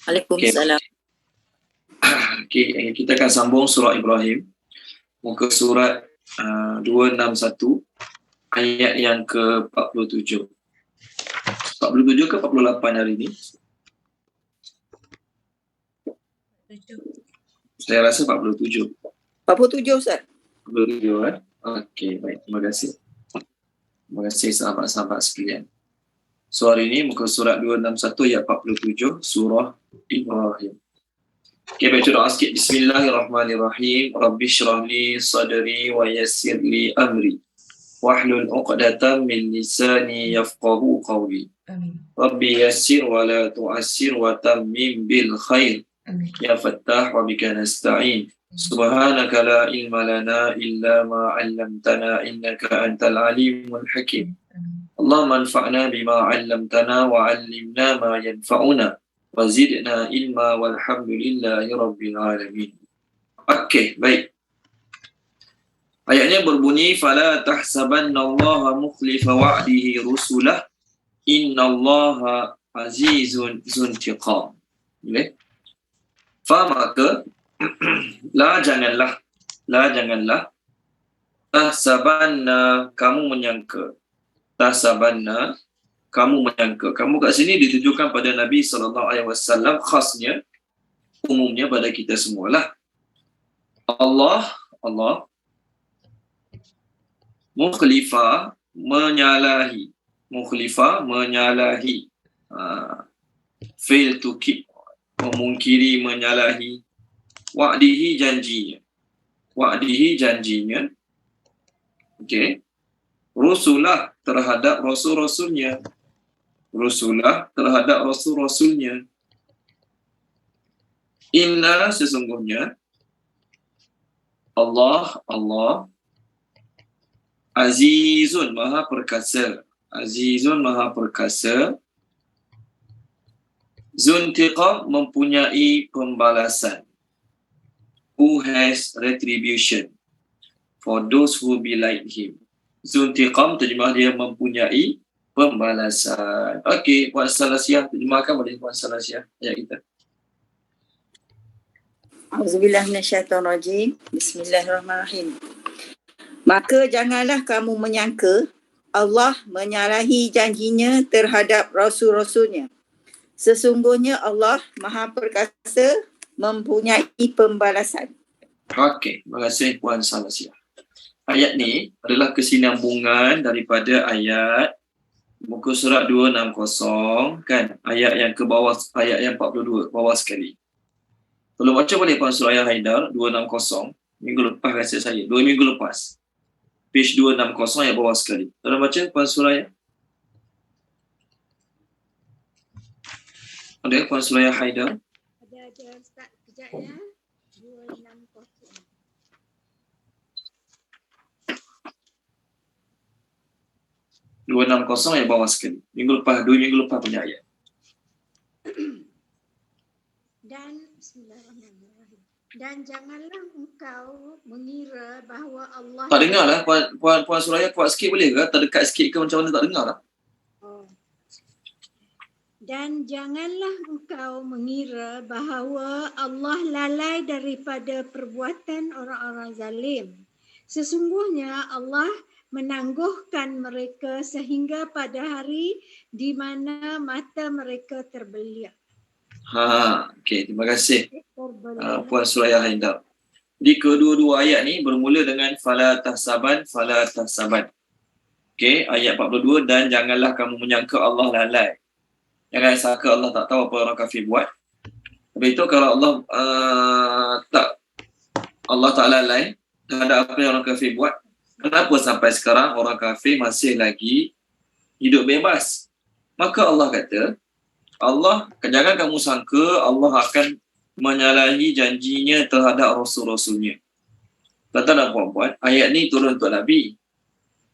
Okey. Waalaikumsalam. Okey, kita akan sambung surah Ibrahim. Muka surat 261 ayat yang ke-47. 47 ke 48 hari ini? Saya rasa 47. 47 Ustaz. 47 Okey, baik. Terima kasih. Terima kasih sahabat-sahabat sekalian. So hari ini muka surat 261 ayat 47 surah Ibrahim. Okay, baca doa sikit. Bismillahirrahmanirrahim. Rabbi syrah li sadri wa yassir li amri wahlul 'uqdatam min lisani yafqahu qawli. Amin. Rabbi yassir wa la tu'assir wa tammim bil khair. Amin. Ya Fattah wa bika nasta'in. Subhanaka la ilma lana illa ma 'allamtana innaka antal alimul hakim. Allahumma anfa'na bima 'allamtana wa 'allimna ma yanfa'una wa zidna ilma walhamdulillahi rabbil alamin. Okey, baik. Ayatnya berbunyi fala tahsabannallaha mukhlifa wa'dihi rusulah innallaha azizun zuntiqam. Boleh? Maka la janganlah tahsabanna kamu menyangka. Tahsabanna kamu menyangka. Kamu kat sini ditujukan pada Nabi SAW, khasnya, umumnya pada kita semualah. Allah mukhlifa menyalahi. Fail to keep, memungkiri, menyalahi. Wa'dihi janjinya. Okey. Rusulah terhadap rasul-rasulnya. Inna sesungguhnya Allah Azizun maha perkasa. Zuntiqam mempunyai pembalasan. Who has retribution for those who be like him. Zuntiqam terjemah dia mempunyai pembalasan. Okey, Puan Salasiah terjemahkan boleh Puan Salasiah ayat kita. Auzubillahi minasyaitonirrajim. Bismillahirrahmanirrahim. Maka janganlah kamu menyangka Allah menyalahi janjinya terhadap rasul-rasulnya. Sesungguhnya Allah Maha Perkasa, mempunyai pembalasan. Okey, terima kasih Puan Salasiah. Ayat ni adalah kesinambungan daripada ayat muka surat 260 kan, ayat yang ke bawah, ayat yang 42 bawah sekali. Kalau baca boleh Puan Suraya Haidar 260 minggu lepas rasa saya, 2 minggu lepas. Page 260 ayat bawah sekali. Tolong baca Puan Suraya. Ada Puan Suraya Haidar? Ada Ustaz, kejap ya. 260. 260 ayat bawah sekali. 2 minggu lepas punya ayat. Dan bismillahirrahmanirrahim. Dan janganlah engkau mengira bahawa Allah Tak dengar lah Puan Suraya, kuat sikit boleh ke? Terdekat sikit ke macam mana, tak dengar lah. Dan janganlah engkau mengira bahawa Allah lalai daripada perbuatan orang-orang zalim. Sesungguhnya Allah menangguhkan mereka sehingga pada hari di mana mata mereka terbelia. Okey, terima kasih Puan Suraya Haidar. Di kedua-dua ayat ni bermula dengan fala tahsaban. Okey, ayat 42, dan janganlah kamu menyangka Allah lalai. Jangan sangka Allah tak tahu apa orang kafir buat. Habis itu kalau Allah tak lalai terhadap apa yang orang kafir buat, kenapa sampai sekarang orang kafir masih lagi hidup bebas? Maka Allah kata, jangan kamu sangka Allah akan menyalahi janjinya terhadap rasul-rasulnya. Tuan-tuan dan puan-puan, ayat ni turun untuk Nabi.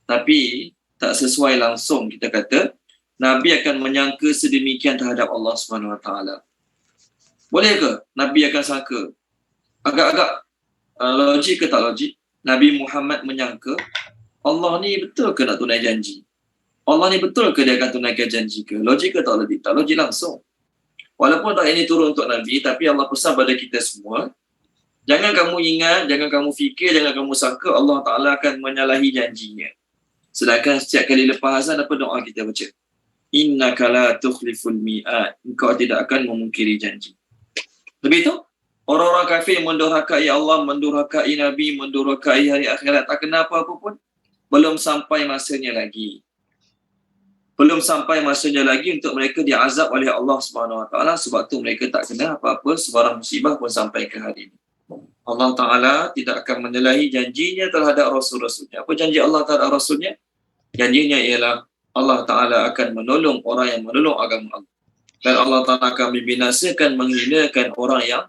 Tapi tak sesuai langsung kita kata Nabi akan menyangka sedemikian terhadap Allah SWT. Boleh ke Nabi akan sangka? Agak-agak logik ke tak logik? Nabi Muhammad menyangka Allah ni betul ke nak tunai janji? Allah ni betul ke dia akan tunaikan janji ke? Logik ke tak logik? Tak logik langsung. Walaupun ayat ini turun untuk Nabi, tapi Allah pesan pada kita semua, jangan kamu ingat, jangan kamu fikir, jangan kamu sangka Allah Ta'ala akan menyalahi janjinya. Sedangkan setiap kali lepas azan, apa doa kita baca? Innaka la tukhliful mi'ad. Engkau tidak akan memungkiri janji. Lebih itu, orang-orang kafir mendurhakai Allah, mendurhakai Nabi, mendurhakai hari akhirat, tak kena apa-apa pun. Belum sampai masanya lagi. Belum sampai masanya lagi untuk mereka diazab oleh Allah SWT. Sebab tu mereka tak kena apa-apa, sebarang musibah pun sampai ke hari ini. Allah Ta'ala tidak akan menyalahi janjinya terhadap Rasul-Rasulnya. Apa janji Allah terhadap Rasulnya? Janjinya ialah Allah Ta'ala akan menolong orang yang menolong agama Allah. Dan Allah Ta'ala akan membinasakan, menghinakan orang yang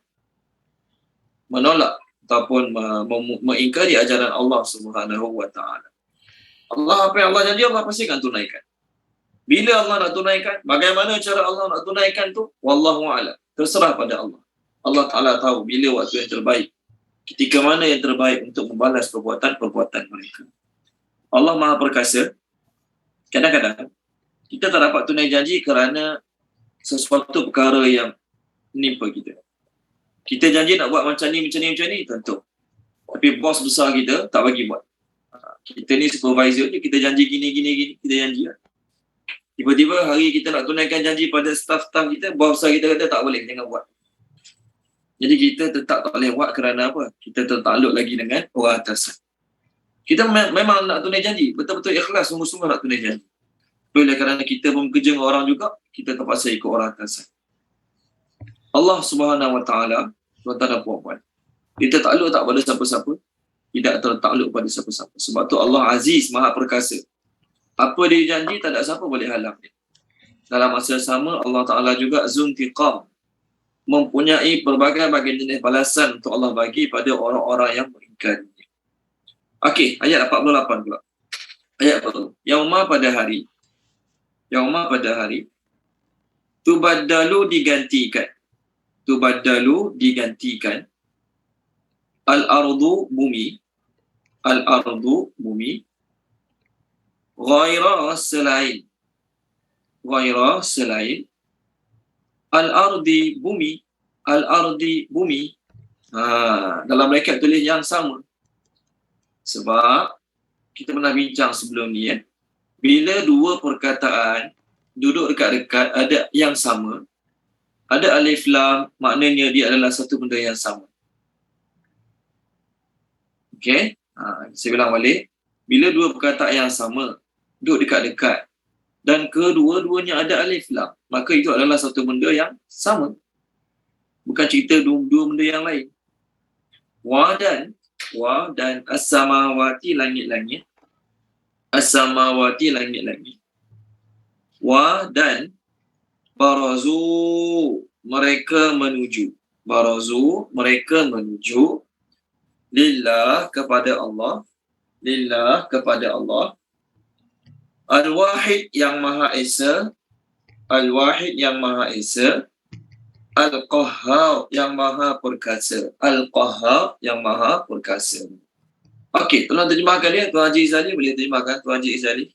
menolak ataupun mengingkari ajaran Allah Subhanahu wa Ta'ala. Allah, apa yang Allah janji, Allah pasti akan tunaikan. Bila Allah nak tunaikan, bagaimana cara Allah nak tunaikan tu? Wallahu a'lam. Terserah pada Allah. Allah Ta'ala tahu bila waktu yang terbaik. Ketika mana yang terbaik untuk membalas perbuatan-perbuatan mereka. Allah Maha Perkasa. Kadang-kadang kita tak dapat tunai janji kerana sesuatu perkara yang menimpa kita. Kita janji nak buat macam ni, tentu. Tapi bos besar kita tak bagi buat. Kita ni supervisor je, kita janji gini, kita janji lah. Tiba-tiba hari kita nak tunaikan janji pada staff-staff kita, bos besar kita kata tak boleh, jangan buat. Jadi kita tetap tak boleh buat kerana apa? Kita tertakluk lagi dengan orang atasan. Kita memang nak tunai janji, betul-betul ikhlas, sungguh-sungguh nak tunai janji. Oleh kerana kita pun bekerja dengan orang juga, kita terpaksa ikut orang atasan. Allah Subhanahu wa Ta'ala, tuan-tuan dan puan-puan, kita takluk tak pada siapa-siapa, tidak tertakluk pada siapa-siapa. Sebab tu Allah Aziz, Maha Perkasa. Apa dia janji, tak ada siapa boleh halang dia. Dalam masa sama, Allah Ta'ala juga Zuntiqam, mempunyai berbagai-bagai jenis balasan untuk Allah bagi pada orang-orang yang mengingkarinya. Okey, ayat 48 pula. Ayat 40. Yauma pada hari, tubaddalu digantikan, al-ardu bumi, ghaira selain, al-ardi bumi. Dalam mereka tulis yang sama. Sebab kita pernah bincang sebelum ni, bila dua perkataan duduk dekat-dekat, ada yang sama, ada alif lam, maknanya dia adalah satu benda yang sama. Okey, saya bilang balik. Bila dua perkataan yang sama duduk dekat-dekat dan kedua-duanya ada alif lam, maka itu adalah satu benda yang sama. Bukan cerita dua benda yang lain. Wa dan as-samawati, langit-langit. As-samawati, langit-langit. Wa dan barazu, mereka menuju. Barazu, mereka menuju. Lillah, kepada Allah. Al-Wahid, yang Maha Esa. Al-Qahhar, yang Maha Perkasa. Okey, tolong terjemahkan dia. Tuan Haji Izzali boleh terjemahkan, Tuan Haji Izzali?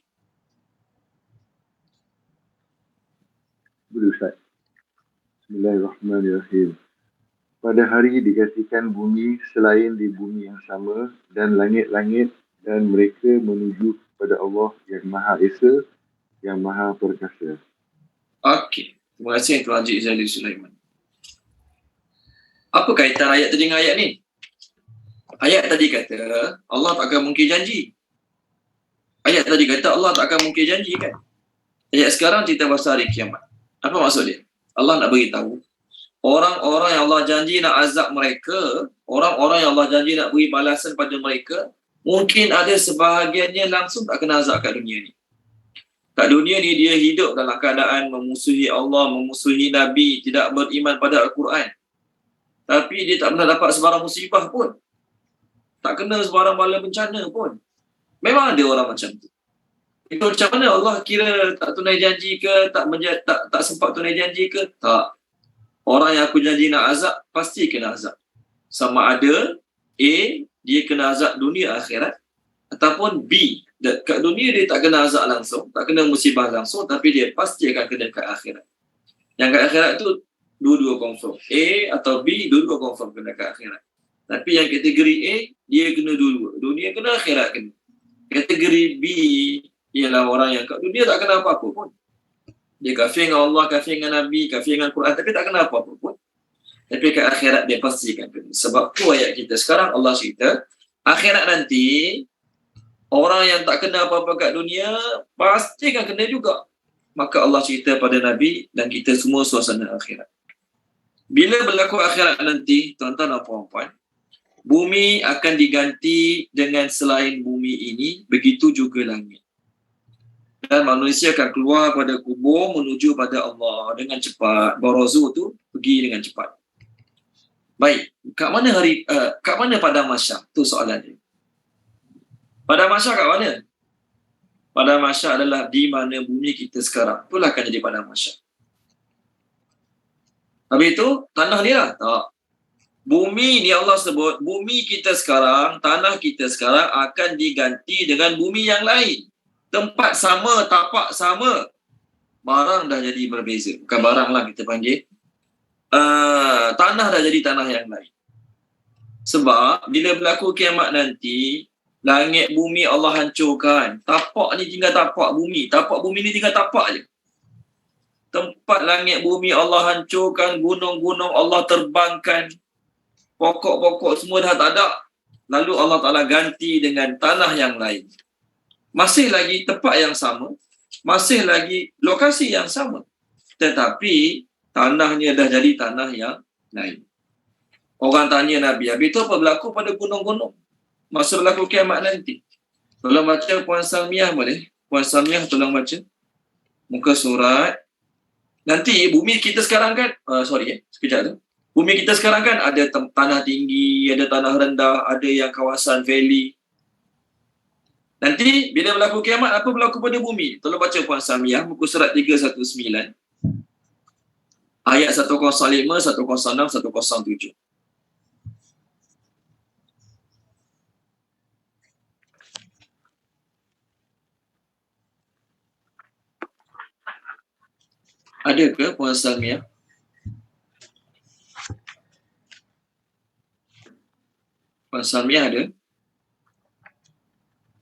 Boleh Ustaz. Bismillahirrahmanirrahim. Pada hari digantikan bumi selain di bumi yang sama dan langit-langit, dan mereka menuju kepada Allah yang Maha Esa, yang Maha Perkasa. Okey, terima kasih Tuan Haji Izzali Sulaiman. Apa kaitan ayat tadi dengan ayat ni? Ayat tadi kata Allah tak akan mungkir janji. Ayat tadi kata Allah tak akan mungkir janji kan? Ayat sekarang cerita pasal hari kiamat. Apa maksud dia? Allah nak beritahu orang-orang yang Allah janji nak azab mereka, orang-orang yang Allah janji nak beri balasan pada mereka, mungkin ada sebahagiannya langsung tak kena azab kat dunia ni. Kat dunia ni dia hidup dalam keadaan memusuhi Allah, memusuhi Nabi, tidak beriman pada Al-Quran. Tapi dia tak pernah dapat sebarang musibah pun. Tak kena sebarang bala bencana pun. Memang ada orang macam tu. Itu macam mana Allah kira tak tunai janji ke, tak sempat tunai janji ke? Tak. Orang yang aku janji nak azab, pasti kena azab. Sama ada A, dia kena azab dunia akhirat, ataupun B, kat dunia dia tak kena azab langsung, tak kena musibah langsung, tapi dia pasti akan kena kat akhirat. Yang kat akhirat tu dua-dua confirm. A atau B, dua-dua confirm kena ke akhirat. Tapi yang kategori A, dia kena dua-dua. Dunia kena, akhirat kena. Kategori B, ialah orang yang kat dunia tak kena apa-apa pun. Dia kafir dengan Allah, kafir dengan Nabi, kafir dengan Quran, tapi tak kena apa-apa pun. Tapi kat akhirat dia pastikan kena. Sebab tu ayat kita sekarang Allah cerita, akhirat nanti, orang yang tak kena apa-apa kat dunia, pastikan kena juga. Maka Allah cerita pada Nabi dan kita semua suasana akhirat. Bila berlaku akhirat nanti, tuan-tuan dan puan-puan, bumi akan diganti dengan selain bumi ini, begitu juga langit. Dan manusia akan keluar pada kubur menuju pada Allah dengan cepat. Barazu tu pergi dengan cepat. Baik, kat mana padang mahsyar? Tu soalan dia. Padang mahsyar kat mana? Padang mahsyar adalah di mana bumi kita sekarang. Itulah akan jadi padang mahsyar. Habis itu, tanah dia lah. Tak. Bumi ni Allah sebut, bumi kita sekarang, tanah kita sekarang akan diganti dengan bumi yang lain. Tempat sama, tapak sama. Barang dah jadi berbeza. Bukan barang lah kita panggil. Tanah dah jadi tanah yang lain. Sebab bila berlaku kiamat nanti, langit bumi Allah hancurkan. Tapak ni tinggal tapak bumi. Tapak bumi ni tinggal tapak je. Tempat langit bumi Allah hancurkan. Gunung-gunung Allah terbangkan. Pokok-pokok semua dah tak ada. Lalu Allah Ta'ala ganti dengan tanah yang lain. Masih lagi tempat yang sama. Masih lagi lokasi yang sama. Tetapi tanahnya dah jadi tanah yang lain. Orang tanya Nabi, habis itu apa berlaku pada gunung-gunung? Masa berlaku kiamat nanti. Tolong baca Puan Salmiah boleh? Puan Salmiah tolong baca. Muka surat. Nanti bumi kita sekarang kan, sekejap tu. Bumi kita sekarang kan ada tanah tinggi, ada tanah rendah, ada yang kawasan valley. Nanti bila berlaku kiamat, apa berlaku pada bumi? Tolong baca Puan Salmiah, muka surat 319. Ayat 105, 106, 107. Ada ke Puan Salmiah? Puan Salmiah ada?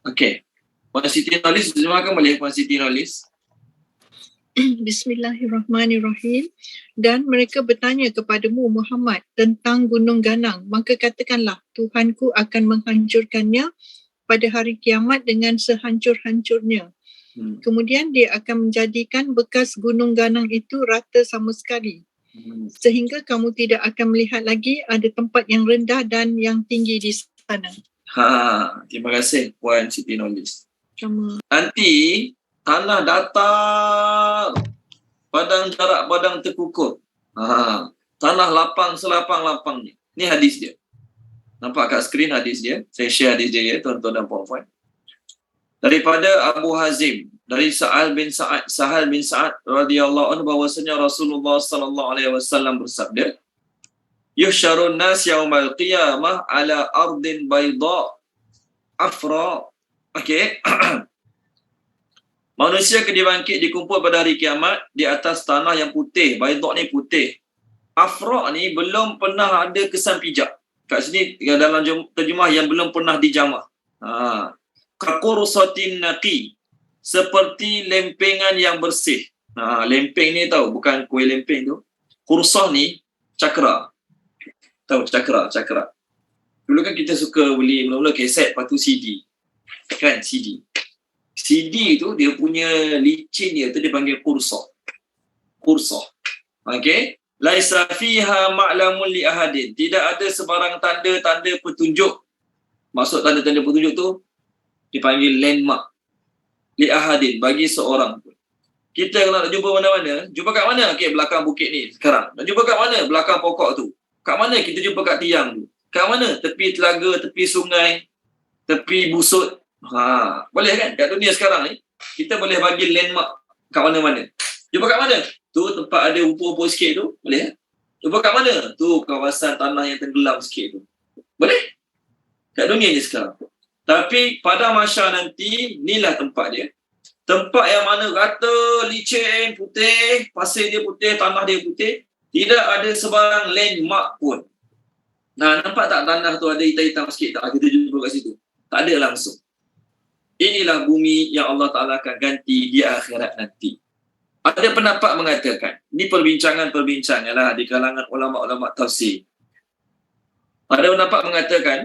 Okey. Puan Siti Nolis, terjemahkan boleh Puan Siti Nolis? Bismillahirrahmanirrahim. Dan mereka bertanya kepadamu Muhammad tentang gunung ganang. Maka katakanlah, Tuhanku akan menghancurkannya pada hari kiamat dengan sehancur-hancurnya. Kemudian dia akan menjadikan bekas gunung ganang itu rata sama sekali. Sehingga kamu tidak akan melihat lagi ada tempat yang rendah dan yang tinggi di sana. Terima kasih Puan Siti Nolis. Sama. Nanti tanah datar, padang jarak, padang terkukur. Tanah lapang selapang-lapangnya. Ni hadis dia. Nampak kat skrin hadis dia. Saya share hadis dia ya, tuan-tuan dan puan-puan. Daripada Abu Hazim, dari Sahal bin Sa'ad radhiyallahu anhu, bahwasanya Rasulullah sallallahu alaihi wasallam bersabda, "Yuhsyarun nas yaumal qiyamah ala ardin bayda afra." Okey. Manusia akan dibangkit, dikumpul pada hari kiamat di atas tanah yang putih. Bayda ni putih. Afra ni belum pernah ada kesan pijak. Kat sini dalam terjemah yang belum pernah dijamah. Kakursatin naqi, seperti lempengan yang bersih. Lempeng ni tahu, bukan kuih lempeng tu. Kursah ni cakra. Tahu cakra. Dulu kan kita suka beli mula-mula kaset, lepas tu CD. Kan CD. CD tu dia punya licin dia tu dia panggil kursah. Okey. Laisa fiha ma'lamun li ahadin. Tidak ada sebarang tanda-tanda petunjuk. Maksud tanda-tanda petunjuk tu dipanggil landmark li ahadin, bagi seorang pun. Kita kalau nak jumpa mana-mana, jumpa kat mana? Okey, belakang bukit ni sekarang. Nak jumpa kat mana? Belakang pokok tu. Kat mana kita jumpa kat tiang tu? Kat mana? Tepi telaga, tepi sungai, tepi busut. Boleh kan? Kat dunia sekarang ni, kita boleh bagi landmark kat mana-mana. Jumpa kat mana? Tu tempat ada umpur-umpur sikit tu. Boleh kan? Jumpa kat mana? Tu kawasan tanah yang tenggelam sikit tu. Boleh? Kat dunia ni sekarang. Tapi pada masa nanti, inilah tempat dia. Tempat yang mana rata, licin, putih, pasir dia putih, tanah dia putih. Tidak ada sebarang landmark pun. Nah, nampak tak tanah tu ada hitam-hitam sikit tak? Kita jumpa kat situ. Tak ada langsung. Inilah bumi yang Allah Ta'ala akan ganti di akhirat nanti. Ada pendapat mengatakan, ini perbincangan lah di kalangan ulama-ulama tafsir. Ada pendapat mengatakan,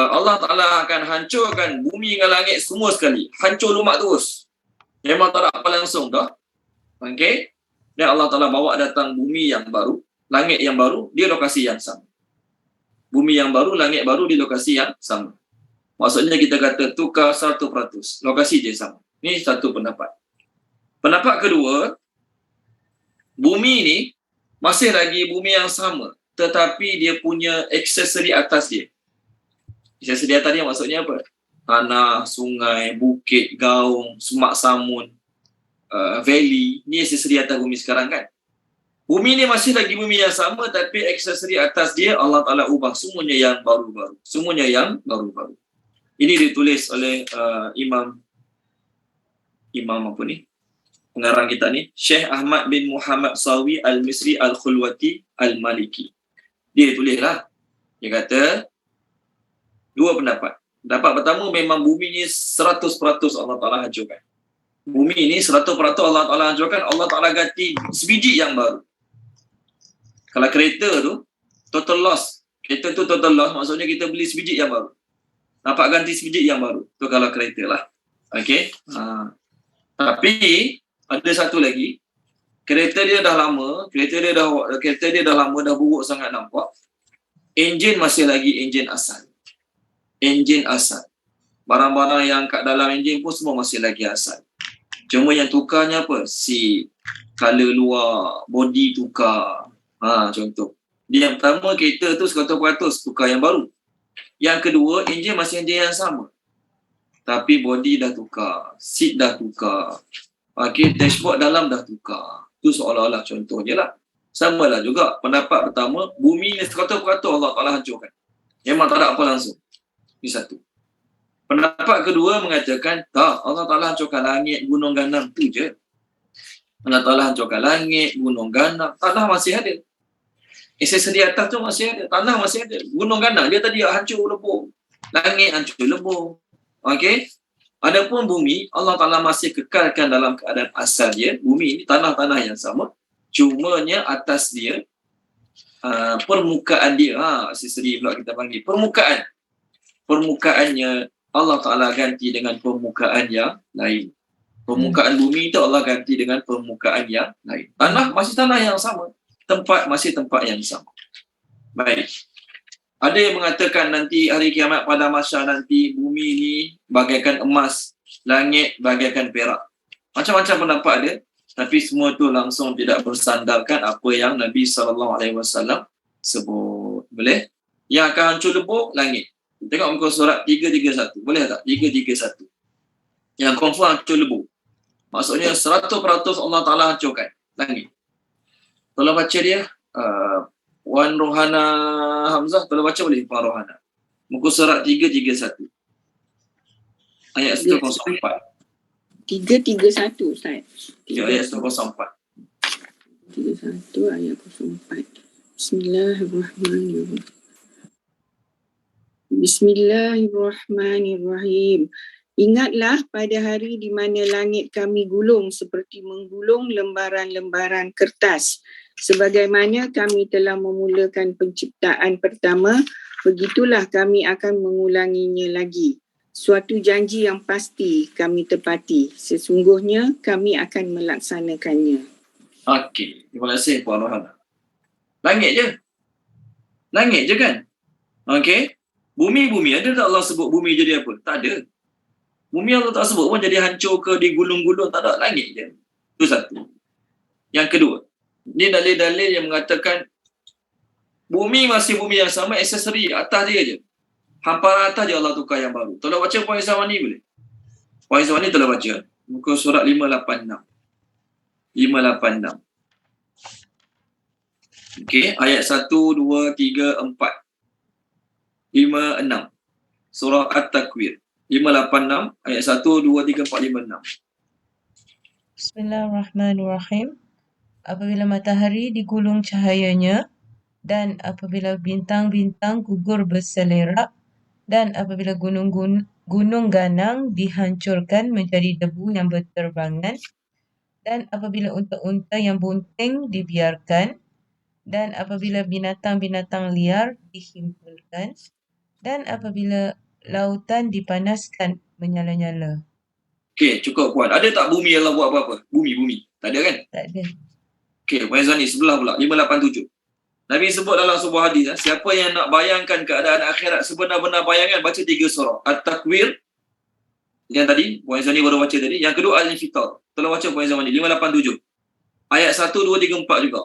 Allah Ta'ala akan hancurkan bumi dengan langit semua sekali. Hancur lumak terus. Memang tak ada apa langsung dah. Okay? Dan Allah Ta'ala bawa datang bumi yang baru, langit yang baru di lokasi yang sama. Bumi yang baru, langit baru di lokasi yang sama. Maksudnya kita kata tukar 100%. Lokasi je sama. Ini satu pendapat. Pendapat kedua, bumi ni masih lagi bumi yang sama. Tetapi dia punya aksesori atas dia. Aksesori atas dia maksudnya apa? Tanah, sungai, bukit, gaung, semak samun, valley. Ni aksesori atas bumi sekarang kan. Bumi ni masih lagi bumi yang sama, tapi aksesori atas dia Allah Ta'ala ubah. Semuanya yang baru-baru. Semuanya yang baru-baru. Ini ditulis oleh Imam apa ni? Pengarang kita ni, Syekh Ahmad bin Muhammad Sawi Al-Misri Al-Khulwati Al-Maliki. Dia tulislah. Dia kata, dua pendapat. Pendapat pertama, memang bumi ni 100% Allah Ta'ala hancurkan. Bumi ni 100% Allah Ta'ala hancurkan, Allah Ta'ala ganti sebiji yang baru. Kalau kereta tu, total loss. Kereta tu total loss, maksudnya kita beli sebiji yang baru. Dapat ganti sebiji yang baru. Tu kalau kereta lah. Okay. Tapi, ada satu lagi. Kereta dia dah lama, kereta dia dah lama, dah buruk sangat nampak. Enjin masih lagi enjin asal. Enjin asal. Barang-barang yang kat dalam enjin pun semua masih lagi asal. Cuma yang tukarnya apa? Seat, color luar, body tukar. Contoh. Dia yang pertama, kereta tu 100% tukar yang baru. Yang kedua, enjin masih enjin yang sama. Tapi body dah tukar, seat dah tukar. Dashboard dalam dah tukar. Itu seolah-olah contohnya lah. Sama lah juga pendapat pertama, bumi ni 100% Allah Ta'ala hancurkan. Memang tak ada apa langsung. Ini satu. Pendapat kedua mengatakan, tak, Allah Ta'ala hancurkan langit, gunung ganang tu je. Allah Ta'ala hancurkan langit, gunung ganang, tanah masih ada. Aksesori atas tu masih ada, tanah masih ada. Gunung ganang dia tadi hancur lebur. Langit hancur lebur. Okey? Adapun bumi, Allah Ta'ala masih kekalkan dalam keadaan asal dia. Bumi ini tanah-tanah yang sama. Cumanya atas dia, permukaan dia, aksesori pula kita panggil. Permukaannya Allah Ta'ala ganti dengan permukaan yang lain. Permukaan bumi itu Allah ganti dengan permukaan yang lain. Tanah masih tanah yang sama. Tempat masih tempat yang sama. Baik. Ada yang mengatakan nanti hari kiamat pada mahsyar nanti bumi ni bagaikan emas, langit bagaikan perak. Macam-macam pendapat ada, tapi semua tu langsung tidak bersandarkan apa yang Nabi SAW sebut. Boleh? Yang akan hancur lebur, langit. Tengok muka surat 331. Boleh tak? 331. Yang confirm hancur lebur. Maksudnya 100% Allah Ta'ala hancurkan langit. Tolong baca dia. Wan Rohana Hamzah, tolong baca boleh Wan Rohana. Muka surat 331. Ayat 104. 331 Ustaz. Ya, ayat 104. 31 ayat 04. Bismillahirrahmanirrahim. Bismillahirrahmanirrahim. Ingatlah pada hari di mana langit kami gulung seperti menggulung lembaran-lembaran kertas. Sebagaimana kami telah memulakan penciptaan pertama, begitulah kami akan mengulanginya lagi. Suatu janji yang pasti kami tepati. Sesungguhnya kami akan melaksanakannya. Okey, terima kasih Puan Rohana. Langit je kan? Okey. Bumi ada tak Allah sebut bumi jadi apa? Tak ada. Bumi Allah tak sebut pun jadi hancur ke digulung-gulung, tak ada. Langit je. Itu satu. Yang kedua, ini dalil-dalil yang mengatakan bumi masih bumi yang sama, aksesori atas dia je. Hamparan atas je Allah tukar yang baru. Tolong baca poin Zawani boleh? Poin Zawani tolong baca. Muka surat 586. 586. Okey, ayat 1, 2, 3, 4. 5, 6. Surah At-Takwir. 586, ayat 1, 2, 3, 4, 5, 6. Bismillahirrahmanirrahim. apabila matahari digulung cahayanya, dan apabila bintang-bintang gugur berselerak, dan apabila gunung ganang dihancurkan menjadi debu yang berterbangan, dan apabila unta-unta yang bunting dibiarkan, dan apabila binatang-binatang liar dihimpulkan, dan apabila lautan dipanaskan menyala-nyala. Okey, cukup puan. Ada tak bumi Allah buat apa-apa? Bumi. Tak ada kan? Tak ada. Okey, Puan Zani sebelah pula 587. Nabi sebut dalam sebuah hadis, siapa yang nak bayangkan keadaan akhirat sebenar-benar bayangan, baca 3 surah. At-Takwir yang tadi Puan Zani baru baca tadi. Yang kedua Al-Infitar. Tolong baca Puan Zani 587. Ayat 1, 2, 3, 4 juga.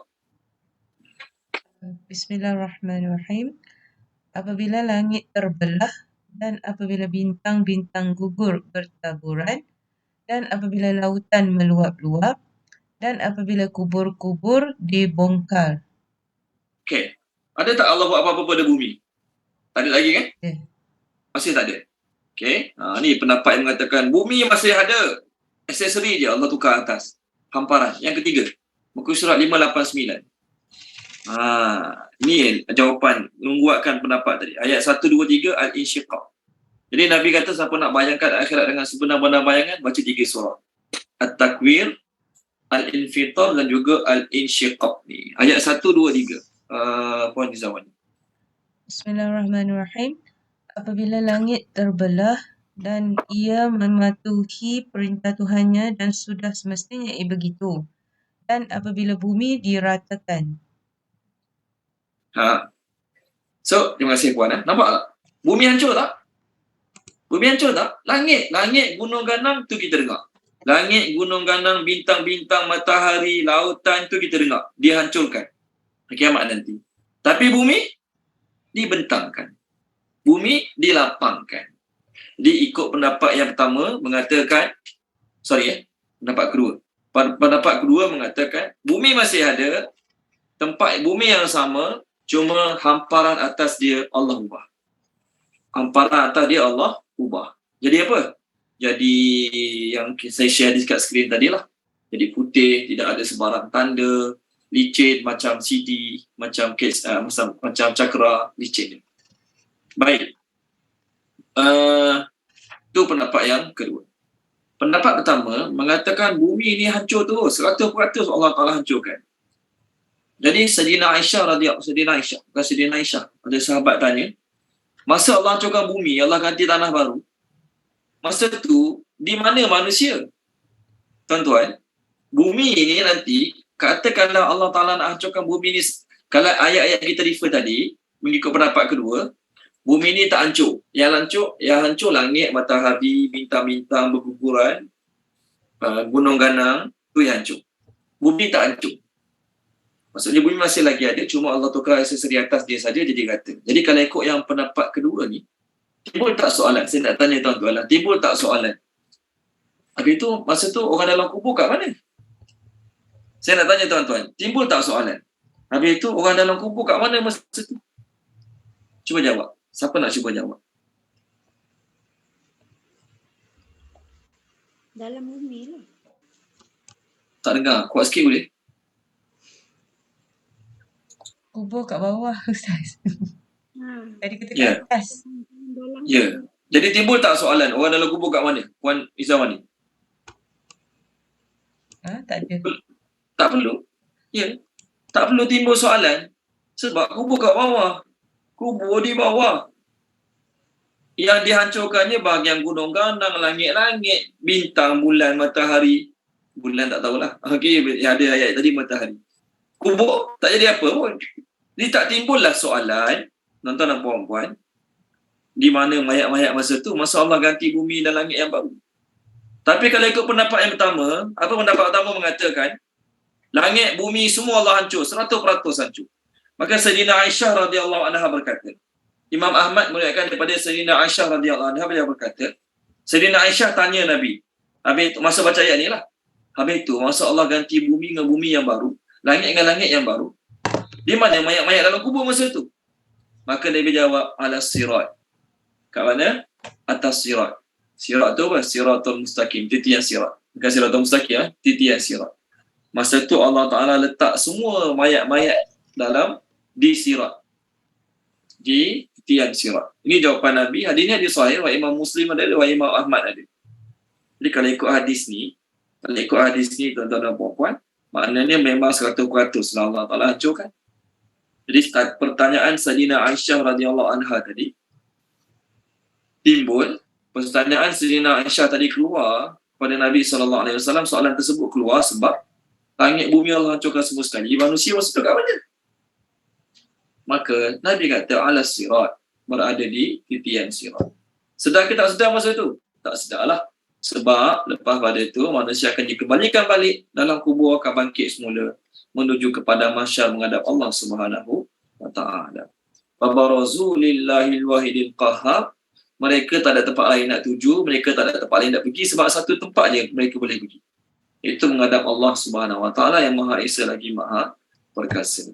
Bismillahirrahmanirrahim. Apabila langit terbelah, dan apabila bintang-bintang gugur bertaburan, dan apabila lautan meluap-luap, dan apabila kubur-kubur dibongkar. Okey. Ada tak Allah buat apa-apa pada bumi? Tak ada lagi kan? Ya. Masih tak ada. Okey. Ni pendapat yang mengatakan bumi masih ada. Aksesori je Allah tukar atas. Hamparan. Yang ketiga. Muka surat 589. Ni jawapan menguatkan pendapat tadi. Ayat 1, 2, 3 Al-Insyiqaq. Jadi Nabi kata siapa nak bayangkan akhirat dengan sebenar-benar bayangan, baca 3 surah. At-Takwir, Al-Infitar dan juga Al-Insyiqaq ni. Ayat 1, 2, 3. Puan Nizawan. Bismillahirrahmanirrahim. Apabila langit terbelah dan ia mematuhi perintah Tuhannya dan sudah semestinya ia begitu. Dan apabila bumi diratakan. So, terima kasih Puan. Nampak tak? Bumi hancur tak? Bumi hancur tak? Langit, gunung ganang tu kita dengar. Langit, gunung ganang, bintang-bintang, matahari, lautan tu kita dengar. Dia hancurkan. Kiamat nanti. Tapi bumi dibentangkan. Bumi dilapangkan. Jadi ikut pendapat yang pertama mengatakan, pendapat kedua. Pendapat kedua mengatakan bumi masih ada, tempat bumi yang sama, cuma hamparan atas dia Allah ubah. Hamparan atas dia Allah ubah. Jadi apa? Jadi yang saya share di dekat skrin tadi lah. Jadi putih, tidak ada sebarang tanda, licin macam CD, macam cakra, licin. Baik. Itu pendapat yang kedua. Pendapat pertama mengatakan bumi ini hancur terus, 100% Allah Ta'ala hancurkan. Jadi Sayyidina Aisyah, ada sahabat tanya, masa Allah hancurkan bumi, Allah ganti tanah baru, masa tu di mana manusia? Tuan-tuan, bumi ini nanti, katakanlah Allah Ta'ala nak hancurkan bumi ini, kalau ayat-ayat kita refer tadi, mengikut pendapat kedua, bumi ini tak hancur. Yang hancur langit, matahari, bintang-bintang berguguran, gunung ganang, tu yang hancur. Bumi tak hancur. Maksudnya bumi masih lagi ada, cuma Allah tukar aksesori atas dia saja jadi rata. Jadi kalau ikut yang pendapat kedua ni, timbul tak soalan? Saya nak tanya tuan-tuan lah, timbul tak soalan? Habis tu, masa tu orang dalam kubur kat mana? Saya nak tanya tuan-tuan, timbul tak soalan? Habis tu orang dalam kubur kat mana masa tu? Cuba jawab. Siapa nak cuba jawab? Dalam bumi lah. Tak dengar. Kuat sikit boleh? Kubur kat bawah, Ustaz. Tadi kita Ya. kat atas. Ya. Jadi timbul tak soalan orang dalam kubur kat mana? Puan Izawani? Tak ada. Tak perlu. Ya. Tak perlu timbul soalan. Sebab kubur kat bawah. Kubur di bawah. Yang dihancurkannya bahagian gunung ganang, langit-langit, bintang, bulan, matahari. Bulan tak tahulah. Okey, ada ayat tadi matahari. Kubur tak jadi apa pun. Jadi tak timbullah soalan, tuan-tuan dan puan-puan, di mana mayat-mayat masa tu, masa Allah ganti bumi dan langit yang baru. Tapi kalau ikut pendapat yang pertama, apa pendapat pertama mengatakan, langit, bumi, semua Allah hancur, 100% hancur. Maka Sayyidina Aisyah radhiyallahu anha berkata, Imam Ahmad meriwayatkan daripada Sayyidina Aisyah radhiyallahu anha, beliau berkata, Sayyidina Aisyah tanya Nabi, habis itu, masa baca ayat ni lah, habis itu, masa Allah ganti bumi dengan bumi yang baru, langit dengan langit yang baru, di mana mayat-mayat dalam kubur masa tu? Maka Nabi jawab, ala sirat. Kat mana? Atas sirat. Sirat tu apa? Siratul mustaqim, titian sirat. Bukan siratul mustaqim, titian sirat. Masa tu Allah Ta'ala letak semua mayat-mayat di sirat. Di tiang sirat. Ini jawapan Nabi. Hadis ni hadis sahih. Wa Imam Muslim ada, wa Imam Ahmad ada. Jadi kalau ikut hadis ni, tuan-tuan dan puan-puan, maknanya memang 100% Allah Ta'ala hancurkan. Jadi pertanyaan Sayyidina Aisyah radhiyallahu anha tadi timbul. Pertanyaan Sayyidina Aisyah tadi keluar pada Nabi SAW. Soalan tersebut keluar sebab langit bumi Allah hancurkan semua sekali. Manusia masuk kat mana? Maka Nabi kata ala sirat, berada di tiang sirat. Sedar ke tak sedar masa tu? Tak sedarlah. Sebab lepas pada itu manusia akan dikembalikan balik dalam kubur, akan bangkit semula menuju kepada mahsyar menghadap Allah Subhanahu wa taala. Fabarazu lillahil wahidil qahhar. Mereka tak ada tempat lain nak tuju, mereka tak ada tempat lain nak pergi sebab satu tempat je mereka boleh pergi. Itu menghadap Allah Subhanahu wa taala yang Maha Esa lagi Maha Perkasa.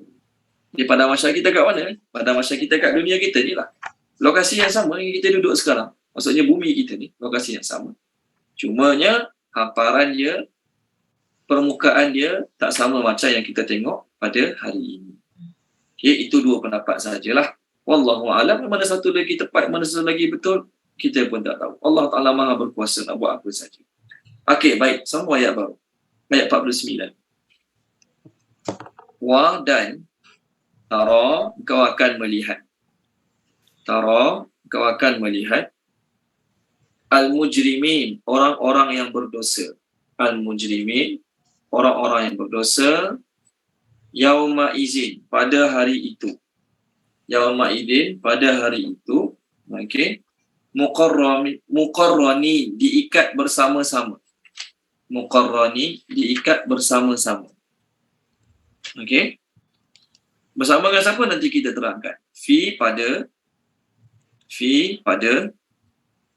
Di pada mahsyar kita kat mana? Pada mahsyar kita kat dunia kita ni lah. Lokasi yang sama yang kita duduk sekarang. Maksudnya bumi kita ni, lokasi yang sama. Cumanya hamparan dia, permukaan dia tak sama macam yang kita tengok pada hari ini. Okay, itu dua pendapat sahajalah. Wallahu a'lam, mana satu lagi tepat, mana satu lagi betul, kita pun tak tahu. Allah Ta'ala Maha berkuasa nak buat apa saja. Okey, baik. Sambung ayat baru. Ayat 49. Wa dan tara, kau akan melihat. Tara, kau akan melihat. Al-mujrimin, orang-orang yang berdosa. Al-mujrimin, orang-orang yang berdosa. Yauma izin, pada hari itu. Yauma izin, pada hari itu. Okey. Muqarrani, diikat bersama-sama. Muqarrani, diikat bersama-sama. Okey. Bersama dengan siapa nanti kita terangkan. Fi pada.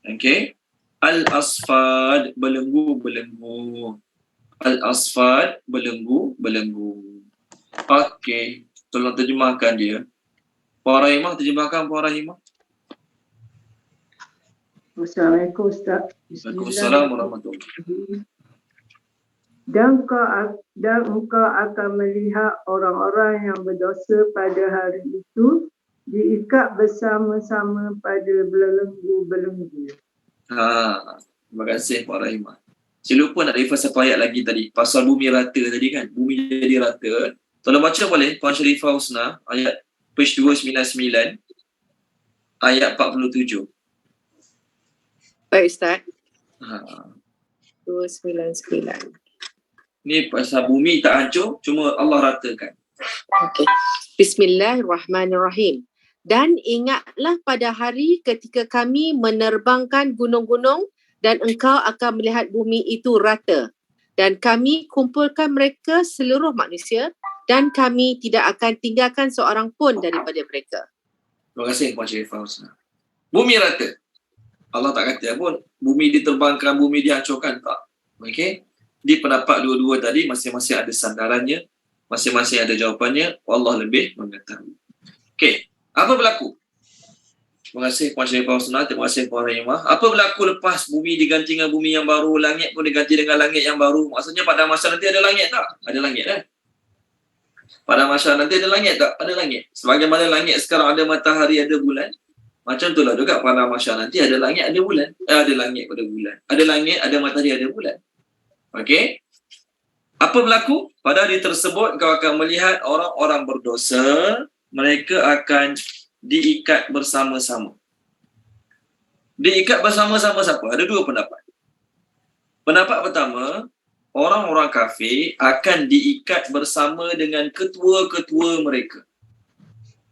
Okey. Al-asfad, belenggu-belenggu. Al-asfad, belenggu-belenggu. Okey. Tolong terjemahkan dia. Puan Rahimah, terjemahkan Puan Rahimah. Assalamualaikum Ustaz. Waalaikumsalam warahmatullahi wabarakatuh. Dan engkau akan melihat orang-orang yang berdosa pada hari itu diikat bersama-sama pada belenggu-belenggu. Terima kasih Puan Rahimah. Saya lupa nak refer satu ayat lagi tadi. Pasal bumi rata tadi kan. Bumi jadi rata. Tolong baca boleh Puan Sharifah Husna. Ayat page 299. Ayat 47. Baik Ustaz. 299. Ni pasal bumi tak hancur, cuma Allah ratakan. Okay. Bismillahirrahmanirrahim. Dan ingatlah pada hari ketika kami menerbangkan gunung-gunung dan engkau akan melihat bumi itu rata. Dan kami kumpulkan mereka seluruh manusia dan kami tidak akan tinggalkan seorang pun daripada mereka. Terima kasih Puan Sharifah Husna. Bumi rata. Allah tak kata pun bumi diterbangkan, bumi dihancurkan, tak. Okey. Di pendapat dua-dua tadi masing-masing ada sandarannya, masing-masing ada jawapannya. Allah lebih mengetahui. Okey, apa berlaku? Terima kasih Puan Sharifah Husna, terima kasih Puan Rahimah. Apa berlaku lepas bumi diganti dengan bumi yang baru, langit pun diganti dengan langit yang baru? Maksudnya pada masa nanti ada langit tak? Ada langit kan? Pada masa nanti ada langit tak? Ada langit. Sebagaimana langit sekarang ada matahari, ada bulan. Macam itulah juga pada masa nanti ada langit, ada bulan. Ada langit, ada bulan. Ada langit, ada matahari, ada bulan. Okey. Apa berlaku? Pada hari tersebut kau akan melihat orang-orang berdosa, mereka akan diikat bersama-sama. Diikat bersama-sama siapa? Ada dua pendapat. Pendapat pertama, orang-orang kafir akan diikat bersama dengan ketua-ketua mereka.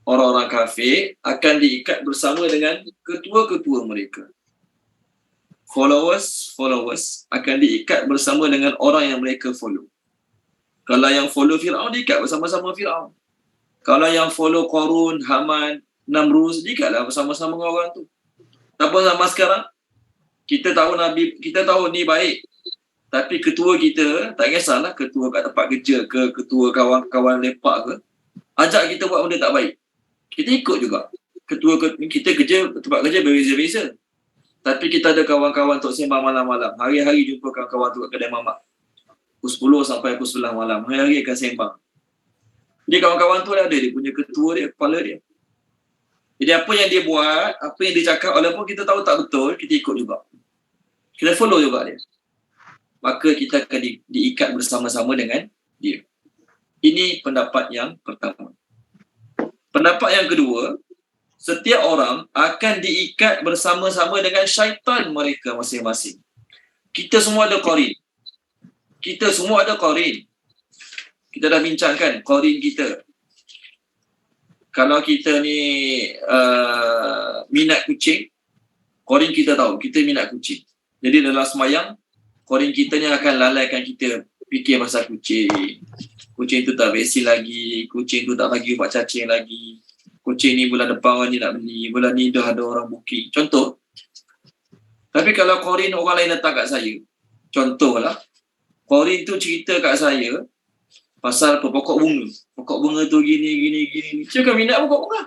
Orang-orang kafir akan diikat bersama dengan ketua-ketua mereka. Followers akan diikat bersama dengan orang yang mereka follow. Kalau yang follow Fir'aun, diikat bersama-sama Fir'aun. Kalau yang follow Qarun, Haman, Namrus, diikatlah bersama-sama dengan orang tu. Apa zaman sekarang? Kita tahu ni baik. Tapi ketua kita, tak kisahlah ketua kat tempat kerja ke, ketua kawan-kawan lepak ke, ajak kita buat benda tak baik, kita ikut juga. Kita kerja, tempat kerja berbeza-beza. Tapi kita ada kawan-kawan untuk sembang malam-malam. Hari-hari jumpa kawan-kawan tu kat kedai mamak. Pukul 10 sampai pukul 9 malam. Hari-hari akan sembang. Jadi kawan-kawan tu ada dia punya ketua dia, kepala dia. Jadi apa yang dia buat, apa yang dia cakap, walaupun kita tahu tak betul, kita ikut juga. Kita follow juga dia. Maka kita akan diikat bersama-sama dengan dia. Ini pendapat yang pertama. Pendapat yang kedua, setiap orang akan diikat bersama-sama dengan syaitan mereka masing-masing. Kita semua ada qarin. Kita semua ada qarin. Kita dah bincangkan qarin kita. Kalau kita ni minat kucing, qarin kita tahu, kita minat kucing. Jadi dalam semayang, qarin kita ni akan lalaikan kita fikir pasal kucing. Kucing tu tak vaksin lagi, kucing tu tak bagi ubat cacing lagi. Kucing ni bulan depan orang ni nak beli, bulan ni dah ada orang booking. Contoh. Tapi kalau qarin orang lain datang kat saya, contohlah, qarin tu cerita kat saya pasal apa, pokok bunga. Pokok bunga tu gini. Saya kan minat pokok bunga.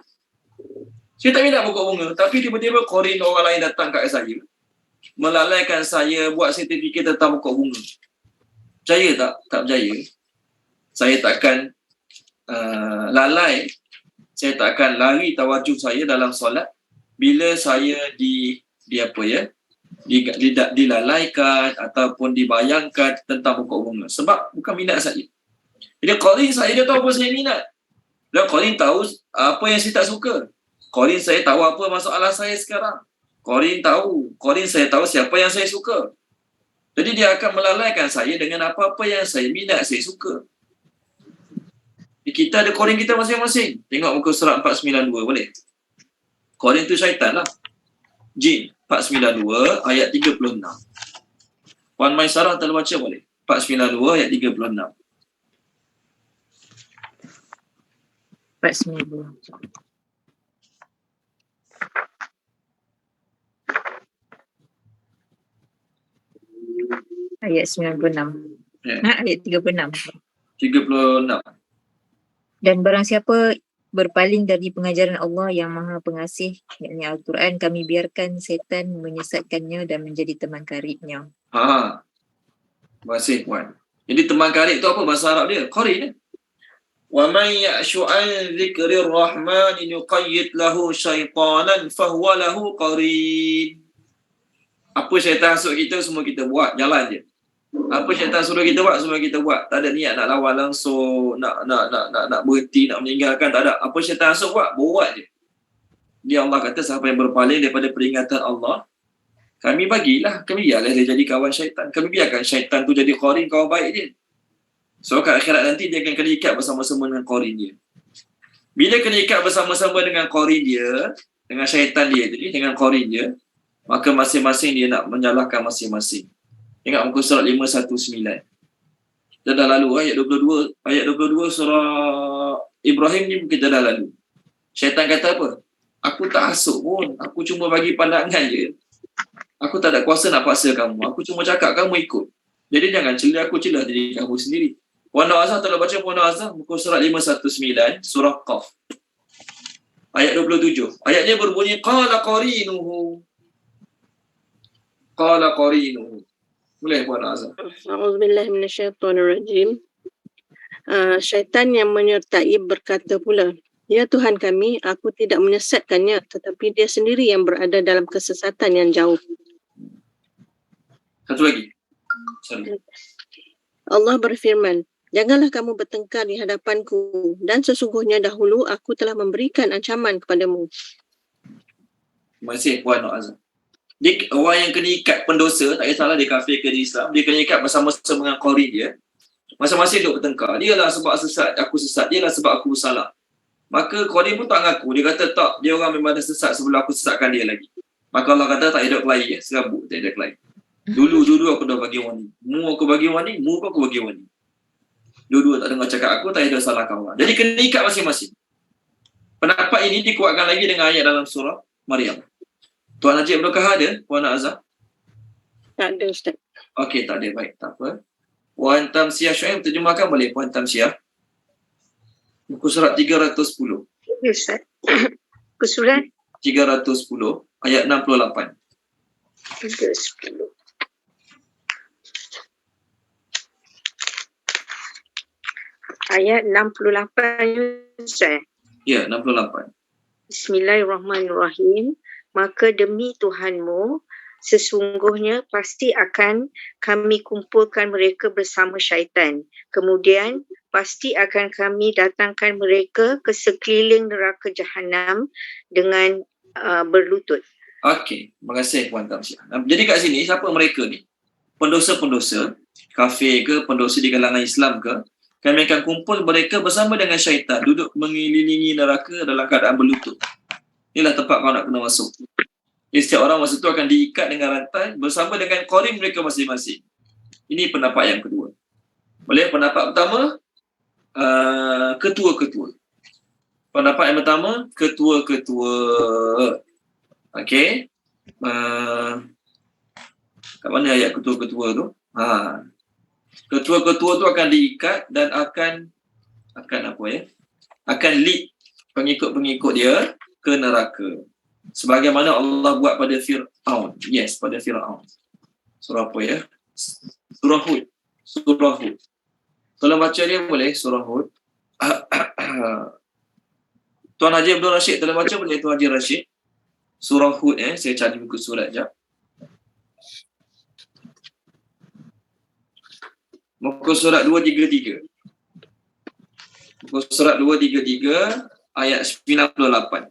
Saya tak minat pokok bunga. Tapi tiba-tiba qarin orang lain datang kat saya, melalaikan saya buat sertifikat tentang pokok bunga. Percaya tak? Tak percaya. Saya takkan lalai. Saya takkan lari tawajuh saya dalam solat bila saya dilalaikan ataupun dibayangkan tentang pokok bunga. Sebab bukan minat saya. Jadi qarin saya dia tahu apa saya minat. Dan qarin tahu apa yang saya tak suka. Qarin saya tahu apa masalah saya sekarang. Qarin saya tahu siapa yang saya suka. Jadi dia akan melalaikan saya dengan apa-apa yang saya minat, saya suka. Kita ada qarin kita masing-masing. Tengok muka surat 492 boleh? Qarin tu syaitan lah. Jin 492 ayat 36. Puan Maisarah telah baca boleh? 492 ayat 36. 492. Ayat 96. Ya. Ayat 36. 36. Dan barang siapa berpaling dari pengajaran Allah yang Maha Pengasih, yakni Al-Quran, kami biarkan setan menyesatkannya dan menjadi teman karibnya. Terima kasih Puan. Jadi teman karib tu apa bahasa Arab dia? Qarin. Wa man ya'shu an dzikrir rahman nuqayyid lahu syaitanan fahuwa lahu qarin. Apa syaitan suruh kita, semua kita buat, jalan je. Apa syaitan suruh kita buat, semua kita buat. Tak ada niat nak lawan langsung, nak berhenti, nak meninggalkan, tak ada. Apa syaitan suruh buat je. Dia Allah kata siapa yang berpaling daripada peringatan Allah, kami biarlah dia jadi kawan syaitan. Kami biarkan syaitan tu jadi qarin, kawan baik dia. So kat akhirat nanti dia akan kena ikat bersama-sama dengan qarin dia. Bila kena ikat bersama-sama dengan qarin dia, dengan syaitan dia tadi, dengan qarin dia, maka masing-masing dia nak menyalahkan masing-masing. Ingat muka surat 519. Kita dah lalu ayat 22 surah Ibrahim ni kita dah lalu. Syaitan kata apa? Aku tak hasut pun, aku cuma bagi pandangan je. Aku tak ada kuasa nak paksa kamu. Aku cuma cakap kamu ikut. Jadi jangan celah aku, celah diri kamu sendiri. Puan Azhar telah baca Puan Azhar muka surat 519 surah Qaf. Ayat 27. Ayatnya berbunyi qala qarinuhu. Boleh Puan Azhar. A'udzubillahi minasyaitonirrajim. Syaitan yang menyertai berkata pula, "Ya Tuhan kami, aku tidak menyesatkannya, tetapi dia sendiri yang berada dalam kesesatan yang jauh." Satu lagi. Sorry. Allah berfirman, "Janganlah kamu bertengkar di hadapanku, dan sesungguhnya dahulu aku telah memberikan ancaman kepadamu." Terima kasih Puan Azhar. Dia, orang yang kena ikat pendosa, tak kisahlah dia kafir ke dia Islam, dia kena ikat bersama-sama dengan qarin dia. Masing-masing duk bertengkar. Dialah sebab sesat, aku sesat. Dialah sebab aku salah. Maka qarin pun tak mengaku. Dia kata tak, dia orang memang dah sesat sebelum aku sesatkan dia lagi. Maka Allah kata tak ada kelahi, serabut tak ada kelahi. Dulu aku dah bagi warning. Mu aku bagi warning, mu aku bagi warning. Dua-dua tak dengar cakap aku, tak ada salah kawan. Jadi kena ikat masing-masing. Pendapat ini dikuatkan lagi dengan ayat dalam surah Maryam. Tuan Najib Berkah ada? Puan Azhar? Tak ada Ustaz. Okey, tak ada. Baik, tak apa. Puan Tamsiah Syuaib terjemahkan boleh Puan Tamsiah? Muka surat 310. Ya Ustaz. Muka surat 310 ayat 68. 310. ayat 68 Ustaz. Ya, 68. Bismillahirrahmanirrahim. Maka demi Tuhanmu, sesungguhnya pasti akan kami kumpulkan mereka bersama syaitan. Kemudian pasti akan kami datangkan mereka ke sekeliling neraka Jahanam dengan berlutut. Okey, terima kasih Puan Tamsyiah. Jadi kat sini, siapa mereka ni? Pendosa-pendosa, kafir ke, pendosa di kalangan Islam ke, kami akan kumpul mereka bersama dengan syaitan, duduk mengelilingi neraka dalam keadaan berlutut. Inilah tempat kau nak kena masuk. Jadi setiap orang masa tu akan diikat dengan rantai bersama dengan qarin mereka masing-masing. Ini pendapat yang kedua. Boleh? Pendapat pertama, ketua-ketua. Pendapat yang pertama, ketua-ketua. Okey. Kat mana ayat ketua-ketua tu? Ketua-ketua tu akan diikat dan akan apa ya? Akan lead pengikut-pengikut dia ke neraka. Sebagaimana Allah buat pada Fir'aun. Yes, pada Fir'aun. Surah apa ya? Surah Hud. Surah Hud. Tolong baca dia boleh? Surah Hud. Tuan Haji Abdul Rashid, tolong baca boleh Tuan Haji Rashid? Surah Hud saya cari buku surat jap. Muka surat 233. Muka surat 233 ayat 98.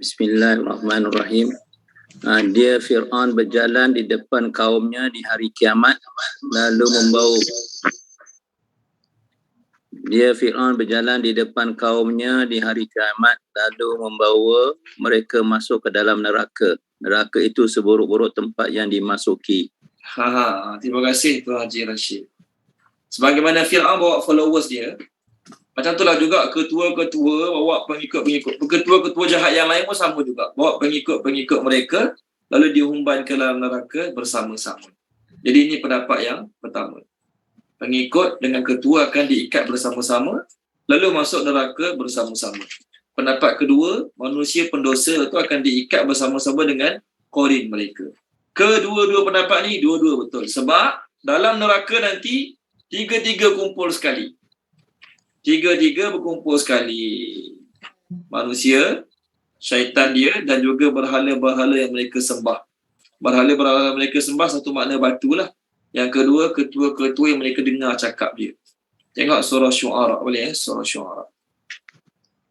Bismillahirrahmanirrahim. Dia Fir'aun berjalan di depan kaumnya di hari kiamat lalu membawa mereka masuk ke dalam neraka. Neraka itu seburuk-buruk tempat yang dimasuki. Terima kasih Tuan Haji Rashid. Sebagaimana Fir'aun bawa followers dia, macam itulah juga ketua-ketua bawa pengikut-pengikut. Ketua-ketua jahat yang lain pun sama juga. Bawa pengikut-pengikut mereka lalu dihumban ke dalam neraka bersama-sama. Jadi ini pendapat yang pertama. Pengikut dengan ketua akan diikat bersama-sama lalu masuk neraka bersama-sama. Pendapat kedua, manusia pendosa itu akan diikat bersama-sama dengan qarin mereka. Kedua-dua pendapat ni dua-dua betul. Sebab dalam neraka nanti tiga-tiga kumpul sekali. Tiga-tiga berkumpul sekali. Manusia, syaitan dia dan juga berhala-berhala yang mereka sembah. Berhala-berhala yang mereka sembah satu makna batu lah. Yang kedua, ketua-ketua yang mereka dengar cakap dia. Tengok surah Syu'ara boleh surah Syu'ara.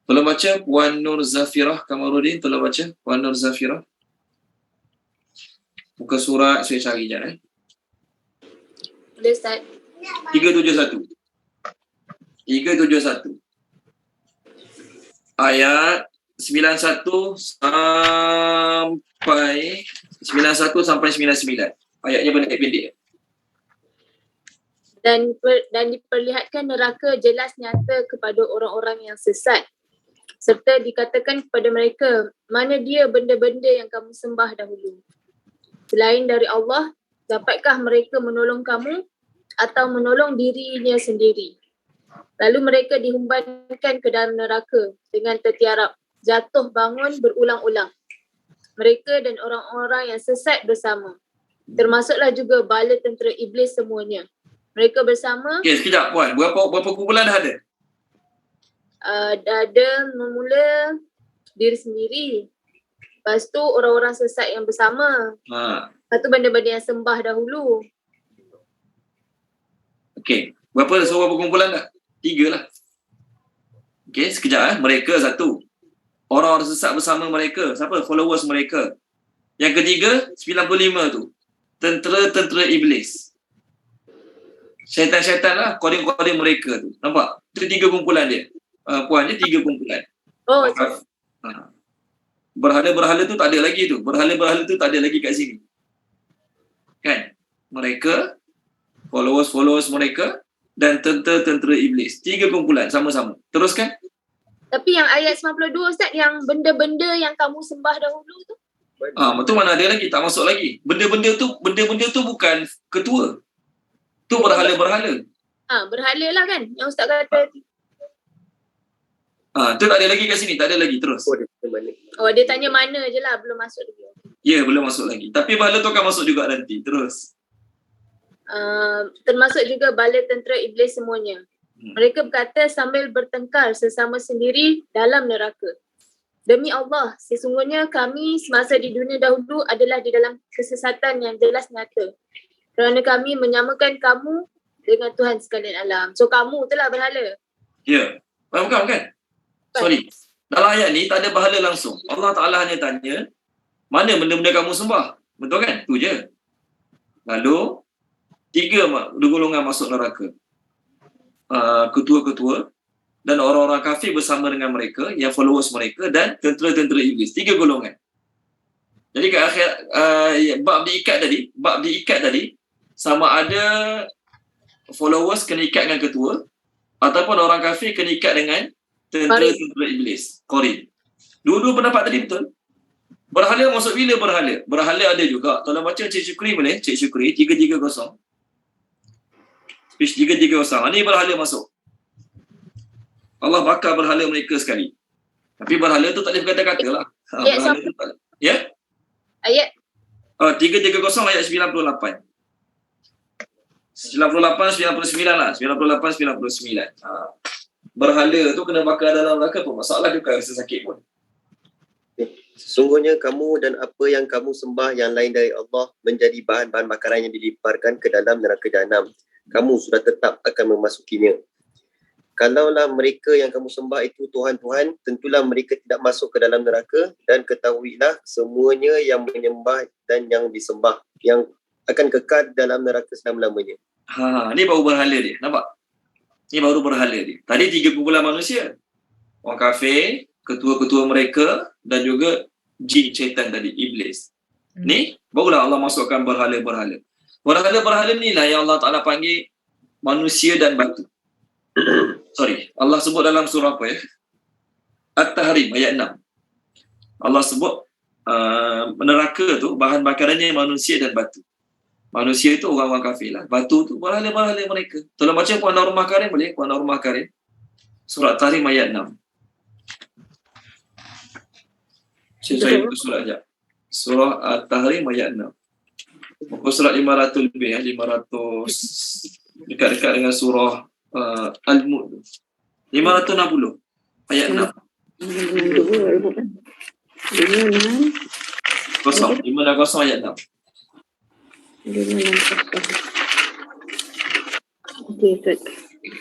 Tolong baca Puan Nur Zafirah Kamarudin, tolong baca Puan Nur Zafirah. Muka surat saya cari sekejap Boleh Ustaz? 371 ayat 91 sampai 99. Ayatnya pendek-pendek. Dan diperlihatkan neraka jelas nyata kepada orang-orang yang sesat. Serta dikatakan kepada mereka, mana dia benda-benda yang kamu sembah dahulu? Selain dari Allah, dapatkah mereka menolong kamu atau menolong dirinya sendiri? Lalu mereka dihumbankan ke dalam neraka dengan tertiarap, jatuh bangun berulang-ulang. Mereka dan orang-orang yang sesat bersama. Termasuklah juga bala tentera iblis semuanya. Mereka bersama. Okey, sekejap Puan. Berapa kumpulan dah ada? Dah ada memula diri sendiri. Lepas tu orang-orang sesat yang bersama. Lepas tu benda-benda yang sembah dahulu. Okey. Berapa kumpulan dah? 3 lah. Okey, sekejap Mereka satu. Orang-orang sesat bersama mereka. Siapa? Followers mereka. Yang ketiga, 95 tu. Tentera-tentera iblis. Syaitan-syaitan lah. Qarin-qarin mereka tu. Nampak? Itu 3 kumpulan dia. Puan dia 3 kumpulan. Berhala-berhala tu tak ada lagi tu. Berhala-berhala tu tak ada lagi kat sini. Kan? Mereka, followers mereka dan tentera-tentera iblis. 3 kumpulan sama-sama. Teruskan. Tapi yang ayat 92 Ustaz, yang benda-benda yang kamu sembah dahulu tu? Betul, mana ada lagi? Tak masuk lagi. Benda-benda tu bukan ketua. Tu berhala-berhala. Berhala lah kan? Yang Ustaz kata. Tu tak ada lagi kat sini. Tak ada lagi. Terus. Dia tanya mana je lah. Belum masuk lagi. Ya, belum masuk lagi. Tapi bala tu akan masuk juga nanti. Terus. Termasuk juga bala tentera iblis semuanya. Mereka berkata sambil bertengkar sesama sendiri dalam neraka. Demi Allah, sesungguhnya kami semasa di dunia dahulu adalah di dalam kesesatan yang jelas nyata. Kerana kami menyamakan kamu dengan Tuhan sekalian alam. So kamu itulah berhala. Ya. Bukan. Sorry. Dalam ayat ni tak ada berhala langsung. Allah Ta'ala hanya tanya, mana benda-benda kamu sembah? Betul kan? Tu je. Lalu, 3 golongan masuk neraka. Ketua-ketua dan orang-orang kafir bersama dengan mereka, yang followers mereka dan tentera-tentera iblis. 3 golongan. Jadi kat akhir bab diikat tadi sama ada followers kena ikat dengan ketua ataupun orang kafir kena ikat dengan tentera-tentera iblis. Qarin. Dua-dua pendapat tadi betul. Berhala masuk bila berhala? Berhala ada juga. Tolong baca Cik Syukri boleh? Cik Syukri 330. Speech 330. Ini berhala masuk. Allah bakar berhala mereka sekali. Tapi berhala tu tak boleh berkata-kata lah. Berhala tu tak. Ya? Ayat 330 ayat 98. 98, 99 lah. 98, 99. Berhala tu kena bakar dalam neraka pun. Masalah juga rasa sakit pun. Sesungguhnya kamu dan apa yang kamu sembah yang lain dari Allah menjadi bahan-bahan bakaran yang dilemparkan ke dalam neraka Jahanam. Kamu sudah tetap akan memasukinya. Kalaulah mereka yang kamu sembah itu Tuhan-Tuhan, tentulah mereka tidak masuk ke dalam neraka, dan ketahuilah semuanya yang menyembah dan yang disembah yang akan kekal dalam neraka selama-lamanya. Ni baru berhala dia. Nampak? Ni baru berhala dia. Tadi 3 kumpulan manusia. Orang kafir, ketua-ketua mereka dan juga jin, syaitan tadi, iblis. Ni barulah Allah masukkan berhala-berhala. Berhala-berhala ni lah yang Allah Ta'ala panggil manusia dan batu. Sorry, Allah sebut dalam surah apa ya? At-Tahrim ayat 6. Allah sebut neraka tu bahan bakarannya manusia dan batu. Manusia itu orang-orang kafir lah. Batu tu berhala-berhala mereka. Tolong baca Puan Narumah Karim boleh? Puan Narumah Karim. Surah At-Tahrim ayat 6. Saya buka surat sekejap. Surah At-Tahrim ayat 6. Muka surat 500 lebih 500 dekat-dekat dengan surah Al-Mulk 560 ayat 6. 560 ayat 6. Okey,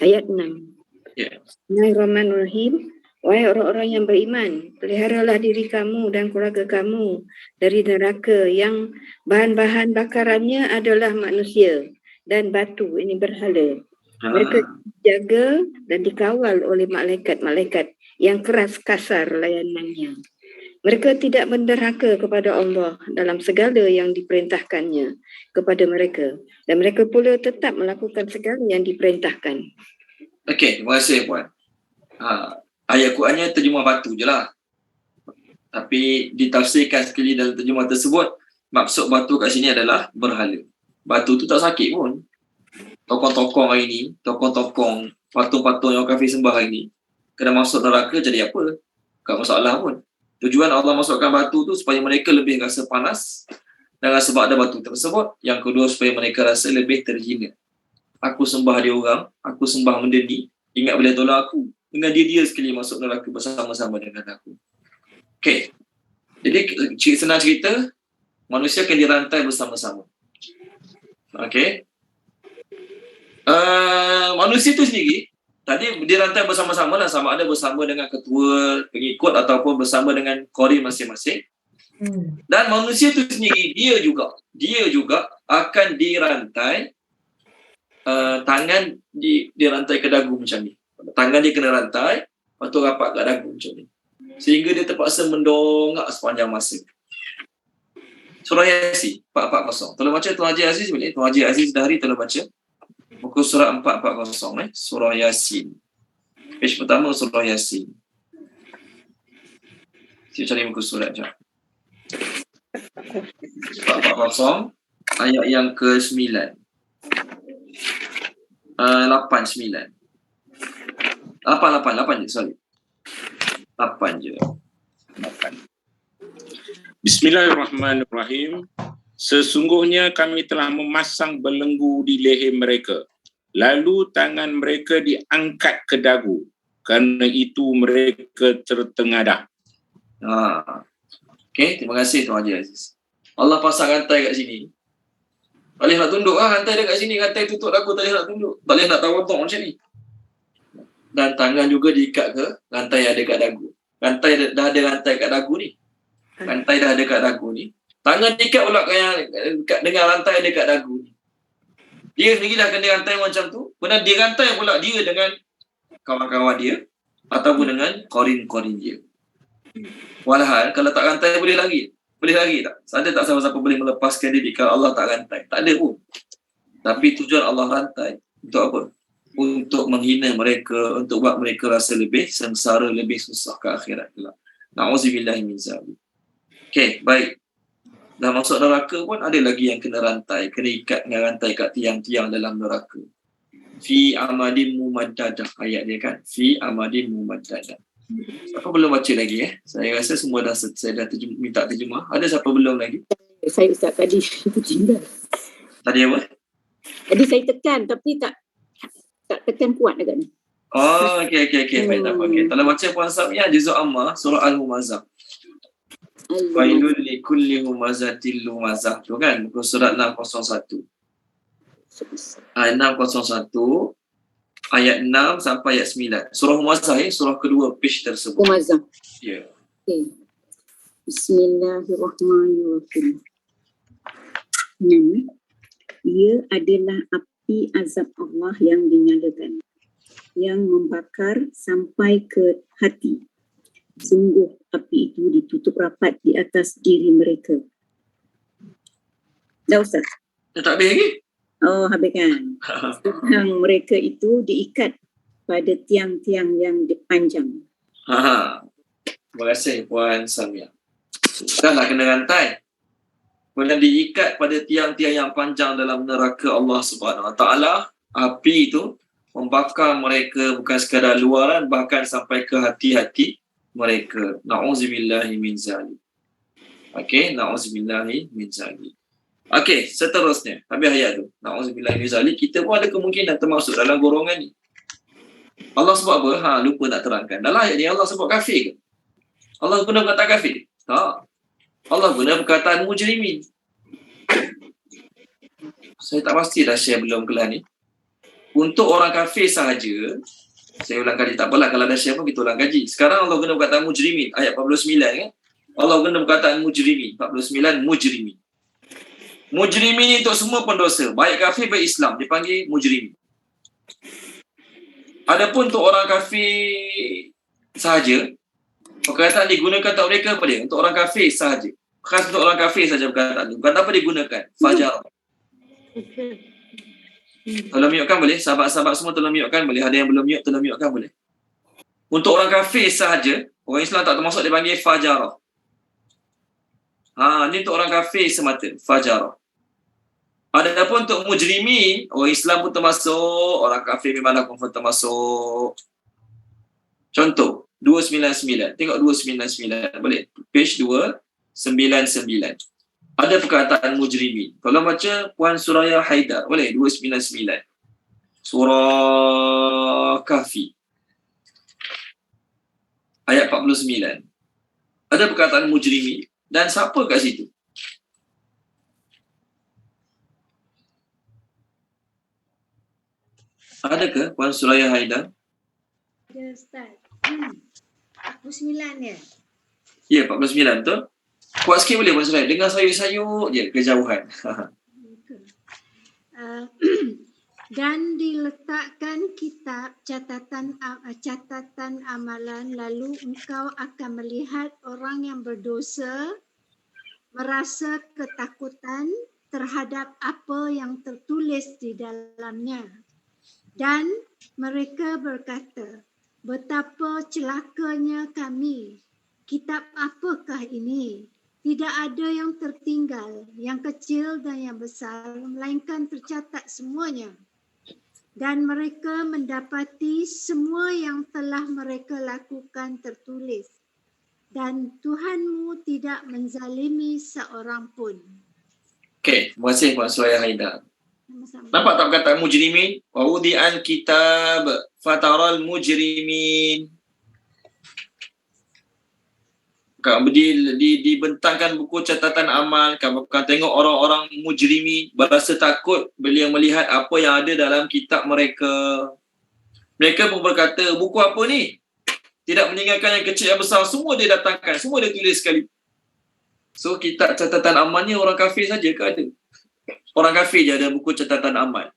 ayat 6. Ya. Bismillahirrahmanirrahim. Wahai orang-orang yang beriman, peliharalah diri kamu dan keluarga kamu dari neraka yang bahan-bahan bakarannya adalah manusia dan batu, ini berhala. Mereka dijaga dan dikawal oleh malaikat-malaikat yang keras kasar layanannya. Mereka tidak menderhaka kepada Allah dalam segala yang diperintahkannya kepada mereka, dan mereka pula tetap melakukan segala yang diperintahkan. Okey, terima kasih Puan. Ayat Qurannya terjemah batu je lah. Tapi ditafsirkan sekali dalam terjemah tersebut, maksud batu kat sini adalah berhala. Batu tu tak sakit pun. Tokong-tokong hari ni, tokong-tokong patung-patung yang kafir sembah hari ni, kena masuk neraka jadi apa? Tak masalah pun. Tujuan Allah masukkan batu tu supaya mereka lebih rasa panas dengan sebab ada batu tersebut. Yang kedua, supaya mereka rasa lebih terhina. Aku sembah dia orang, aku sembah benda ni, ingat boleh tolong aku. Dengan dia sekali masuk neraka bersama-sama dengan aku. Okey. Jadi senang cerita, manusia akan dirantai bersama-sama. Okey. Manusia tu sendiri tadi dirantai bersama-sama lah, sama ada bersama dengan ketua, pengikut ataupun bersama dengan qarin masing-masing. Dan manusia tu sendiri dia juga akan dirantai, tangan dirantai ke dagu macam ni. Tangan dia kena rantai, lepas tu rapat kat dagu macam ni. Sehingga dia terpaksa mendongak sepanjang masa. Surah Yasin 440. Tolong baca Tuan Haji Aziz boleh? Tuan Haji Aziz Dahri tolong baca. Muka surat 440 Surah Yasin. Page pertama Surah Yasin. Saya cari muka surat je. 440 ayat yang ke-9. 8 je, sorry. 8 je. 8. Bismillahirrahmanirrahim. Sesungguhnya kami telah memasang belenggu di leher mereka. Lalu tangan mereka diangkat ke dagu. Kerana itu mereka tertengadah. Okey, terima kasih Tuan Haji Aziz. Allah pasang rantai kat sini. Tak boleh nak tunduk rantai dia kat sini. Rantai tutup dagu, tak boleh nak tunduk. Tak boleh nak tawaduk macam ni. Dan tangan juga diikat ke rantai yang ada kat dagu. Rantai dah ada rantai kat dagu ni. Rantai dah ada kat dagu ni. Tangan diikat pula dengan rantai ada kat dagu ni. Dia sendiri dah kena rantai macam tu. Kemudian dia rantai pula dia dengan kawan-kawan dia ataupun dengan korin-korin dia. Walhal kalau tak rantai boleh lari. Boleh lari tak? Ada tak siapa-siapa boleh melepaskan diri kalau Allah tak rantai? Tak ada pun. Tapi tujuan Allah rantai untuk apa? Untuk menghina mereka, untuk buat mereka rasa lebih sengsara, lebih susah ke akhirat kelak. Na'udzubillahi min zalik. Okey, baik. Dah masuk neraka pun ada lagi yang kena rantai, kena ikat dengan rantai kat tiang-tiang dalam neraka. Fi amadin mumaddadah, ayat dia kan. Fi amadin mumaddadah. Siapa belum baca lagi Saya rasa semua dah saya dah minta terjemah. Ada siapa belum lagi? Saya Ustaz tadi tertinggal. Tadi apa? Tadi saya tekan tapi tak tekan kuat agak ni. Oh, okey. Baik, tak apa. Okay. Kalau baca Puan Samia, juzuk Amma, surah Al-Humazah. Wailul likulli humazatil lumazah. Tu kan, muka surat 601. 601. Ayat 6 sampai ayat 9. Surah Humazah surah kedua page tersebut. Humazah. Ya. Okay. Bismillahirrahmanirrahim. Ia adalah api azab Allah yang dinyalakan, yang membakar sampai ke hati. Sungguh api itu ditutup rapat di atas diri mereka. Dah Ustaz? Tak habis lagi? Oh, habis kan? Yang mereka itu diikat pada tiang-tiang yang dipanjang. Terima kasih Puan Samia. Sudahlah kena rantai. Kemudian diikat pada tiang-tiang yang panjang dalam neraka Allah Subhanahu Wa Taala. Api itu membakar mereka bukan sekadar luaran, bahkan sampai ke hati-hati mereka. Na'udzubillahi min zalik. Okey, na'udzubillahi min zalik. Okey, seterusnya. Habis ayat tu. Na'udzubillahi min zalik. Kita pun ada kemungkinan termasuk dalam golongan ni. Allah sebut apa? Lupa nak terangkan. Dalam ayat ni Allah sebut kafir ke? Allah guna perkataan kafir? Tak. Allah guna perkataan mujrimin. Saya tak pasti dah share belum kelas ni. Untuk orang kafir sahaja, saya ulang kaji. Tak apalah kalau dah share pun kita ulang kaji. Sekarang Allah guna perkataan mujrimin. Ayat 49 kan? Allah guna perkataan mujrimin. 49 mujrimin. Mujrimin ni untuk semua pendosa. Baik kafir, baik Islam. Dipanggil mujrimin. Adapun untuk orang kafir sahaja, perkataan digunakan tak mereka apa dia? Untuk orang kafir sahaja. Khas untuk orang kafir sahaja perkataan itu. Bukan apa digunakan. Fajar. Tolong mute-kan boleh? Sahabat-sahabat semua tolong mute-kan boleh? Ada yang belum mute, tolong mute-kan boleh? Untuk orang kafir sahaja, orang Islam tak termasuk dipanggil fajarah. Ni untuk orang kafir semata. Fajarah. Adapun untuk mujrimin, orang Islam pun termasuk, orang kafir memanglah confirm termasuk. Contoh, 299. Tengok 299. Boleh? Page 299. Ada perkataan mujrimin. Kalau baca Puan Suraya Haidar, boleh? 299. Surah Kahfi. Ayat 49. Ada perkataan mujrimin. Dan siapa kat situ? Adakah Puan Suraya Haidar? Ada Ustaz. 49 ya? Ya, 49 betul. Kuat sikit boleh Puan Suraya. Dengar sayuk-sayuk je kejauhan. Dan diletakkan kitab catatan amalan, lalu engkau akan melihat orang yang berdosa merasa ketakutan terhadap apa yang tertulis di dalamnya. Dan mereka berkata, betapa celakanya kami. Kitab apakah ini? Tidak ada yang tertinggal, yang kecil dan yang besar, melainkan tercatat semuanya. Dan mereka mendapati semua yang telah mereka lakukan tertulis. dan Tuhanmu tidak menzalimi seorang pun. Okey, terima kasih Puan Suraya Haidar. Sama-sama. Nampak tak perkataan mujrimin? Wa wudi'al kitab fataral mujrimin. Dibentangkan buku catatan amal, kamu akan tengok orang-orang mujrimin berasa takut bila melihat apa yang ada dalam kitab mereka. Mereka pun berkata, buku apa ni? Tidak meninggalkan yang kecil yang besar, semua dia datangkan, semua dia tulis sekali. So kitab catatan amalnya orang kafir saja ke ada? Orang kafir je ada buku catatan amal.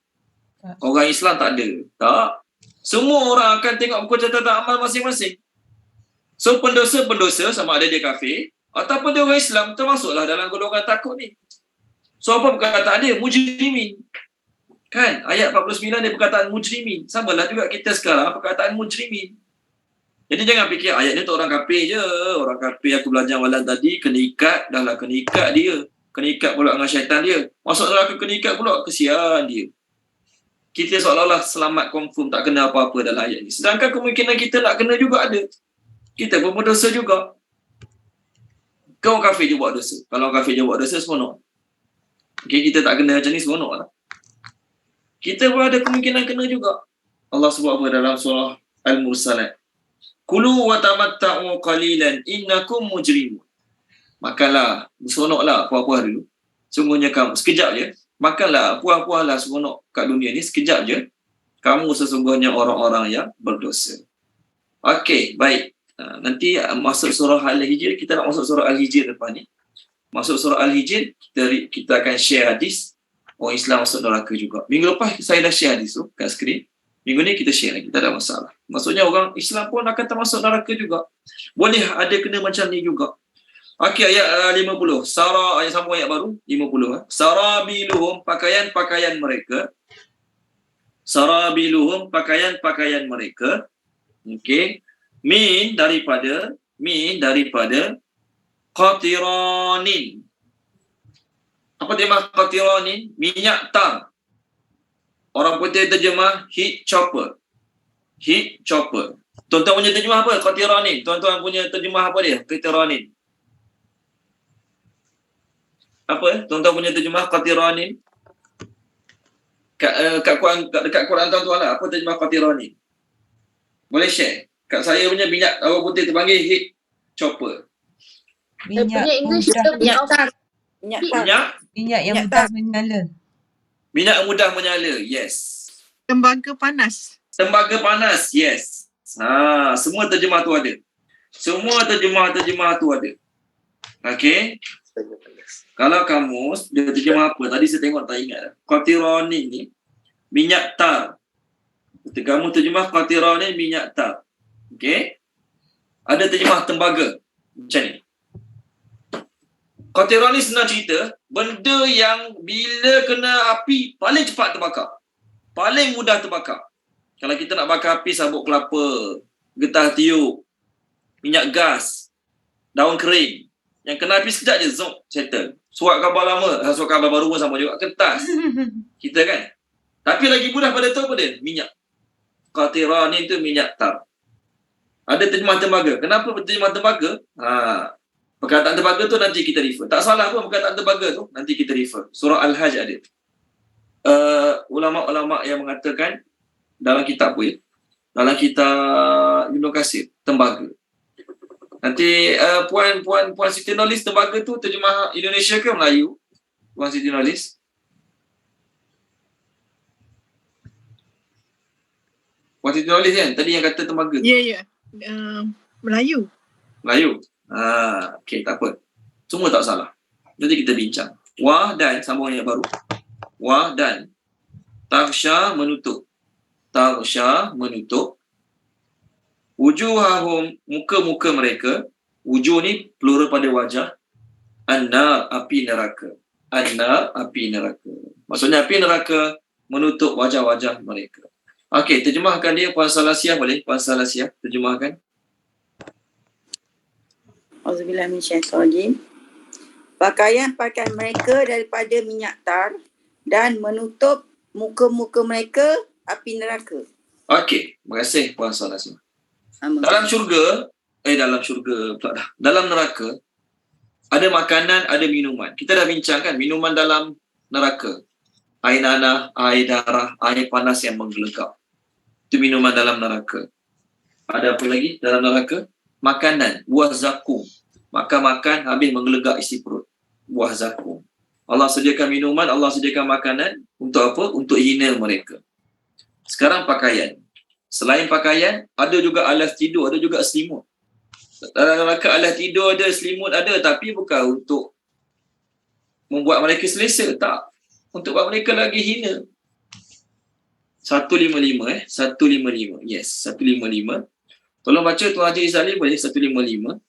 Orang Islam tak ada. Tak. Semua orang akan tengok buku catatan amal masing-masing. So pendosa-pendosa sama ada dia kafir ataupun dia orang Islam termasuklah dalam golongan takut ni. So apa perkataan dia? Mujrimin. Kan? Ayat 49 dia perkataan mujrimin. Samalah juga kita sekarang perkataan mujrimin. Jadi jangan fikir ayat ni untuk orang kafir je. Orang kafir aku belajar malam tadi kena ikat, dah lah kena ikat dia. Kena ikat pula dengan syaitan dia. Masuk neraka kena ikat pula, kesian dia. Kita seolah-olah selamat confirm tak kena apa-apa dalam ayat ni. Sedangkan kemungkinan kita nak kena juga ada. Kita pun berdosa juga. Kau kafir je buat dosa. Kalau kafir je buat dosa, seronok. Okay, kita tak kena macam ni, seronok lah. Kita pun ada kemungkinan kena juga. Allah sebut apa dalam surah Al-Mursalat? Kulu wa tamatta'u qalilan innakum mujrimun. Makanlah, seronoklah puas-puas dulu. Sungguhnya kamu, sekejap je. Makanlah, puas-puaslah seronok kat dunia ni, sekejap je. Kamu sesungguhnya orang-orang yang berdosa. Okey, baik. Nanti masuk surah Al-Hijr, kita nak masuk surah Al-Hijr depan ni. Masuk surah Al-Hijr, kita akan share hadis orang Islam masuk neraka juga. Minggu lepas saya dah share hadis tu kat skrin. Minggu ni kita share lagi, tak ada masalah. Maksudnya orang Islam pun akan termasuk neraka juga. Boleh ada kena macam ni juga. Okey, ayat 50. Sara, ayat sambung ayat baru 50. Sarabiluhum, pakaian-pakaian mereka. Sarabiluhum, pakaian-pakaian mereka. Okey. Min daripada qatiranin. Apa terjemah qatiranin? Minyak tar. Orang putih terjemah heat chopper. Heat chopper. Tuan-tuan punya terjemah apa? Qatiranin. Tuan-tuan punya terjemah apa dia? Qatiranin. Apa? Tuan-tuan punya terjemah qatiranin. Kat Quran tuan-tuan lah. Apa terjemah qatiranin? Boleh share. Kat saya punya minyak orang putih terpanggil heat chopper. Minyak mudah. Minyak yang mudah menyala. Minyak mudah menyala, yes. Tembaga panas. Tembaga panas, yes. Semua terjemah tu ada. Semua terjemah tu ada. Okey. Kalau kamu dia terjemah apa? Tadi saya tengok tak ingat. Qatiranin ni minyak tar. Kamu terjemah qatiranin minyak tar. Okey. Ada terjemah tembaga. Macam ni. Qatiranin senang cerita, benda yang bila kena api paling cepat terbakar. Paling mudah terbakar. Kalau kita nak bakar api, sabuk kelapa, getah tiup, minyak gas, daun kering. Yang kena api sekejap je, zong, settle. Surat khabar lama, surat khabar baru pun sama juga, kertas. Kita kan. Tapi lagi mudah pada tu apa dia? Minyak. Qatiranin tu minyak tar. Ada terjemah tembaga. Kenapa terjemah tembaga? Perkataan tembaga tu nanti kita refer. Tak salah pun perkataan tembaga tu, nanti kita refer. Surah Al-Hajj ada. Ulama-ulama yang mengatakan dalam kitab apa ya? Dalam kitab Ibn Katsir, tembaga. Nanti Puan Siti Nurhalis, tembaga tu terjemah Indonesia ke Melayu? Puan Siti Nurhalis. Puan Siti Nurhalis kan? Tadi yang kata tembaga. Ya. Melayu. Okey, tak apa. Semua tak salah. Nanti kita bincang. Wah dan, sambung ayat baru. Wah dan. Taghsha menutup. Wujuhahum, muka-muka mereka. Wujuh ni plural pada wajah. An-nar, api neraka. An-nar, api neraka. Maksudnya api neraka menutup wajah-wajah mereka. Okey, terjemahkan dia Puan Salasiah boleh? Puan Salasiah, terjemahkan. Auzubillah minasyaitonirrajim. Pakaian-pakaian mereka daripada minyak tar dan menutup muka-muka mereka api neraka. Okey, terima kasih Puan Salasiah. Dalam syurga, dalam syurga pula dah. Dalam neraka ada makanan, ada minuman. Kita dah bincangkan minuman dalam neraka. Air nanah, air darah, air panas yang menggelegak. Itu minuman dalam neraka. Ada apa lagi dalam neraka? Makanan, buah zakum. Makan habis menggelegak isi perut. Buah zakum. Allah sediakan minuman, Allah sediakan makanan. Untuk apa? Untuk hina mereka. Sekarang pakaian. Selain pakaian, ada juga alas tidur, ada juga selimut. Dalam neraka alas tidur ada, selimut ada, tapi bukan untuk membuat mereka selesa, tak. Untuk buat mereka lagi hina. 155 155. Yes, 155. Tolong baca Tuan Haji Izali boleh 155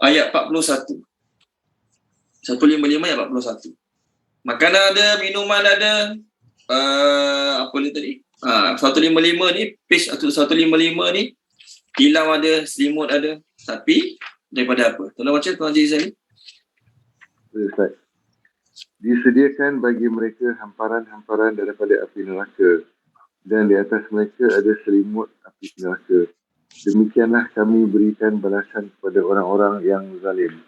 ayat 41. 155 ayat 41. Makanan ada, minuman ada. Apa dia tadi? 155 ni, page 155 ni, tilam ada, selimut ada. Tapi daripada apa? Tolong baca Tuan Haji Izali. Ustaz. Disediakan bagi mereka hamparan-hamparan daripada api neraka, dan di atas mereka ada selimut api neraka. Demikianlah kami berikan balasan kepada orang-orang yang zalim.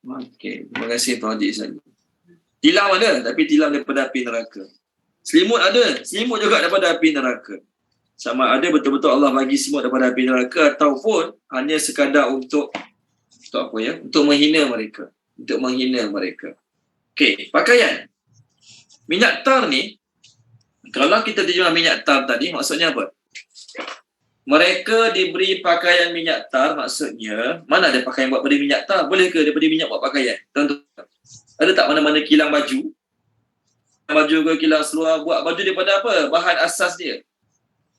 Okey, terima kasih Tuan Haji Izali. Tilam ada, tapi tilam daripada api neraka. Selimut ada, selimut juga daripada api neraka. Sama ada betul-betul Allah bagi selimut daripada api neraka ataupun hanya sekadar untuk apa ya? Untuk menghina mereka. Untuk menghina mereka. Okey, pakaian. Minyak tar ni, kalau kita terjemah minyak tar tadi, maksudnya apa? Mereka diberi pakaian minyak tar, maksudnya, mana ada pakaian buat daripada minyak tar? Boleh ke daripada minyak buat pakaian? Tuan-tuan, ada tak mana-mana kilang baju? Baju ke kilang seluar, buat baju daripada apa? Bahan asas dia.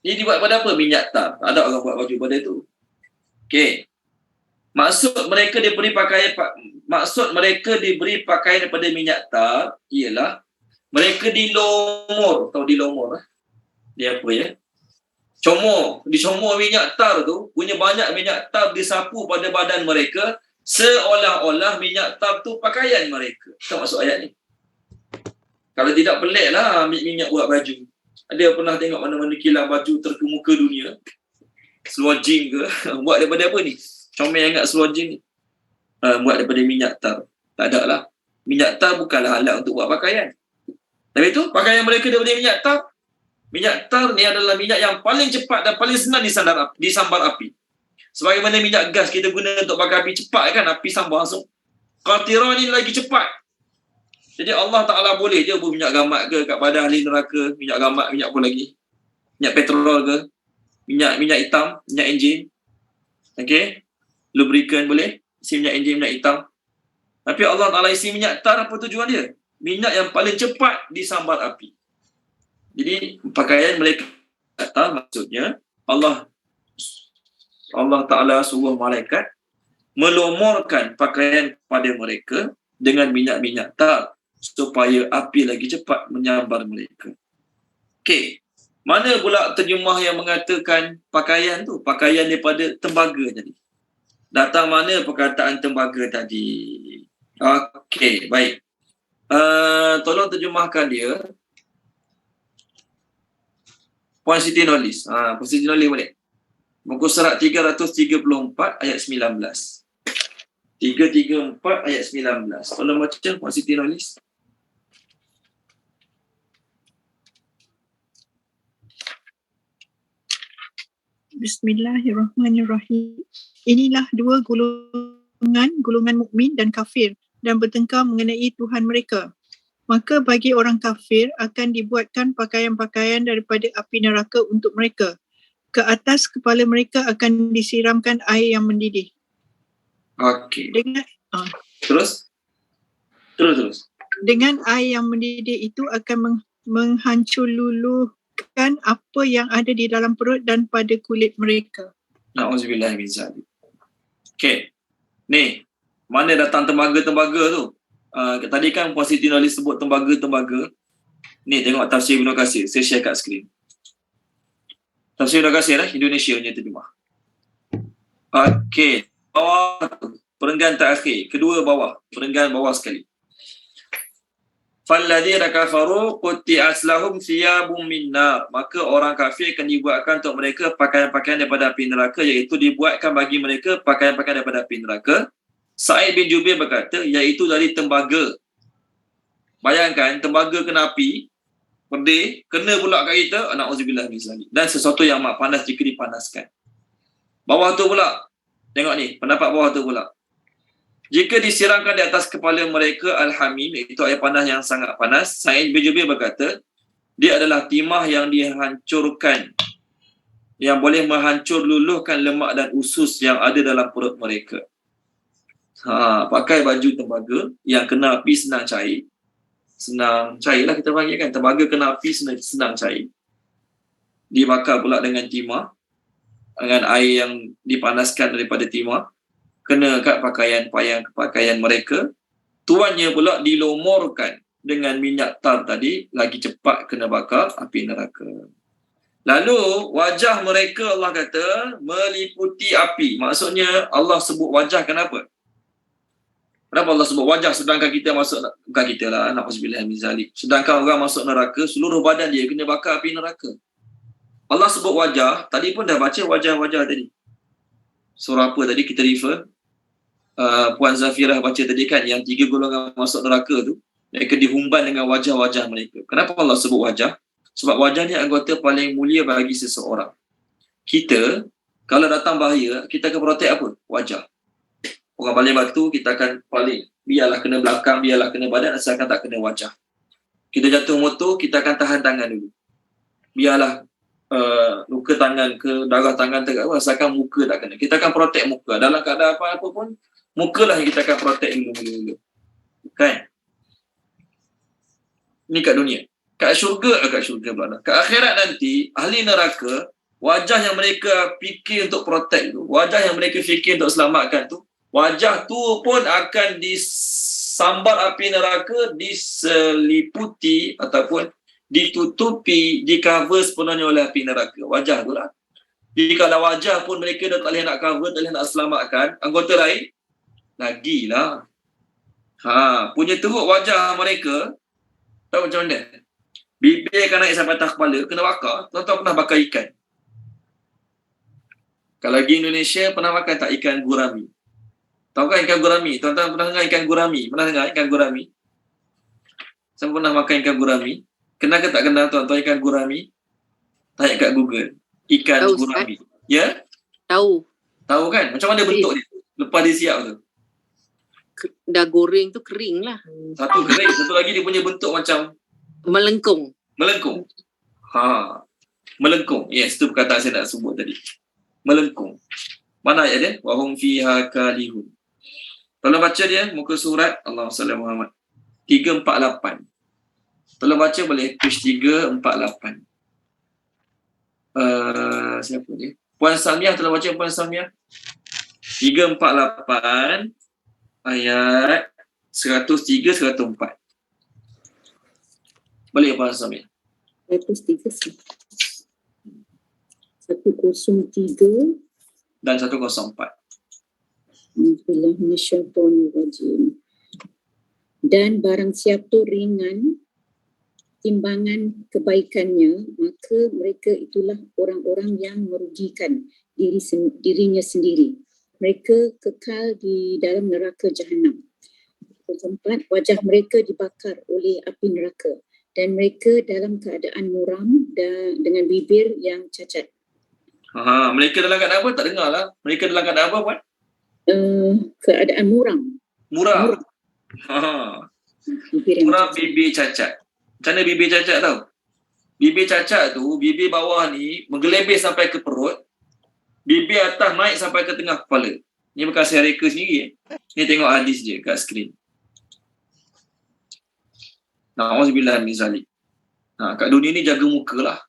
Ini dibuat daripada apa? Minyak tar. Tak ada orang buat baju pada itu. Okey. Maksud mereka diberi pakaian daripada minyak tar ialah mereka dilomor. Tahu dilomor? Dia apa ya? Dicomor minyak tar tu, punya banyak minyak tar disapu pada badan mereka seolah-olah minyak tar tu pakaian mereka. Tahu maksud ayat ni? Kalau tidak pelik lah ambil minyak buat baju. Ada pernah tengok mana-mana kilang baju terkemuka dunia? Seluar jean ke? Buat daripada apa ni? Comel ingat seluar jean ni. Buat daripada minyak tar. Tak ada lah. Minyak tar bukanlah alat untuk buat pakaian. Tapi tu pakaian mereka daripada minyak tar. Minyak tar ni adalah minyak yang paling cepat dan paling senang disambar api. Sebagaimana minyak gas kita guna untuk bakar api cepat kan, api sambar langsung. Qatira ni lagi cepat. Jadi Allah Ta'ala boleh je buat minyak gamat ke kat badan ahli neraka, minyak gamat, minyak apa lagi? Minyak petrol ke? Minyak hitam, minyak enjin. Okey? Lubricant boleh, isi minyak enjin, minyak hitam. Tapi Allah Ta'ala isi minyak tar, apa tujuan dia? Minyak yang paling cepat disambar api. Jadi pakaian mereka tar maksudnya Allah Ta'ala suruh malaikat melomorkan pakaian pada mereka dengan minyak-minyak tar supaya api lagi cepat menyambar mereka. Okey. Mana pula terjemah yang mengatakan pakaian tu? Pakaian daripada tembaga tadi. Datang mana perkataan tembaga tadi? Okey, baik. Tolong terjemahkan dia. Puan Siti Nolis. Puan Siti Nolis boleh. Muka surat 334 ayat 19. 334 ayat 19. Tolong baca Puan Siti Nolis. Bismillahirrahmanirrahim. Inilah dua golongan mukmin dan kafir dan bertengkar mengenai Tuhan mereka. Maka bagi orang kafir akan dibuatkan pakaian-pakaian daripada api neraka untuk mereka. Ke atas kepala mereka akan disiramkan air yang mendidih. Okey. Terus. Dengan air yang mendidih itu akan menghancur luluhkan apa yang ada di dalam perut dan pada kulit mereka. Na'udzubillah min zalik. Okey. Ni, mana datang tembaga-tembaga tu? Tadi kan Puan Siti Nolis sebut tembaga-tembaga. Ni tengok tafsir Ibnu Katsir. Saya share kat skrin. Tafsir Ibnu Katsir Indonesia punya terjemah. Okey. Bawah tu, perenggan terakhir. Kedua bawah. Perenggan bawah sekali. Falladzina kafaru qutti'at lahum thiyabun min nar. Maka orang kafir akan dibuatkan untuk mereka pakaian-pakaian daripada api neraka, iaitu dibuatkan bagi mereka pakaian-pakaian daripada api neraka. Sa'id bin Jubair berkata, iaitu dari tembaga. Bayangkan tembaga kena api, pedih, kena pula kat kita, na'udzubillah min zalik. Dan sesuatu yang amat panas jika dipanaskan. Bawah tu pula, tengok ni, pendapat bawah tu pula. Jika disiramkan di atas kepala mereka al-hamim, iaitu air panas yang sangat panas, Sa'id bin Jubair berkata, dia adalah timah yang dihancurkan, yang boleh menghancur luluhkan lemak dan usus yang ada dalam perut mereka. Pakai baju tembaga yang kena api senang cair. Senang cair lah kita panggil kan. Tembaga kena api senang cair. Dibakar pula dengan timah, dengan air yang dipanaskan daripada timah, kena kat pakaian mereka. Tuannya pula dilumurkan dengan minyak tar tadi, lagi cepat kena bakar api neraka. Lalu wajah mereka Allah kata meliputi api. Maksudnya Allah sebut wajah kenapa? Kenapa Allah sebut wajah sedangkan kita masuk, bukan kita lah, na'udzubillah min zalik. Sedangkan orang masuk neraka, seluruh badan dia kena bakar api neraka. Allah sebut wajah, tadi pun dah baca wajah-wajah tadi. Surah apa tadi kita refer? Puan Zafirah baca tadi kan, yang 3 golongan masuk neraka tu, mereka dihumban dengan wajah-wajah mereka. Kenapa Allah sebut wajah? Sebab wajah ni anggota paling mulia bagi seseorang. Kita, kalau datang bahaya, kita akan protect apa? Wajah. Orang paling batu, kita akan paling, biarlah kena belakang, biarlah kena badan, asalkan tak kena wajah. Kita jatuh motor, kita akan tahan tangan dulu. Biarlah luka tangan ke, darah tangan ke, asalkan muka tak kena. Kita akan protect muka. Dalam keadaan apa-apa pun, muka lah yang kita akan protect dulu. Kan? Ni kat dunia. Kat syurga pula. Kat akhirat nanti, ahli neraka, wajah yang mereka fikir untuk protect tu, wajah yang mereka fikir untuk selamatkan tu, wajah tu pun akan disambar api neraka, diseliputi ataupun ditutupi, di-cover sepenuhnya oleh api neraka. Wajah tu lah. Jadi kalau wajah pun mereka dah tak boleh nak cover, tak boleh nak selamatkan, anggota lain, lagilah. Punya teruk wajah mereka, tahu macam mana? Bibir akan naik sampai atas kepala, kena bakar. Tuan-tuan pernah bakar ikan? Kalau lagi Indonesia, pernah makan tak ikan gurami? Tahu kan ikan gurami? Tuan-tuan pernah dengar ikan gurami? Pernah dengar ikan gurami? Siapa pernah makan ikan gurami? Kenal ke tak kenal tuan-tuan ikan gurami? Tanya kat Google. Ikan tahu, gurami. Ya? Tahu. Tahu kan? Macam mana bentuk dia? Lepas dia siap tu. Dah goreng tu kering lah. Satu kering, satu lagi dia punya bentuk macam melengkung. Melengkung. Melengkung. Yes, tu perkataan saya nak sebut tadi. Melengkung. Mana ayat dia? Wa hum fiha kalihun. Tolong baca dia muka surat Allahumma salli Muhammad 348. Tolong baca boleh page 348. Siapa dia? Puan Samiah, tolong baca Puan Samiah. 348 ayat 103 104. Boleh Puan Samiah? 103 dan 104. Bismillahirrahmanirrahim. Dan barang siapa ringan timbangan kebaikannya, maka mereka itulah orang-orang yang merugikan dirinya sendiri. Mereka kekal di dalam neraka Jahannam. Keempat, wajah mereka dibakar oleh api neraka dan mereka dalam keadaan muram dan dengan bibir yang cacat. Mereka dalam keadaan apa? Tak dengar lah. Mereka dalam keadaan apa, Puan? Keadaan muram. Muram. Muram, bibir cacat. Macam mana bibir cacat tau? Bibir cacat tu, bibir bawah ni menggelebih sampai ke perut. Bibir atas naik sampai ke tengah kepala. Ni bukan saya reka sendiri. Ni tengok hadis je kat skrin. Na'udzubillah min zalik. Kat dunia ni jaga muka lah.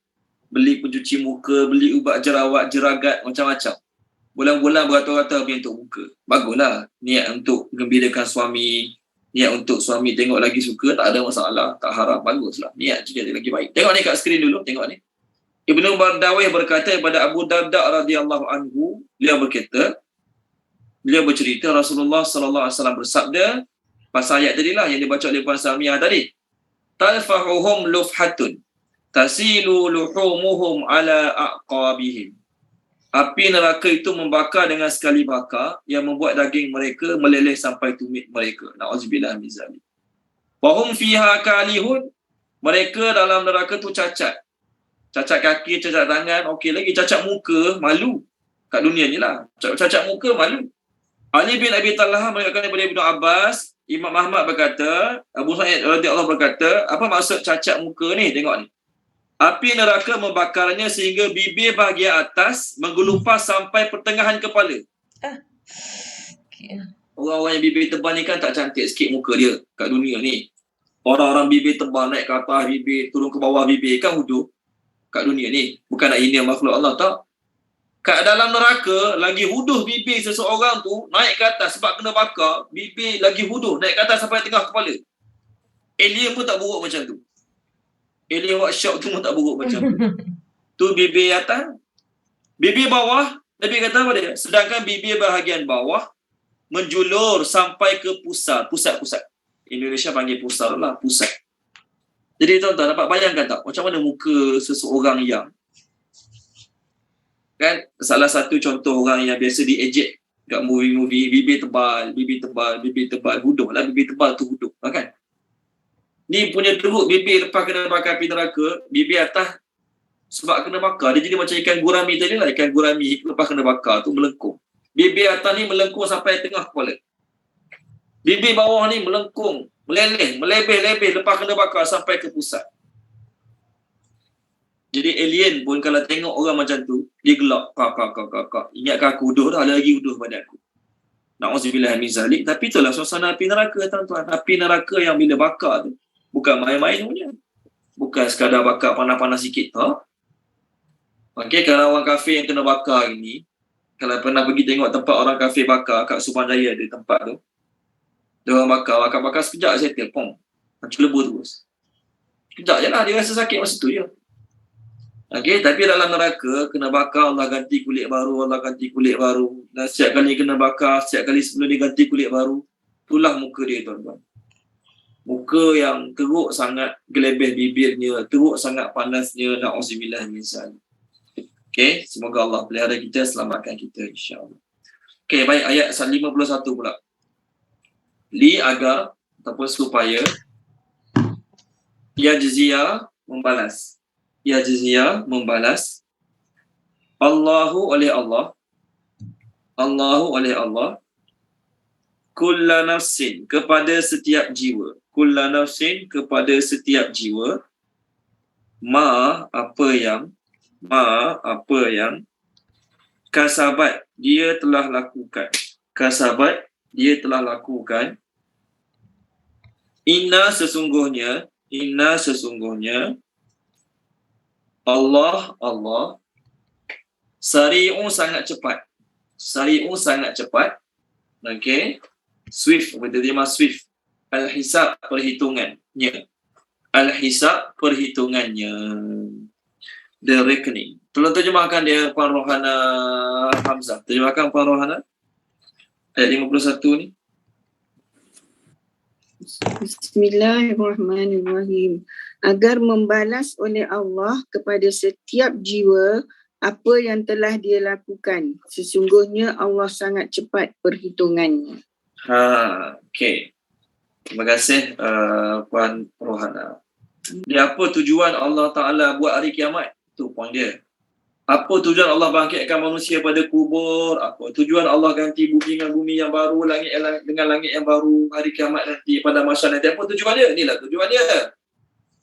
Beli pencuci muka, beli ubat jerawat, jeragat, macam-macam. Bulan-bulan beratus-ratus habis untuk muka. Baguslah. Niat untuk gembirakan suami, niat untuk suami tengok lagi suka, tak ada masalah, tak haram, baguslah. Niat je jadi lagi baik. Tengok ni kat skrin dulu, tengok ni. Ibnu Bardawih berkata kepada Abu Darda radhiyallahu anhu, beliau bercerita Rasulullah sallallahu alaihi wasallam bersabda, pasal ayat tadilah yang dibaca oleh Puan Samiah tadi. talfahuhum lufhatun tasilu luhumuhum ala aqabihim. Api neraka itu membakar dengan sekali bakar yang membuat daging mereka meleleh sampai tumit mereka. Na'udzubillah min zalik. Wa hum fiha kalihun. Mereka dalam neraka tu cacat. Cacat kaki, cacat tangan, okey lagi. Cacat muka, malu. Kat dunia ni lah. Cacat muka, malu. Ali bin Abi Talha meriwayatkan daripada Ibnu Abbas, Imam Ahmad berkata, Abu Sa'id radhiyallahu berkata, apa maksud cacat muka ni? Tengok ni. Api neraka membakarnya sehingga bibir bahagian atas menggelupas sampai pertengahan kepala. Orang-orang yang bibir tebal ni kan tak cantik sikit muka dia kat dunia ni. Orang-orang bibir tebal naik ke atas bibir, turun ke bawah bibir kan huduh kat dunia ni. Bukan nak hina makhluk Allah tak. Kat dalam neraka lagi huduh bibir seseorang tu naik ke atas sebab kena bakar, bibir lagi huduh naik ke atas sampai tengah kepala. Alien pun tak buruk macam tu. Alien workshop tu pun tak buruk macam tu. Tu bibir atas. Bibir bawah, Nabi kata apa dia? Sedangkan bibir bahagian bawah menjulur sampai ke pusat-pusat. Indonesia panggil pusar lah, pusat. Jadi tuan-tuan dapat bayangkan tak macam mana muka seseorang yang kan salah satu contoh orang yang biasa diejek kat movie-movie, bibir tebal, huduh lah bibir tebal tu huduh kan. Ni punya teruk bibir lepas kena bakar api neraka, bibir atas sebab kena bakar dia jadi macam ikan gurami tadi lah, ikan gurami lepas kena bakar tu melengkung. Bibir atas ni melengkung sampai tengah kepala. Bibir bawah ni melengkung, meleleh, melebeh-lebeh lepas kena bakar sampai ke pusat. Jadi alien pun kalau tengok orang macam tu, dia gelak, kak. Ingatkan aku huduh dah, ada lagi huduh pada aku. Na'udzubillah min zalik. Tapi itulah suasana api neraka tuan-tuan. Api neraka yang bila bakar tu bukan main-main punya. Bukan sekadar bakar panas-panas sikit tak. Okey, kalau orang kafir yang kena bakar ini, kalau pernah pergi tengok tempat orang kafir bakar kat Subang Jaya ada tempat tu. Dia orang bakar sekejap settle, pong. Macam lebur terus. Sekejap je lah, dia rasa sakit masa tu je. Okey, tapi dalam neraka kena bakar, Allah ganti kulit baru. Dan setiap kali kena bakar, setiap kali sebelum dia ganti kulit baru, itulah muka dia tuan-tuan. Muka yang teruk sangat, gelebeh bibirnya, teruk sangat panasnya, na'udzubillah min zalik. Okey, semoga Allah pelihara kita, selamatkan kita insya-Allah. Okey, baik, ayat 51 pula. Li agar ataupun supaya yajziya membalas. Yajziya membalas Allahu oleh Allah kulla nafsin kepada setiap jiwa. Kulla nafsin kepada setiap jiwa ma apa yang kasabat dia telah lakukan. Kasabat dia telah lakukan. Inna sesungguhnya Allah sari'un sangat cepat. Okey, swift, betul dia mas swift. Al-hisab perhitungannya. The reckoning. Tolong terjemahkan dia Puan Rohana Hamzah. Terjemahkan Puan Rohana ayat 51 ni. Bismillahirrahmanirrahim. Agar membalas oleh Allah kepada setiap jiwa apa yang telah dia lakukan. Sesungguhnya Allah sangat cepat perhitungannya. Okey. Terima kasih Puan Rohana. Dia apa tujuan Allah Ta'ala buat hari kiamat? Tu poin dia. Apa tujuan Allah bangkitkan manusia pada kubur? Apa tujuan Allah ganti bumi dengan bumi yang baru, langit dengan langit yang baru, hari kiamat nanti, pada masa nanti? Apa tujuan dia? Inilah tujuan dia.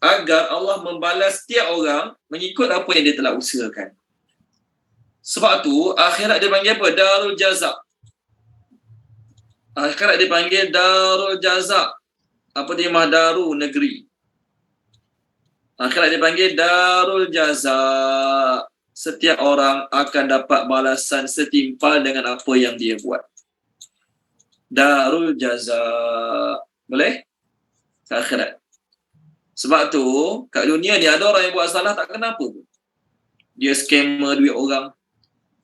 Agar Allah membalas setiap orang mengikut apa yang dia telah usahakan. Sebab tu akhirat dia panggil apa? Darul Jaza. Akhirat dia panggil Darul Jaza. Apa dia mah daru negeri. Akhirat dia panggil Darul Jaza. Setiap orang akan dapat balasan setimpal dengan apa yang dia buat. Darul Jaza. Boleh? Akhirat. Sebab tu kat dunia ni ada orang yang buat salah tak kenapa pun. Dia scammer duit orang.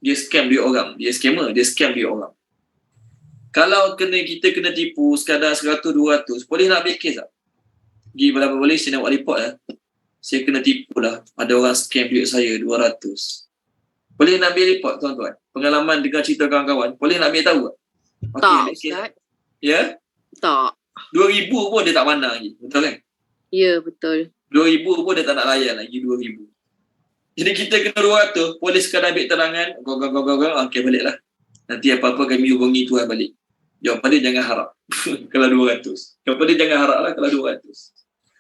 Dia scam duit orang. Dia scammer, dia scam duit orang. Kalau kita kena tipu sekadar 100-200, boleh nak ambil kes tak? pergi berapa boleh saya nak buat report lah. Saya kena tipu lah. Ada orang scam duit saya 200. Boleh nak ambil report tuan-tuan? Pengalaman dengan cerita kawan-kawan. Boleh nak ambil tahu tak? Tak, Ustaz. Ya? Tak. 2,000 pun dia tak pandang lagi. Betul kan? Ya, betul. 2,000 pun dia tak nak layan lagi 2,000. Jadi kita kena 200. Polis kadang ambil terangan. Okey baliklah. Nanti apa-apa kami hubungi tuan balik. Jawapan dia jangan harap. Kalau 200. Jawapan dia jangan harap lah kalau 200.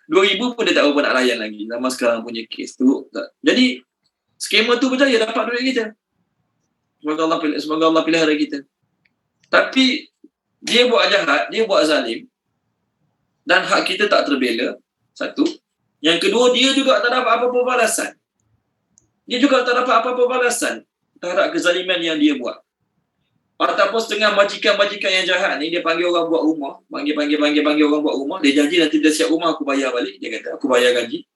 2,000 pun dia tak apa nak layan lagi. Zaman sekarang punya kes. Teruk tak? Jadi skamer tu berjaya dapat duit kita. Semoga Allah pelihara kita. Tapi dia buat jahat, dia buat zalim dan hak kita tak terbela. Satu. Yang kedua, dia juga tak dapat apa-apa balasan. Dia juga tak dapat apa-apa balasan terhadap kezaliman yang dia buat. Ataupun setengah majikan-majikan yang jahat ni, dia panggil orang buat rumah, panggil orang buat rumah, dia janji nanti dia siap rumah aku bayar balik. Dia kata aku bayar gaji.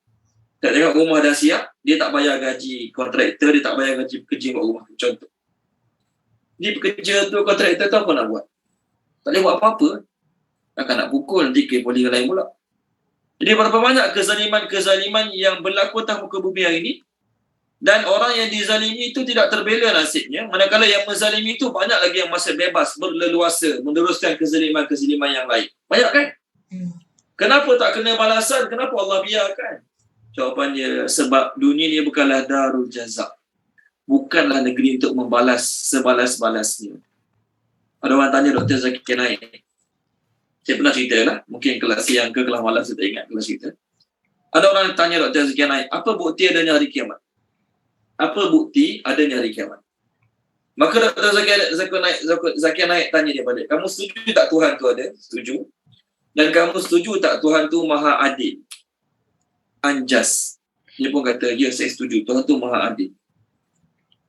Tak tengok rumah dah siap, dia tak bayar gaji kontraktor, dia tak bayar gaji pekerja buat rumah. Contoh. Ni pekerja tu, kontraktor tu apa nak buat? Tak boleh buat apa-apa. Akan nak pukul, nanti ke polis lain pula. Jadi berapa banyak kezaliman yang berlaku atas muka bumi hari ini, dan orang yang dizalimi itu tidak terbela nasibnya, manakala yang menzalimi itu banyak lagi yang masih bebas, berleluasa, meneruskan kezaliman yang lain. Banyak kan? Kenapa tak kena balasan? Kenapa Allah biarkan? Jawapannya, sebab dunia ni bukanlah darul jaza. Bukanlah negeri untuk membalas sebalas-balasnya. Ada orang tanya Dr. Zakir Naik. Saya pernah cerita lah. Mungkin kelas siang ke kelas malam saya tak ingat kelas cerita. Ada orang tanya Dr. Zakir Naik, apa bukti adanya hari kiamat? Apa bukti adanya hari kiamat? Maka Dr. Zakir Naik tanya dia balik, kamu setuju tak Tuhan tu ada? Setuju. Dan kamu setuju tak Tuhan tu maha adil? Unjust. Dia pun kata, ya saya setuju, Tuhan tu maha adil.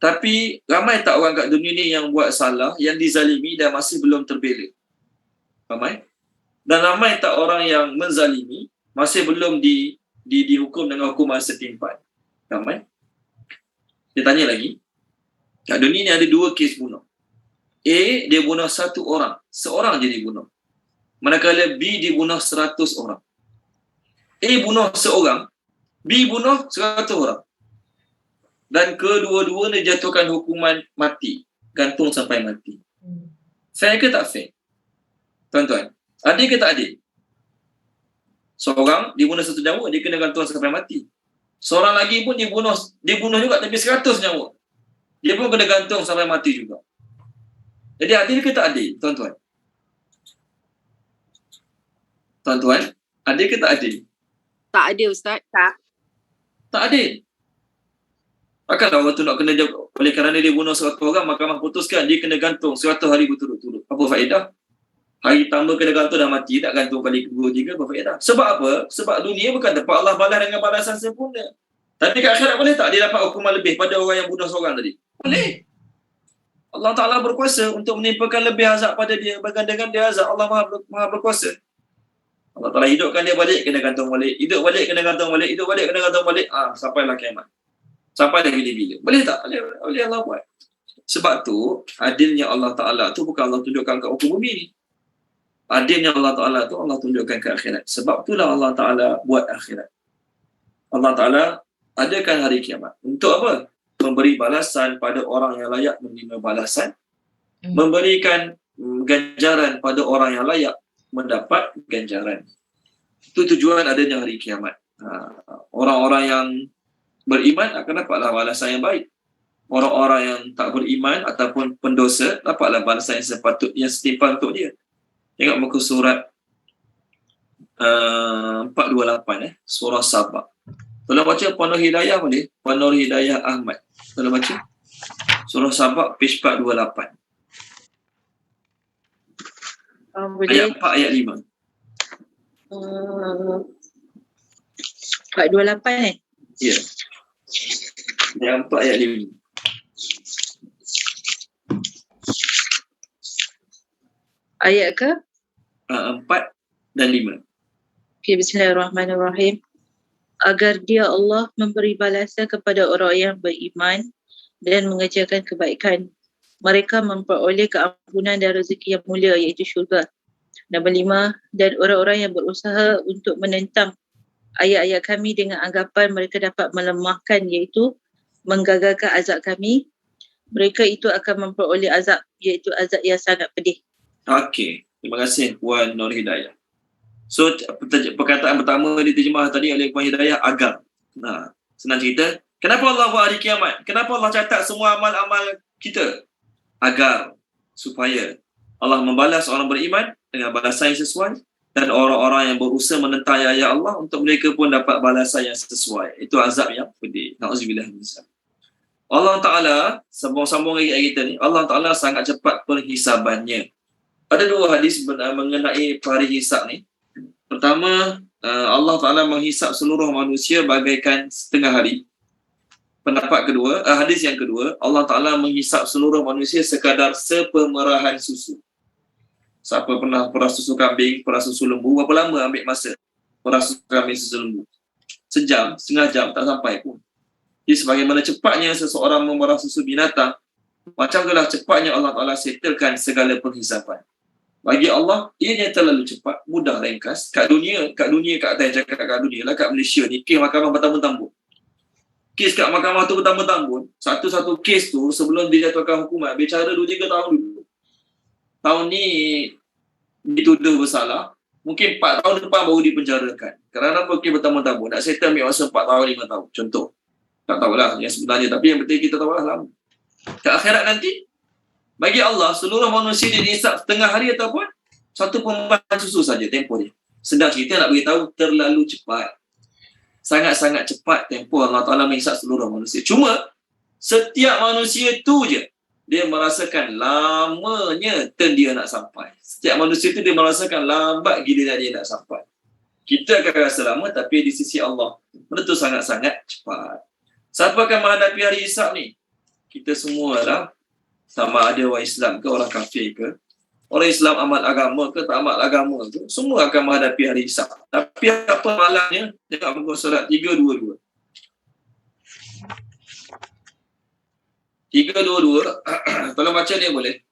Tapi ramai tak orang kat dunia ni yang buat salah, yang dizalimi dan masih belum terbela? Ramai. Dan ramai tak orang yang menzalimi, masih belum dihukum dengan hukuman setimpal? Ramai. Dia tanya lagi, kat dunia ni ada 2 kes bunuh. A, dia bunuh 1 orang. Seorang je dia bunuh. Manakala B, dia bunuh 100 orang. A bunuh seorang, B bunuh 100 orang. Dan kedua-dua dia jatuhkan hukuman mati. Gantung sampai mati. Fair ke tak fair? Tuan-tuan, adil ke tak adil? Seorang, dia bunuh 1 nyawa, dia kena gantung sampai mati. Seorang lagi pun dia bunuh juga tapi 100 nyawa. Dia pun kena gantung sampai mati juga. Jadi adil ke tak adil, tuan-tuan? Tuan-tuan, adil ke tak adil? Tak adil, Ustaz. Tak adil. Takkanlah orang tu nak kena jawab, oleh kerana dia bunuh 100 orang, mahkamah putuskan dia kena gantung 100 hari berturut-turut. Apa faedah? Hari pertama kena gantung dah mati, tak gantung kali kedua, tiga, apa faedah? Sebab apa? Sebab dunia bukan tempat Allah balas dengan balasan sempurna. Tapi kat akhirat boleh tak dia dapat hukuman lebih pada orang yang bunuh seorang tadi? Boleh. Allah Ta'ala berkuasa untuk menimpakan lebih azab pada dia, bergandengan dia azab. Allah maha berkuasa. Allah Ta'ala hidupkan dia balik, kena gantung balik. Hidup balik, kena gantung balik. Hidup balik, kena gantung balik. Sampailah kiamat. Sampai dah bila-bila. Boleh tak? Boleh Allah buat. Sebab tu, adilnya Allah Ta'ala tu bukan Allah tunjukkan kat muka bumi ni. Adilnya Allah Ta'ala tu Allah tunjukkan ke akhirat. Sebab itulah Allah Ta'ala buat akhirat. Allah Ta'ala adakan hari kiamat. Untuk apa? Memberi balasan pada orang yang layak menerima balasan. Memberikan ganjaran pada orang yang layak mendapat ganjaran. Itu tujuan adanya hari kiamat. Orang-orang yang beriman akan dapatlah balasan yang baik. Orang-orang yang tak beriman ataupun pendosa dapatlah balasan yang setimpal untuk dia. Tengok muka surat 428 surah Sabah. Tolong baca Penuh Hidayah boleh? Penuh Hidayah Ahmad. Tolong baca surah Sabah page 428. Ayat 4 ayat 5. 428 Ya. Ayat 4 ayat 5. Ayat ke? 4 dan 5. Okay, bismillahirrahmanirrahim. Agar dia Allah memberi balasan kepada orang yang beriman dan mengerjakan kebaikan. Mereka memperoleh keampunan dan rezeki yang mulia iaitu syurga. Nombor 5, dan orang-orang yang berusaha untuk menentang ayat-ayat kami dengan anggapan mereka dapat melemahkan, iaitu menggagalkan azab kami, mereka itu akan memperoleh azab, iaitu azab yang sangat pedih. Okey, terima kasih Puan Nur Hidayah. So perkataan pertama diterjemah tadi oleh Puan Hidayah, agar. Nah, senang cerita, kenapa Allah buat hari kiamat? Kenapa Allah catat semua amal-amal kita? Agar supaya Allah membalas orang beriman dengan balasan yang sesuai, dan orang-orang yang berusaha menentang ayat Allah, untuk mereka pun dapat balasan yang sesuai. Itu azab yang pedih. Na'udzubillah min zalik. Allah Ta'ala, sambung-sambung ayat kita ni, Allah Ta'ala sangat cepat penghisabannya. Ada dua hadis mengenai hari hisab ni. Pertama, Allah Ta'ala menghisab seluruh manusia bagaikan setengah hari. Pendapat kedua, hadis yang kedua, Allah Ta'ala menghisab seluruh manusia sekadar sepemerahan susu. Siapa pernah perah susu kambing, perah susu lembu, berapa lama ambil masa perah susu kambing, susu lembu? Sejam, setengah jam, tak sampai pun. Jadi sebagaimana cepatnya seseorang memerah susu binatang, macam itulah cepatnya Allah Ta'ala settlekan segala penghisapan. Bagi Allah, ianya terlalu cepat, mudah, ringkas. Kat dunia kat atas cakap kat dunia lah, kat Malaysia ni, kes mahkamah bertambun-tambun. Kes kat mahkamah tu bertambun-tambun. Satu-satu kes tu sebelum dijatuhkan hukuman, bicara 2-3 tahun dulu. Tahun ni dituduh bersalah, mungkin 4 tahun depan baru dipenjarakan. Kerana apa kes bertambun-tambun? Nak settle ambil masa 4 tahun, 5 tahun. Contoh. Tak tahulah yang sebenarnya, tapi yang penting kita tahulah lama. Kat akhirat nanti, bagi Allah, seluruh manusia dia dihisab setengah hari ataupun satu pembahan susu saja tempoh dia. Sedang kita nak beritahu terlalu cepat. Sangat-sangat cepat tempoh Allah Ta'ala menghisab seluruh manusia. Cuma, setiap manusia tu je, dia merasakan lamanya turn dia nak sampai. Setiap manusia tu dia merasakan lambat gila dia nak sampai. Kita akan rasa lama, tapi di sisi Allah, benda tu sangat-sangat cepat. Siapa akan menghadapi hari hisab ni? Kita semua lah, sama ada orang Islam ke, orang kafir ke, orang Islam amat agama ke, tak amat agama ke, semua akan menghadapi hari hisab. Tapi apa malangnya? Tengok muka surat 322. 322, tolong baca dia boleh.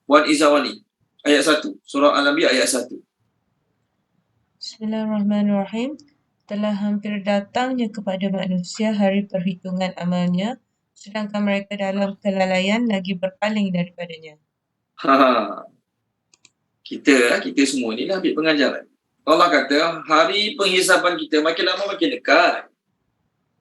Wan Izawani, ayat 1, surah Al-Anbiya ayat 1. Bismillahirrahmanirrahim. Telah hampir datangnya kepada manusia hari perhitungan amalnya, sedangkan mereka dalam kelalaian lagi berpaling daripadanya. Kita semua ni dah ambil pengajaran. Allah kata hari penghisapan kita makin lama makin dekat.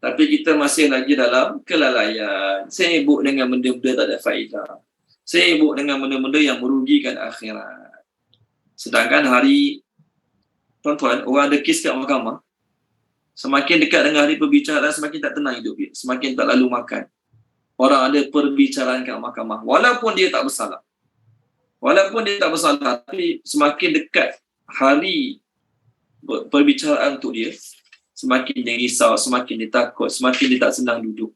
Tapi kita masih lagi dalam kelalaian. Sibuk dengan benda-benda tak ada faedah. Sibuk dengan benda-benda yang merugikan akhirat. Sedangkan hari, tuan-tuan, orang ada kes kat mahkamah, semakin dekat dengan hari perbicaraan, semakin tak tenang hidup dia. Semakin tak lalu makan. Orang ada perbicaraan kat mahkamah. Walaupun dia tak bersalah. Tapi semakin dekat hari perbicaraan untuk dia, semakin dia risau, semakin dia takut, semakin dia tak senang duduk.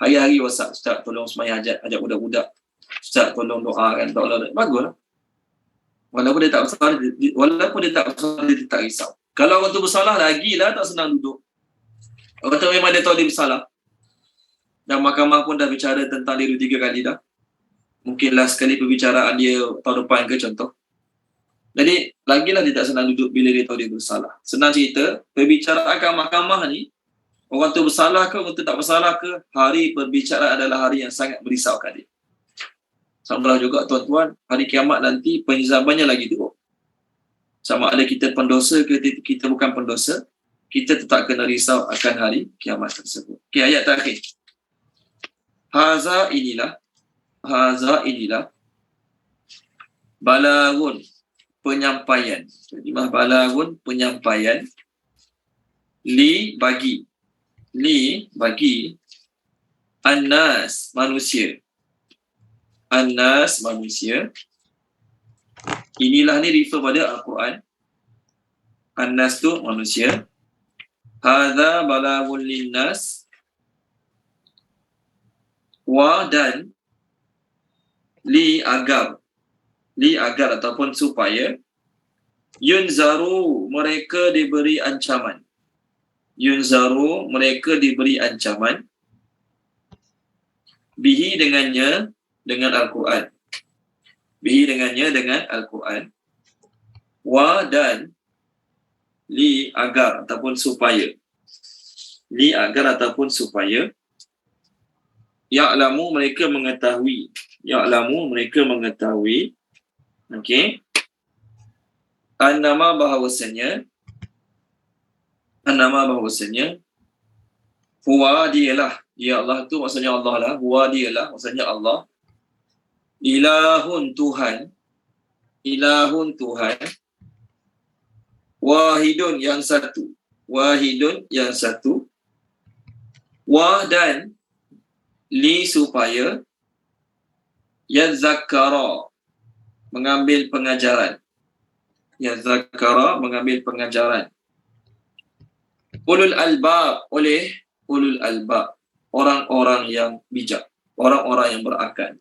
Hari-hari WhatsApp, Ustaz tolong sembahyang hajat, ajak budak-budak. Ustaz tolong doakan, tolong. Baguslah. Walaupun dia tak bersalah, dia tak risau. Kalau orang tu bersalah, lagilah tak senang duduk. Orang tu memang dia tahu dia bersalah. Dan mahkamah pun dah bicara tentang dia 2-3 kali dah. Mungkin last kali perbicaraan dia tahun depan ke contoh. Jadi, lagilah dia tak senang duduk bila dia tahu dia bersalah. Senang cerita, perbicaraan kat mahkamah ni, orang tu bersalah ke, orang tu tak bersalah ke, hari perbicaraan adalah hari yang sangat merisaukan dia. Sama juga tuan-tuan, hari kiamat nanti penghisabannya lagi teruk. Sama ada kita pendosa ke kita bukan pendosa, kita tetap kena risau akan hari kiamat tersebut. Okey, ayat terakhir. Haza inilah balagun, penyampaian. Jadi balagun, penyampaian. Bagi An-nas, manusia. An-nas, manusia. Inilah ni refer pada Al-Quran. An-nas tu manusia. Hadza balagun linnas. Wa dan agar ataupun supaya yunzaru, mereka diberi ancaman. Yunzaru, mereka diberi ancaman. Bihi dengannya, dengan Al-Quran. Bihi dengannya, dengan Al-Quran. Wa dan li agar ataupun supaya. Li agar ataupun supaya. Ya'lamu mereka mengetahui. Ya'lamu mereka mengetahui. Okey. Annama bahawasanya. Huwa dialah. Ya Allah tu maksudnya Allah lah. Huwa dialah maksudnya Allah. Ilahun Tuhan. Ilahun Tuhan. Wahidun yang satu. Wahidun yang satu. Wa dan li supaya yadzakkara mengambil pengajaran. Yadzakkara mengambil pengajaran. Ulul albab oleh ulul albab, orang-orang yang bijak, orang-orang yang berakal.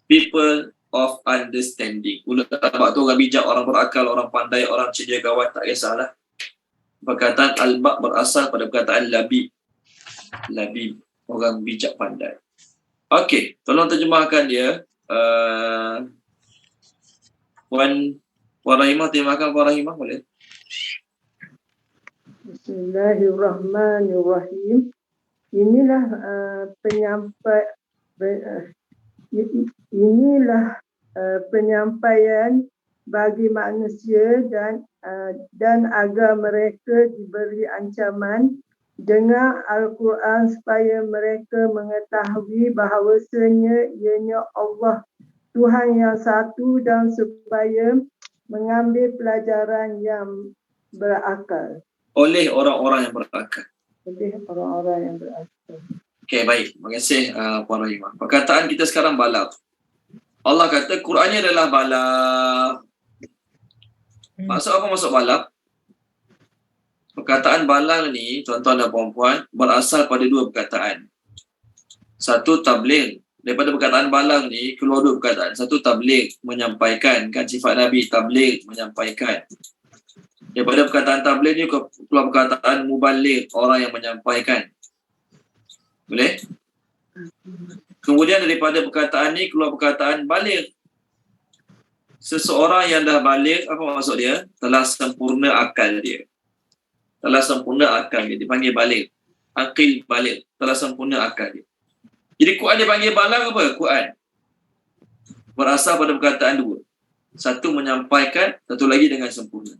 People of understanding. Ulul albab tu orang bijak, orang berakal, orang pandai, orang ceria gawat, tak kisahlah. Perkataan albab berasal pada perkataan labib. Labib, orang bijak pandai. Okey, tolong terjemahkan dia. Puan Rahimah, terjemahkan Puan Rahimah boleh? Bismillahirrahmanirrahim. Inilah penyampaian bagi manusia dan agar mereka diberi ancaman dengan Al-Quran supaya mereka mengetahui bahawasanya ianya Allah Tuhan yang satu dan supaya mengambil pelajaran yang berakal. Oleh orang-orang yang berakal. Oleh orang-orang yang berakal. Okey, baik. Terima kasih Puan Rahimah. Perkataan kita sekarang balagh. Allah kata Quran ni adalah balagh. Maksud apa maksud balagh? Perkataan balagh ni, tuan-tuan dan puan-puan, berasal pada dua perkataan. Satu tabligh. Daripada perkataan balagh ni keluar dua perkataan. Satu tabligh, menyampaikan. Kan sifat Nabi tabligh, menyampaikan. Daripada perkataan tabligh ni keluar perkataan mubaligh, orang yang menyampaikan. Boleh? Kemudian daripada perkataan ni keluar perkataan baligh. Seseorang yang dah baligh, apa maksud dia? Telah sempurna akal dia. Telah sempurna akal dia. Dipanggil baligh. Aqil baligh. Telah sempurna akal dia. Jadi Quran dipanggil balagh apa? Quran berasal pada perkataan dua. Satu menyampaikan, satu lagi dengan sempurna.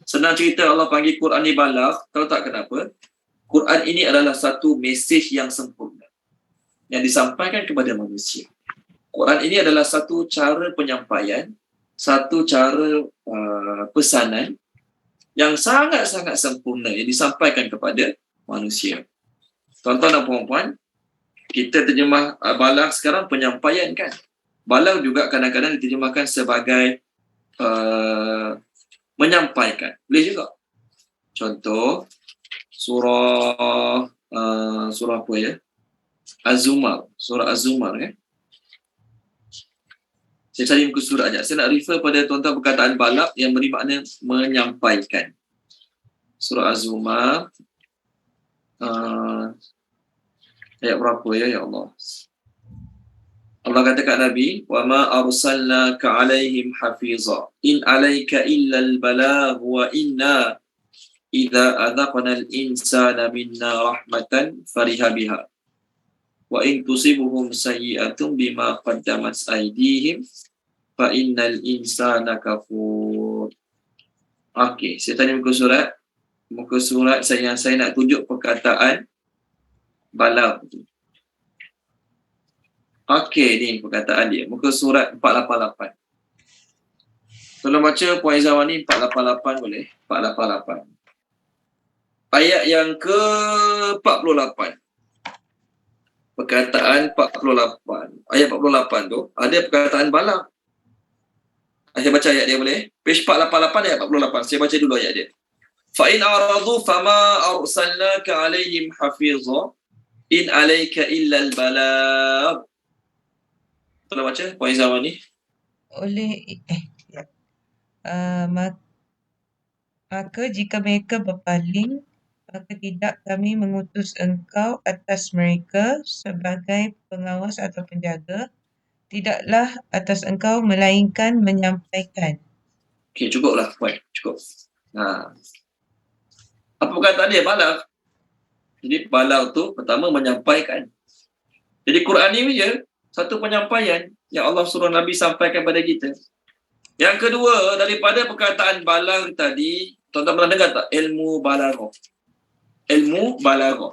Senang cerita Allah panggil Quran ni balagh, tahu tak kenapa? Quran ini adalah satu mesej yang sempurna yang disampaikan kepada manusia. Quran ini adalah satu cara penyampaian, satu cara pesanan yang sangat-sangat sempurna yang disampaikan kepada manusia. Tuan-tuan dan puan-puan, kita terjemah balagh sekarang penyampaian kan. Balagh juga kadang-kadang diterjemahkan sebagai menyampaikan. Boleh juga. Contoh surah apa ya? Az-Zumar, surah Az-Zumar kan. Saya cari muka surat aja. Saya nak refer pada tuan-tuan perkataan balagh yang beri makna menyampaikan. Surah Az-Zumar ayat berapa ya Allah? Allah kata kat Nabi, "Wa ma arsalnaka 'alaihim hafiza. In 'alaika illa al-balagh wa inna idza adaqna al-insana minna rahmatan fariha biha. Wa in tusibuhum sayyi'atun bima qaddamat aydihim fa innal insana kafur." Okey, saya tanya muka surat. Muka surat saya nak tunjuk perkataan balagh. Okey, ni perkataan dia. Muka surat 488. Tolong baca Puan Izawani 488 boleh? 488. Ayat yang ke-48. Perkataan 48. Ayat 48 tu ada perkataan balagh. Saya baca ayat dia boleh? Page 488 ayat 48. Saya baca dulu ayat dia. Fa in aradu fama arsalnaka alaihim hafiza in alayka illa al-balagh. Tolong baca Puan Izawani. Maka jika mereka berpaling, maka tidak kami mengutus engkau atas mereka sebagai pengawas atau penjaga, tidaklah atas engkau melainkan menyampaikan. Okey, cukuplah puan, cukup. Apa perkataan dia? Balagh. Jadi balagh tu pertama menyampaikan. Jadi Quran ni je satu penyampaian yang Allah suruh Nabi sampaikan pada kita. Yang kedua, daripada perkataan balagh tadi, tuan-tuan pernah dengar tak ilmu balaghah? Ilmu balaghah.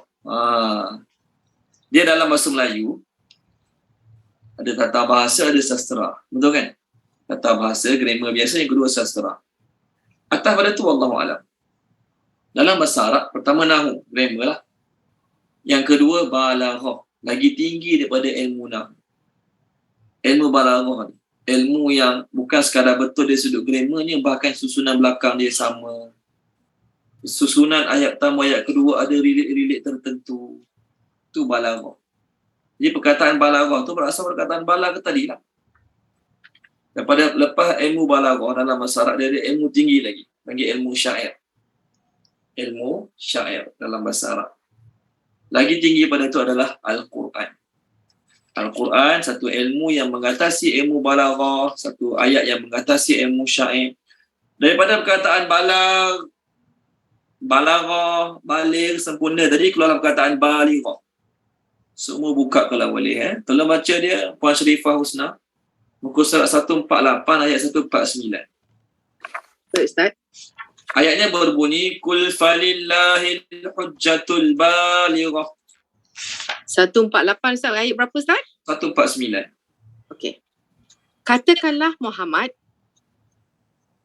Dia dalam bahasa Melayu ada tata bahasa, ada sastra. Betul kan? Tata bahasa, grammar biasa, yang kedua sastra. Atas pada tu wallahu alam. Dalam bahasa Arab, pertama nahu, grammar lah. Yang kedua balaghah, lagi tinggi daripada ilmu nahu. Ilmu balaghah ni, ilmu yang bukan sekadar betul dari sudut grammarnya, bahkan susunan belakang dia sama. Susunan ayat pertama, ayat kedua ada relate-relate tertentu. Itu balaghah. Jadi perkataan balaghah tu berasal perkataan balagh tadi lah. Daripada lepas ilmu balaghah dalam bahasa Arab, dia ada ilmu tinggi lagi, panggil ilmu syair. Ilmu syair dalam bahasa Arab. Lagi tinggi pada itu adalah Al-Quran. Al-Quran satu ilmu yang mengatasi ilmu balaghah, satu ayat yang mengatasi ilmu syair. Daripada perkataan balaghah, baligh, sempurna, tadi keluar perkataan balighah. Semua buka kalau boleh. Tolong baca dia, Puan Sharifah Husna, muka surat 148 ayat 149. Ustaz. Ayatnya berbunyi kul falillahil hujjatul balighah. 148 Ustaz, ayat berapa Ustaz? 149. Okey. Katakanlah Muhammad,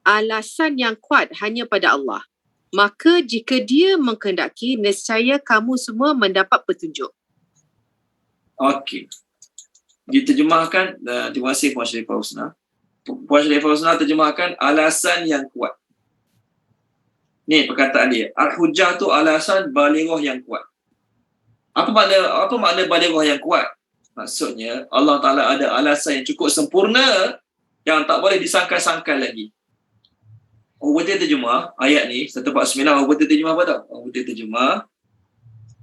alasan yang kuat hanya pada Allah. Maka jika dia mengkehendaki, nescaya kamu semua mendapat petunjuk. Okey. Diterjemahkan, terima kasih Puan Sharifah Husna. Puan Sharifah Husna terjemahkan alasan yang kuat. Ni perkataan dia. Al-hujjah tu alasan balighah yang kuat. Apa makna balighah yang kuat? Maksudnya Allah Ta'ala ada alasan yang cukup sempurna yang tak boleh disangkal-sangkal lagi. Orang betul terjemah ayat ni 149. Orang betul terjemah apa tau? Orang betul terjemah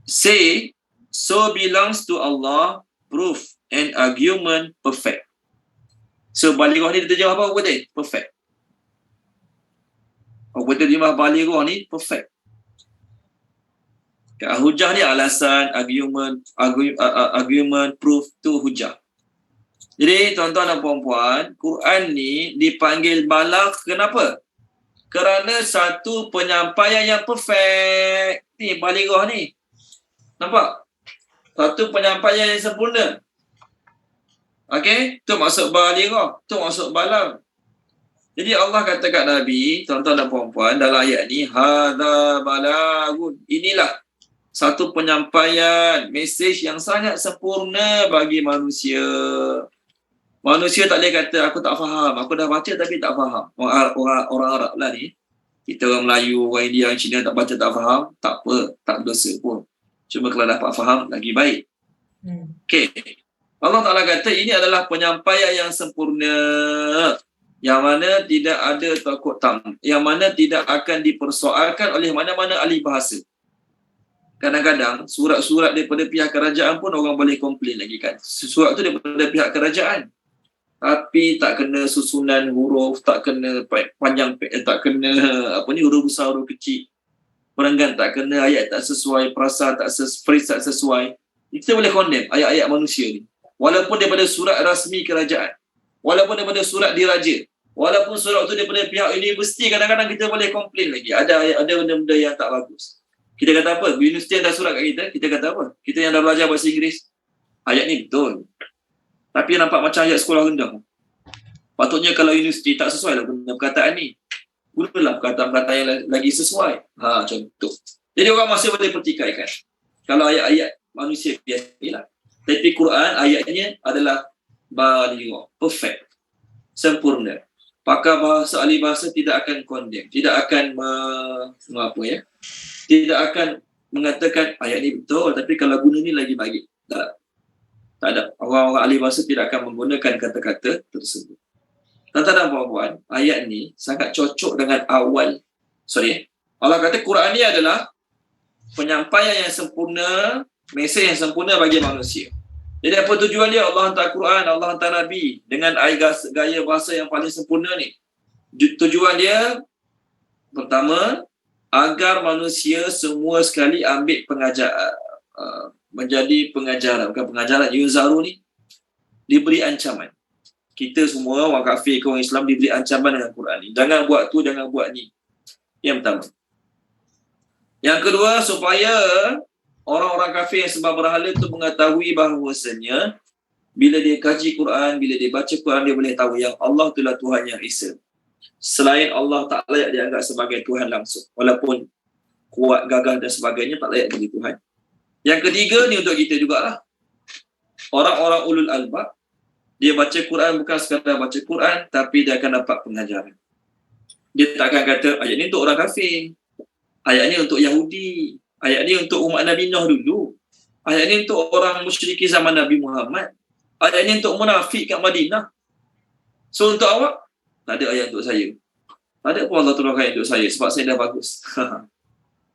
say so belongs to Allah, proof and argument perfect. So balighah ni diterjemah apa? Orang betul? Perfect. Orang betul terjemah balighah ni perfect. Hujah ni alasan, argument, proof tu hujah. Jadi tuan-tuan dan puan-puan, Quran ni dipanggil balagh kenapa? Kerana satu penyampaian yang perfect. Ni balighah ni. Nampak? Satu penyampaian yang sempurna. Okey? Tu maksud balighah. Tu maksud balagh. Jadi Allah kata kat Nabi, tuan-tuan dan puan-puan, dalam ayat ni, hadza balagun. Inilah satu penyampaian, mesej yang sangat sempurna bagi manusia. Manusia tak boleh kata, aku tak faham. Aku dah baca tapi tak faham. Orang Arab lah ni. Kita orang Melayu, orang India, orang Cina tak baca tak faham. Tak apa, tak berdosa pun. Cuma kalau dapat faham, lagi baik. Okey. Allah Ta'ala kata, ini adalah penyampaian yang sempurna. Yang mana tidak ada takut tam. Yang mana tidak akan dipersoalkan oleh mana-mana ahli bahasa. Kadang-kadang surat-surat daripada pihak kerajaan pun orang boleh komplain lagi kan. Surat tu daripada pihak kerajaan. Tapi tak kena susunan huruf, tak kena panjang, tak kena huruf besar, huruf kecil. Perenggan tak kena, ayat tak sesuai, perasa tak phrase tak sesuai. Kita boleh condemn ayat-ayat manusia ni. Walaupun daripada surat rasmi kerajaan. Walaupun daripada surat diraja. Walaupun surat tu daripada pihak universiti, kadang-kadang kita boleh komplain lagi. Ada benda-benda yang tak bagus. Kita kata apa? Universiti yang dah surat kat kita kata apa? Kita yang dah belajar bahasa Inggeris, ayat ni betul. Tapi nampak macam ayat sekolah rendah. Patutnya kalau universiti tak sesuai lah guna perkataan ni. Gunalah perkataan-perkataan yang lagi sesuai. Contoh. Jadi orang masih boleh pertikaikan. Kalau ayat-ayat manusia biasa ni lah. Tapi Quran ayatnya adalah balighah, perfect, sempurna. Pakar bahasa, ahli bahasa tidak akan condemn, tidak akan tidak akan mengatakan ayat ni betul tapi kalau guna ni lagi baik. Tak ada. Orang-orang ahli bahasa tidak akan menggunakan kata-kata tersebut. Tuan-tuan dan puan-puan, ayat ni sangat cocok dengan Allah kata Quran ni adalah penyampaian yang sempurna, mesej yang sempurna bagi manusia. Jadi apa tujuan dia? Allah hantar Quran, Allah hantar Nabi dengan gaya bahasa yang paling sempurna ni. Tujuan dia pertama, agar manusia semua sekali ambil pengajaran, menjadi pengajaran, bukan pengajaran, yuzaru ni diberi ancaman. Kita semua orang kafir ke orang Islam diberi ancaman dengan Quran ni. Jangan buat tu, jangan buat ni. Yang pertama. Yang kedua, supaya orang-orang kafir yang sembah berhala tu mengetahui bahawasanya bila dia kaji Quran, bila dia baca Quran, dia boleh tahu yang Allah itulah Tuhan yang Esa. Selain Allah tak layak dianggap sebagai Tuhan langsung. Walaupun kuat, gagah dan sebagainya, tak layak jadi Tuhan. Yang ketiga ni untuk kita jugalah. Orang-orang ulul albab, dia baca Quran bukan sekadar baca Quran, tapi dia akan dapat pengajaran. Dia tak akan kata, ayat ni untuk orang kafir. Ayat ni untuk Yahudi. Ayat ni untuk umat Nabi Nuh dulu. Ayat ni untuk orang musyrikin zaman Nabi Muhammad. Ayat ni untuk munafik kat Madinah. So untuk awak, tak ada ayat untuk saya. Tak ada pun Allah turunkan ayat untuk saya sebab saya dah bagus.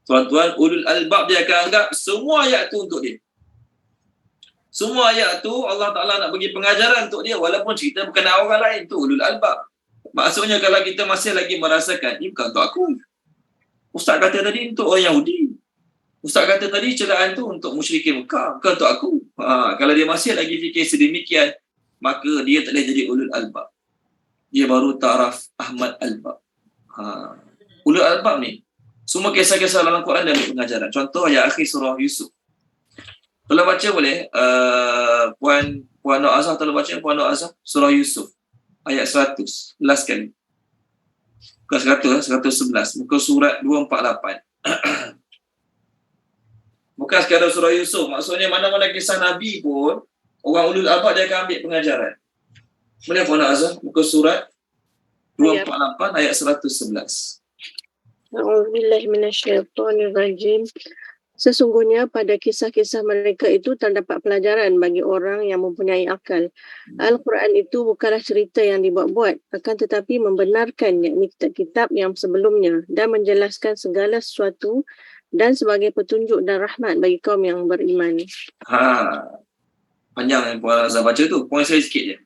Tuan-tuan, ulul albab dia akan anggap semua ayat tu untuk dia. Semua ayat tu Allah Ta'ala nak bagi pengajaran untuk dia walaupun cerita bukan orang lain, tu ulul albab. Maksudnya kalau kita masih lagi merasakan, ni bukan untuk aku. Ustaz kata tadi untuk orang Yahudi. Ustaz kata tadi celaan tu untuk musyrikin Mekah, bukan untuk aku. Kalau dia masih lagi fikir sedemikian, maka dia tak boleh jadi ulul albab. Dia baru taraf Ahmad albab. Ulul albab ni, semua kisah-kisah dalam Quran dan pengajaran. Contoh ayat akhir surah Yusuf. Tolong baca boleh? Puan Nur Azhar, tolong baca Puan Nur Azhar. Surah Yusuf. Ayat 100. Last kali. Bukan 100, 111. Muka surat 248. Bukan sekadar surah Yusuf. Maksudnya mana-mana kisah Nabi pun, orang ulul albab dia akan ambil pengajaran. Boleh Puan Nur Azhar? Muka surat 248 ayat 111. A'udzubillahi minasyaitonirrajim. Sesungguhnya pada kisah-kisah mereka itu terdapat pelajaran bagi orang yang mempunyai akal. Al-Quran itu bukanlah cerita yang dibuat-buat, akan tetapi membenarkan yakni kitab-kitab yang sebelumnya dan menjelaskan segala sesuatu dan sebagai petunjuk dan rahmat bagi kaum yang beriman. Panjang yang Puan Azhar baca tu. Poin saya sikit je.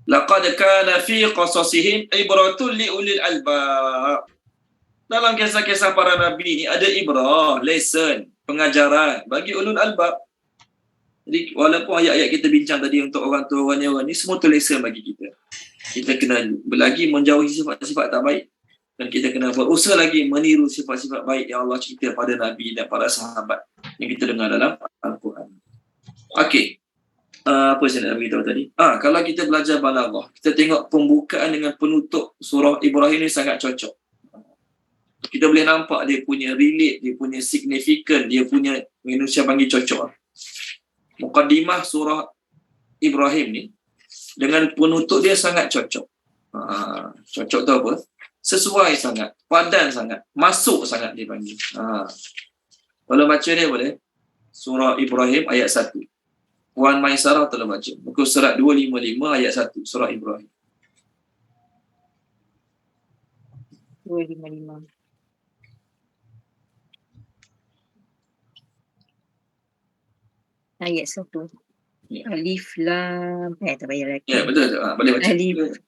Laqad kana fi qasasihim ibratun li ulil albab. Dalam kisah-kisah para nabi ni ada ibrah, lesson, pengajaran bagi ulul albab. Jadi walaupun ayat-ayat kita bincang tadi untuk orang tua, orang nyawa ni, semua tu lesson bagi kita. Kita kena lagi menjauhi sifat-sifat tak baik. Dan kita kena berusaha lagi meniru sifat-sifat baik yang Allah cerita pada Nabi dan para sahabat yang kita dengar dalam Al-Quran. Okey. Apa saya nak beritahu tadi? Kalau kita belajar balaghah, kita tengok pembukaan dengan penutup surah Ibrahim ni sangat cocok. Kita boleh nampak dia punya relate, dia punya significant, dia punya manusia panggil cocok. Muqaddimah surah Ibrahim ni dengan penutup dia sangat cocok. Cocok tu apa? Sesuai sangat, padan sangat, masuk sangat dia panggil. Kalau baca dia boleh. Surah Ibrahim ayat 1. Puan Maisarah telah baca. Muka surat 255 ayat 1 surah Ibrahim. 255. Ayat 1. Alif Lam, tak payah lagi. Ya, betul. Boleh baca.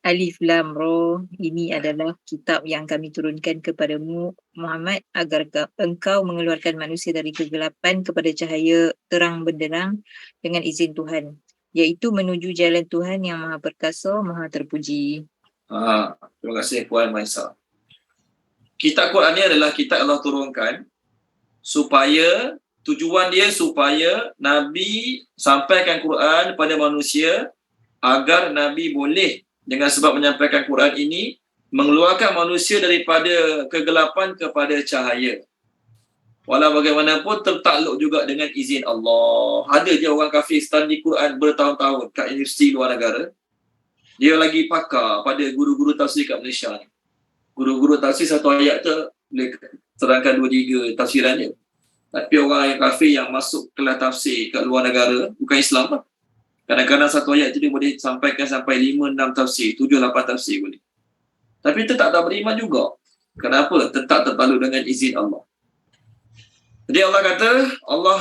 Alif Lam Ra, ini adalah kitab yang kami turunkan kepadamu Muhammad agar engkau mengeluarkan manusia dari kegelapan kepada cahaya terang benderang dengan izin Tuhan, iaitu menuju jalan Tuhan yang Maha Perkasa, Maha Terpuji. Terima kasih Puan Maisa. Kitab Quran ni adalah kitab Allah turunkan supaya tujuan dia supaya Nabi sampaikan Quran kepada manusia agar Nabi boleh dengan sebab menyampaikan Quran ini mengeluarkan manusia daripada kegelapan kepada cahaya. Walau bagaimanapun tertakluk juga dengan izin Allah. Ada je orang kafir study Quran bertahun-tahun kat universiti luar negara. Dia lagi pakar pada guru-guru tafsir kat Malaysia ni. Guru-guru tafsir satu ayat tu boleh terangkan 2-3 tafsiran dia. Tapi orang yang kafir yang masuk kelas tafsir kat luar negara, bukan Islam lah. Kadang-kadang satu ayat tu dia boleh sampaikan sampai 5-6 tafsir, 7-8 tafsir boleh. Tapi tetap tak beriman juga. Kenapa? Tetap tertakluk dengan izin Allah. Jadi Allah kata, Allah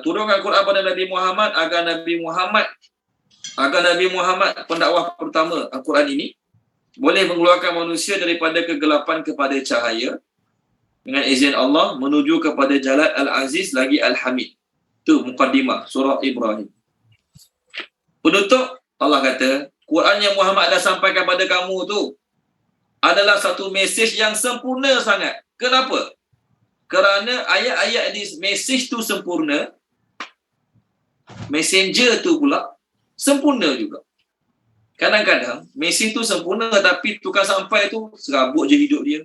turunkan Quran pada Nabi Muhammad agar Nabi Muhammad pendakwah pertama Al-Quran ini boleh mengeluarkan manusia daripada kegelapan kepada cahaya dengan izin Allah menuju kepada jalan Al-Aziz lagi Al-Hamid. Itu mukaddimah surah Ibrahim. Penutup, Allah kata, Quran yang Muhammad dah sampaikan pada kamu tu adalah satu mesej yang sempurna sangat. Kenapa? Kerana ayat-ayat di mesej tu sempurna, messenger tu pula sempurna juga. Kadang-kadang mesej tu sempurna tapi tukang sampai tu serabut je hidup dia.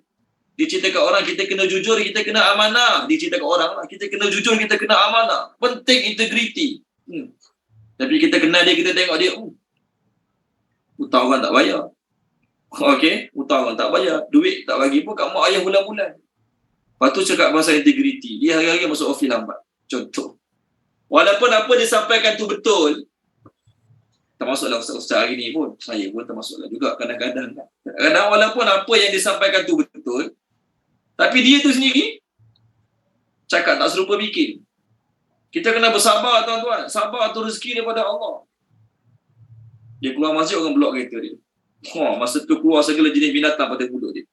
Dia cerita kat orang, kita kena jujur, kita kena amanah. Dia cerita kat orang, kita kena jujur, kita kena amanah. Penting integriti. Tapi kita kenal dia, kita tengok dia, hutang orang tak bayar. Okey, hutang orang tak bayar. Duit tak bagi pun kat mak ayah bulan-bulan. Lepas tu cakap pasal integriti. Dia hari-hari masuk office lambat. Contoh. Walaupun apa dia sampaikan tu betul, termasuklah ustaz-ustaz hari ni pun, saya pun termasuklah juga kadang-kadang. Kadang-kadang walaupun apa yang disampaikan tu betul, tapi dia tu sendiri cakap tak serupa bikin. Kita kena bersabar tuan-tuan. Sabar tu rezeki daripada Allah. Dia keluar masjid, orang blok kereta dia. Masa tu keluar segala jenis binatang pada mulut dia.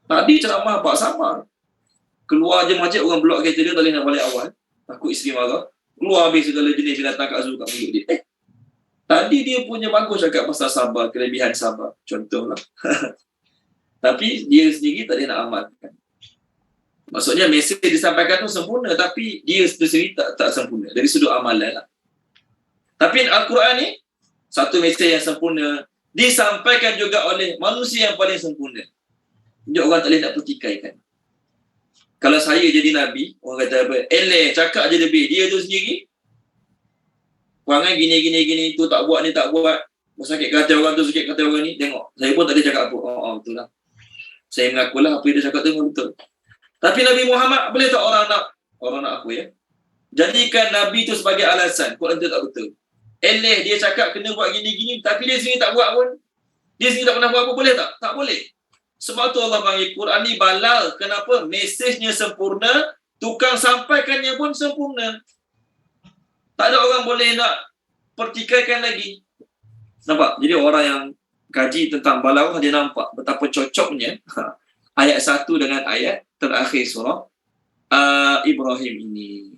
Tadi ceramah bab sabar. Keluar je masjid, orang blok kereta dia, tak boleh nak balik awal. Takut isteri marah. Keluar habis segala jenis binatang kat zoo kat mulut dia. Tadi dia punya bagus cakap pasal sabar, kelebihan sabar. Contohlah. Tapi dia sendiri tak boleh nak amalkan. Maksudnya mesej disampaikan tu sempurna tapi dia sendiri tak sempurna dari sudut amalan lah. Tapi Al-Quran ni satu mesej yang sempurna disampaikan juga oleh manusia yang paling sempurna. Dia orang tak boleh nak pertikaikan. Kalau saya jadi Nabi, orang kata apa? Cakap je lebih. Dia tu sendiri perangai gini, tu tak buat, ni tak buat. Sakit kata orang tu, sakit kata orang ni. Tengok, saya pun tak ada cakap apa. Betul lah. Saya mengakulah apa yang dia cakap tu memang betul. Tapi Nabi Muhammad boleh tak orang nak apa ya? Jadikan Nabi tu sebagai alasan. Quran tu tak betul. Dia cakap kena buat gini-gini tapi dia sendiri tak buat pun. Dia sendiri tak pernah buat apa, boleh tak? Tak boleh. Sebab tu Allah panggil Quran ni balal. Kenapa? Mesejnya sempurna, tukang sampaikannya pun sempurna. Tak ada orang boleh nak pertikaikan lagi. Nampak? Jadi orang yang kaji tentang balawah dia nampak betapa cocoknya ayat 1 dengan ayat terakhir surah Ibrahim ini.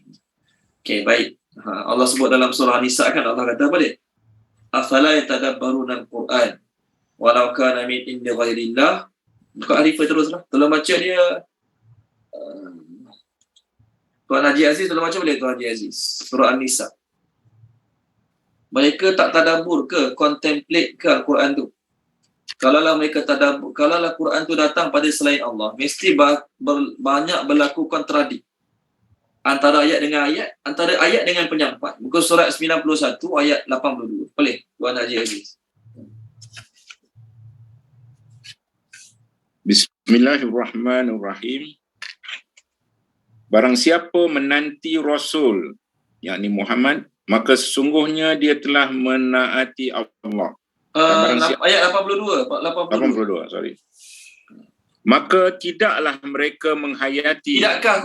Okey, baik. Allah sebut dalam surah Nisa kan, Allah kata apa dia? Afala yatadabbaruna al-Quran walau kana min indi ghairillah. Buka Arifah teruslah. Tolong baca dia. Tuan Haji Aziz tolong baca boleh Tuan Haji Aziz. Surah An-Nisa. Mereka tak tadabbur ke, contemplate ke Al-Quran tu? Kalaulah mereka tadabbur, kalaulah Quran tu datang pada selain Allah, mesti banyak berlaku kontradik antara ayat dengan ayat, antara ayat dengan penyampai. Muka surat 91 ayat 82. Boleh Tuan Haji Aziz. Bismillahirrahmanirrahim. Barang siapa menanti Rasul, yakni Muhammad, maka sesungguhnya dia telah menaati Allah. Ayat 82, sorry. Maka tidaklah mereka menghayati. Tidakkah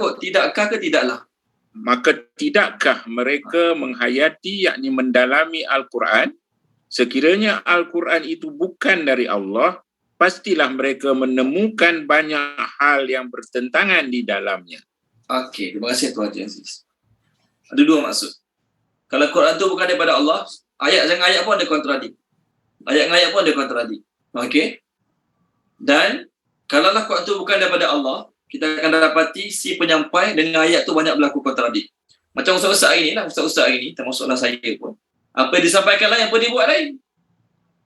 ke tidaklah? Maka tidakkah mereka menghayati, yakni mendalami Al-Quran, sekiranya Al-Quran itu bukan dari Allah, pastilah mereka menemukan banyak hal yang bertentangan di dalamnya. Okey, terima kasih Tuan Haji Aziz. Ada dua maksud. Kalau Quran tu bukan daripada Allah, ayat dengan ayat pun ada kontradik. Ayat dengan ayat pun ada kontradik. Okey. Dan kalaulah Quran tu bukan daripada Allah, kita akan dapati si penyampai dengan ayat tu banyak berlaku kontradik. Macam ustaz-ustaz hari ni lah, ustaz-ustaz hari ni, termasuklah saya pun. Apa yang disampaikan lain, apa dia buat lain.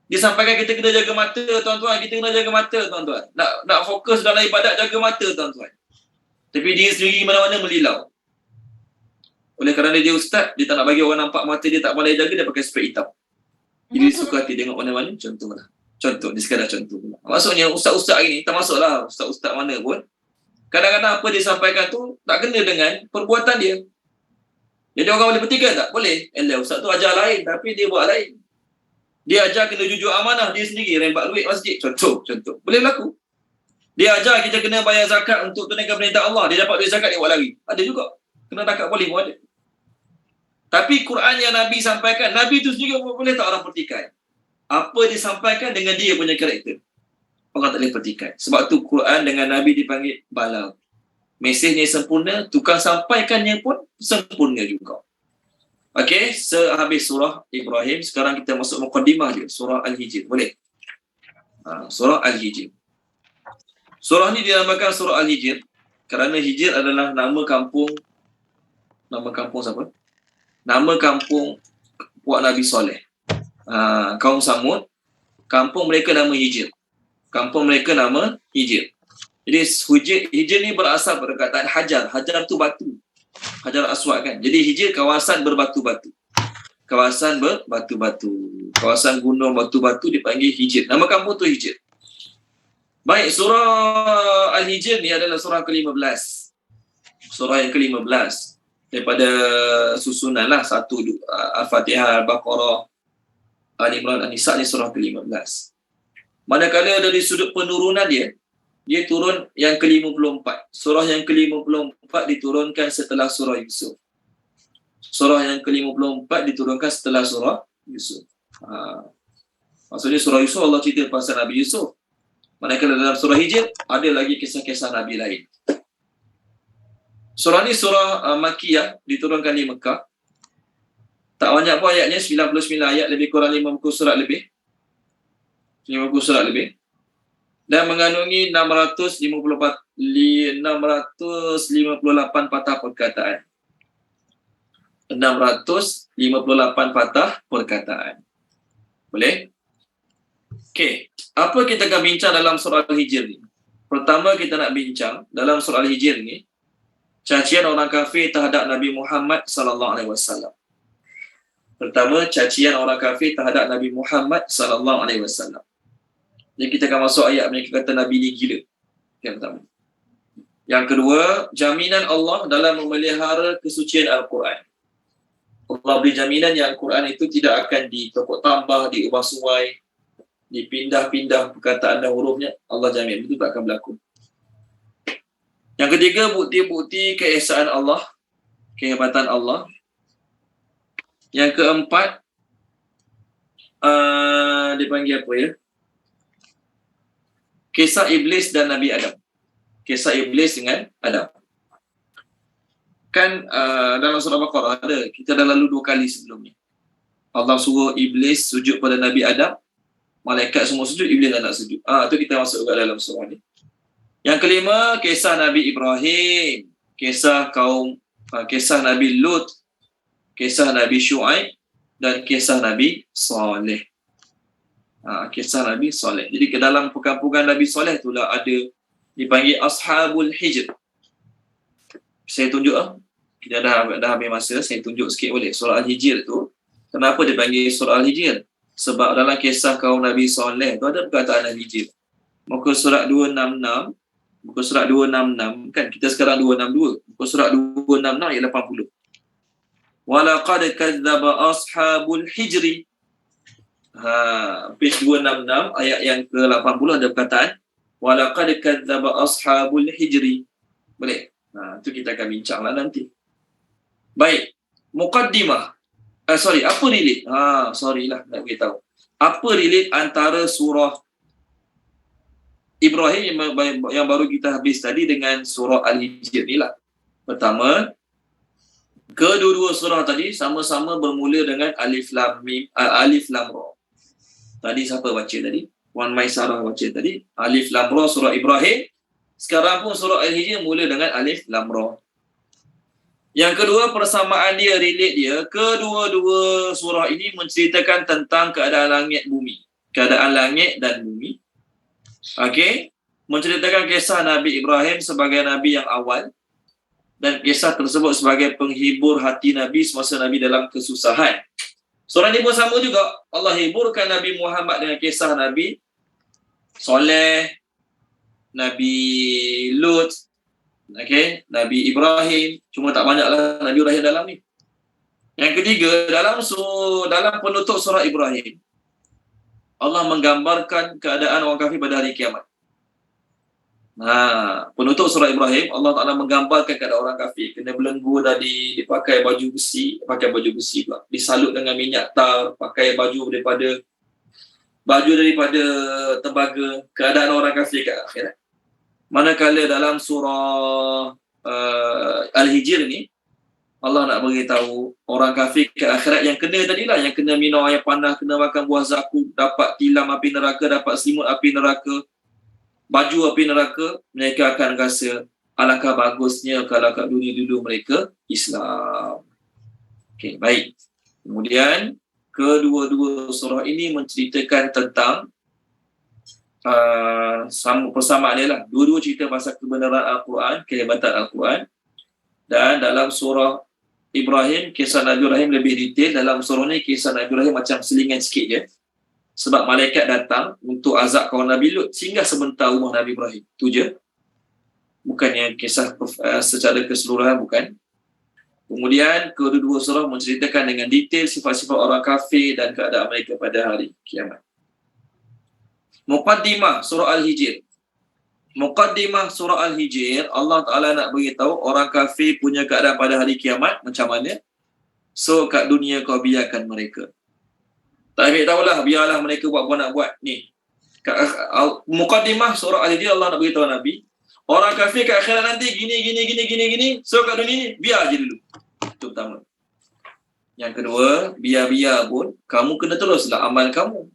Dia sampaikan kita kena jaga mata, tuan-tuan. Kita kena jaga mata, tuan-tuan. Nak fokus dalam ibadat, jaga mata, tuan-tuan. Tapi dia sendiri mana-mana melilau. Oleh kerana dia ustaz, dia tak nak bagi orang nampak mata dia tak boleh jaga, dia pakai spek hitam. Jadi suka hati tengok mana-mana, contohlah. Contoh, dia sekadar contoh. Maksudnya ustaz-ustaz hari ni, termasuklah ustaz-ustaz mana pun, kadang-kadang apa dia sampaikan tu tak kena dengan perbuatan dia. Jadi orang boleh petikai tak? Boleh. Ustaz tu ajar lain, tapi dia buat lain. Dia ajar kena jujur amanah, dia sendiri rembat duit masjid. Contoh. Boleh berlaku. Dia ajar kita kena bayar zakat untuk tunaikan perintah Allah. Dia dapat duit zakat, dia buat lari. Ada juga. Kena zakat boleh pun ada. Tapi Quran yang Nabi sampaikan, Nabi tu sendiri boleh tak orang pertikai? Apa disampaikan dengan dia punya karakter. orang tak boleh petikan. Sebab tu Quran dengan Nabi dipanggil balag. Mesejnya sempurna, tukang sampaikannya pun sempurna juga. Okey, sehabis surah Ibrahim, sekarang kita masuk muqaddimah dia, surah Al-Hijr. Boleh? Surah Al-Hijr. Surah ni dinamakan surah Al-Hijr kerana Hijr adalah nama kampung siapa? Nama kampung puak Nabi Soleh. Kaum Samud, kampung mereka nama Hijr. Kampung mereka nama Hijr. Jadi Hijr ni berasal pada perkataan hajar. Hajar tu batu. Hajar Aswad kan. Jadi Hijr kawasan berbatu-batu. Kawasan berbatu-batu. Kawasan gunung batu-batu dipanggil Hijr. Nama kampung tu Hijr. Baik, surah Al-Hijr ni adalah surah ke-15. Surah yang ke-15. Daripada susunan lah. Al-Fatihah, Al-Baqarah, Al-Imran, An-Nisa ni surah ke-15. Manakala dari sudut penurunan dia turun yang ke-54. Surah yang ke-54 diturunkan setelah surah Yusuf. Surah yang ke-54 diturunkan setelah surah Yusuf. Maksudnya surah Yusuf Allah cerita pasal Nabi Yusuf. Manakala dalam surah Hijr ada lagi kisah-kisah Nabi lain. Surah ni surah Makkiyah, diturunkan di Mekah. Tak banyak pun ayatnya, 99 ayat, lebih kurang 50 surat lebih. 50 surat lebih. Dan mengandungi 658 patah perkataan. 658 patah perkataan. Boleh? Okey. Apa kita akan bincang dalam surah Al-Hijr ni? Pertama kita nak bincang dalam surah Al-Hijr ni cacian orang kafir terhadap Nabi Muhammad sallallahu alaihi wasallam. Pertama, cacian orang kafir terhadap Nabi Muhammad sallallahu alaihi wasallam. Jadi kita akan masuk ayat mereka kata Nabi ni gila. Yang pertama. Yang kedua, jaminan Allah dalam memelihara kesucian Al-Quran. Allah beri jaminan yang Al-Quran itu tidak akan ditokok tambah, diubah suai, dipindah-pindah perkataan dan hurufnya. Allah jamin, itu tak akan berlaku. Yang ketiga, bukti-bukti keesaan Allah, kehebatan Allah. Yang keempat, dipanggil apa ya? Kisah Iblis dan Nabi Adam. Kisah Iblis dengan Adam. Kan dalam surah Baqarah ada, kita dah lalu 2 kali sebelum ni. Allah suruh Iblis sujud pada Nabi Adam, malaikat semua sujud, Iblis tak nak sujud. Itu kita masuk juga dalam surah ni. Yang kelima, kisah Nabi Ibrahim, kisah Nabi Lut, kisah Nabi Syuaib dan kisah Nabi Saleh. Kisah Nabi Saleh. Jadi ke dalam perkampungan Nabi Saleh itulah ada dipanggil Ashabul Hijr. Saya tunjuk kita dah habis masa, saya tunjuk sikit boleh surah Al-Hijr tu. Kenapa dipanggil surah Al-Hijr? Sebab dalam kisah kaum Nabi Saleh tu ada perkataan Al-Hijr. Muka surat 266, muka surat 266 kan, kita sekarang 262. Muka surat 266 ayat 80. Walaqad kadzdzaba ashabul hijri. Page 266 ayat yang ke-80 ada perkataan walaqad kadzdzaba ashabul hijri. Boleh? Itu kita akan bincanglah nanti. Baik, muqaddimah. Apa relate? Nak beritahu. Apa relate antara surah Ibrahim yang baru kita habis tadi dengan surah Al-Hijr ni lah. Pertama, kedua-dua surah tadi sama-sama bermula dengan Alif Lam Mim, Alif Lam Ra. Tadi siapa baca tadi? Wan Maisarah baca tadi. Alif Lam Ra surah Ibrahim. Sekarang pun surah Al-Hijr mula dengan Alif Lam Ra. Yang kedua, persamaan dia, relate dia, kedua-dua surah ini menceritakan tentang keadaan langit bumi. Keadaan langit dan bumi. Okey, menceritakan kisah Nabi Ibrahim sebagai Nabi yang awal dan kisah tersebut sebagai penghibur hati Nabi semasa Nabi dalam kesusahan. Surah ini pun sama juga. Allah hiburkan Nabi Muhammad dengan kisah Nabi Soleh, Nabi Lut, Nabi Ibrahim. Cuma tak banyaklah Nabi Ibrahim dalam ni. Yang ketiga, dalam penutup surah Ibrahim, Allah menggambarkan keadaan orang kafir pada hari kiamat. Penutup surah Ibrahim, Allah Ta'ala menggambarkan keadaan orang kafir. Kena belenggu tadi, dipakai baju besi pula. Disalut dengan minyak tar, pakai baju daripada baju daripada tembaga, keadaan orang kafir kat akhirat. Manakala dalam surah Al-Hijr ni, Allah nak beritahu orang kafir ke akhirat yang kena tadilah, yang kena minum air panas, kena makan buah zakum, dapat tilam api neraka, dapat selimut api neraka, baju api neraka, mereka akan rasa alangkah bagusnya kalau kat dunia dulu mereka Islam. Okey, baik. Kemudian kedua-dua surah ini menceritakan tentang persamaan dia lah. Dua-dua cerita pasal kebenaran Al-Quran, kehebatan Al-Quran. Dan dalam surah Ibrahim, kisah Nabi Ibrahim lebih detail. Dalam surah ni kisah Nabi Ibrahim macam selingan sikit je. Sebab malaikat datang untuk azab kaum Nabi Lut singgah sebentar rumah Nabi Ibrahim. Itu je. Bukan yang kisah secara keseluruhan, bukan. Kemudian kedua-dua surah menceritakan dengan detail sifat-sifat orang kafir dan keadaan mereka pada hari kiamat. Muqaddimah surah Al-Hijr. Muqaddimah surah Al-Hijr, Allah Ta'ala nak beritahu orang kafir punya keadaan pada hari kiamat macam mana. So kat dunia kau biarkan mereka. Tak ambil tahulah, biarlah mereka buat nak buat. Ni Muqaddimah surah Al-Hijr, Allah nak beritahu Nabi, orang kafir kat akhirat nanti gini. So kat dunia ni biar je dulu. Itu pertama. Yang kedua, biar-biar pun kamu kena teruslah amal kamu.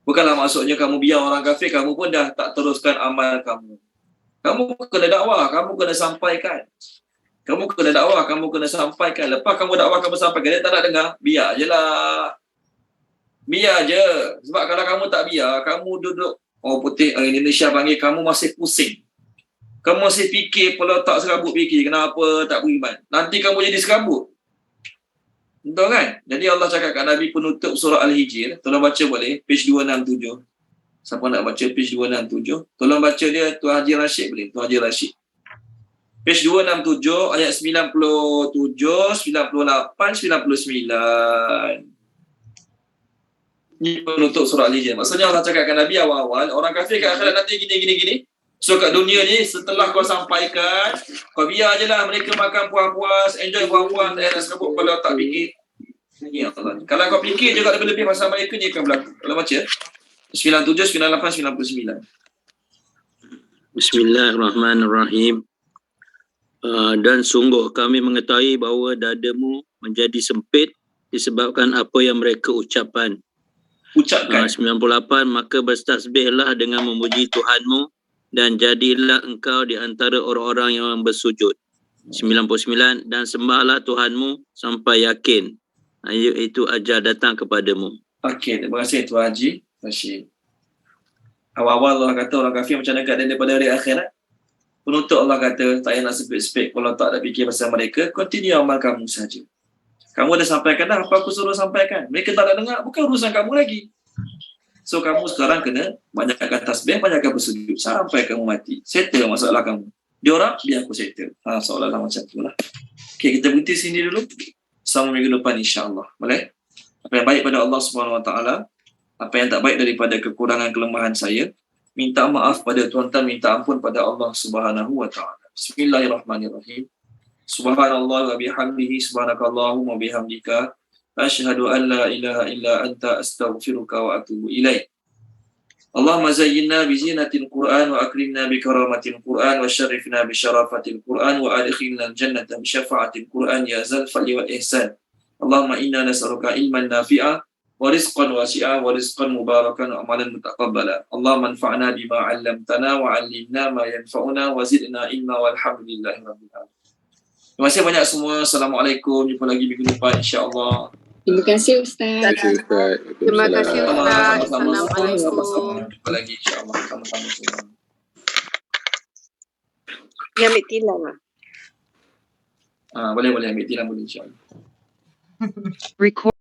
Bukanlah maksudnya kamu biar orang kafir, kamu pun dah tak teruskan amal kamu. Kamu kena dakwah, kamu kena sampaikan. Kamu kena dakwah, kamu kena sampaikan. Lepas kamu dakwah, kamu sampaikan, dia tak nak dengar, biar je lah. Biar je. Sebab kalau kamu tak biar, kamu duduk, putih Indonesia panggil, kamu masih pusing. Kamu masih fikir, kalau tak serabut fikir, kenapa tak beriman. Nanti kamu jadi serabut. Betul kan? Jadi Allah cakap kat Nabi penutup surah Al-Hijr, tolong baca boleh, page 267. Siapa nak baca page 267? Tolong baca dia, Tuan Haji Rashid boleh, Tuan Haji Rashid. Page 267, ayat 97, 98, 99. Ini penutup surah Al-Hijr. Maksudnya Allah cakap kat Nabi awal-awal, orang kafir kat akhirat nanti gini. So kat dunia ni, setelah kau sampaikan, kau biar je lah mereka makan puas-puas, enjoy puas-puas, tak payah sebut kalau tak fikir. Ini Allah. Kalau kau fikir juga lebih-lebih pasal mereka ni akan berlaku. Kalau baca, 97, 98, 99. Bismillahirrahmanirrahim. Dan sungguh kami mengetahui bahawa dadamu menjadi sempit disebabkan apa yang mereka ucapkan. 98, maka bertasbihlah dengan memuji Tuhanmu dan jadilah engkau di antara orang-orang yang bersujud. 99, dan sembahlah Tuhanmu sampai yakin iaitu ajal datang kepadamu. Okey, terima kasih Tuan Haji Rashid. Awal-awal Allah kata orang kafir macam dekat daripada hari akhirat. Penutup Allah kata, tak payah nak sepik-sepik kalau tak ada fikir pasal mereka, continue amal kamu saja. Kamu dah sampaikan dah apa aku suruh sampaikan. Mereka tak nak dengar, bukan urusan kamu lagi. So kamu sekarang kena banyakkan tasbih, banyakkan bersujud sampai kamu mati. Settle masalah kamu. Dia orang, biar aku settle. Seolah-olah macam tu lah. Okay, kita berhenti sini dulu. Sama minggu depan insya-Allah. Boleh? Apa yang baik pada Allah SWT, apa yang tak baik daripada kekurangan kelemahan saya, minta maaf pada tuan-tuan, minta ampun pada Allah SWT. Bismillahirrahmanirrahim. Subhanallah wa bihamdihi, subhanakallahumma bihamdika, asyhadu an la ilaha illa anta astaghfiruka wa atubu ilaik. Allahumma zayyinna bi zinatil Qur'an wa akrimna bi karamatil Qur'an wa syarifna bi syarafatil Qur'an wa adkhilna al-jannata bi syafa'atil Qur'an ya zal fadli wal ihsan. Allahumma inna nas'aluka ilman nafi'a wa rizqan wasi'a wa rizqan mubarakan wa amalan mutaqabbala. Allahumma anfa'na bima 'allamtana wa 'allimna ma yanfa'una wa zidna ilma walhamdulillahi rabbil alamin. Terima kasih banyak semua. Assalamualaikum. Jumpa lagi minggu depan insya-Allah. Terima kasih Ustaz. Terima kasih Ustaz. Assalamualaikum. Jumpa lagi insya-Allah. Sama-sama semua. Dia ambil tilam lah. Boleh ambil tilam boleh insya-Allah. Record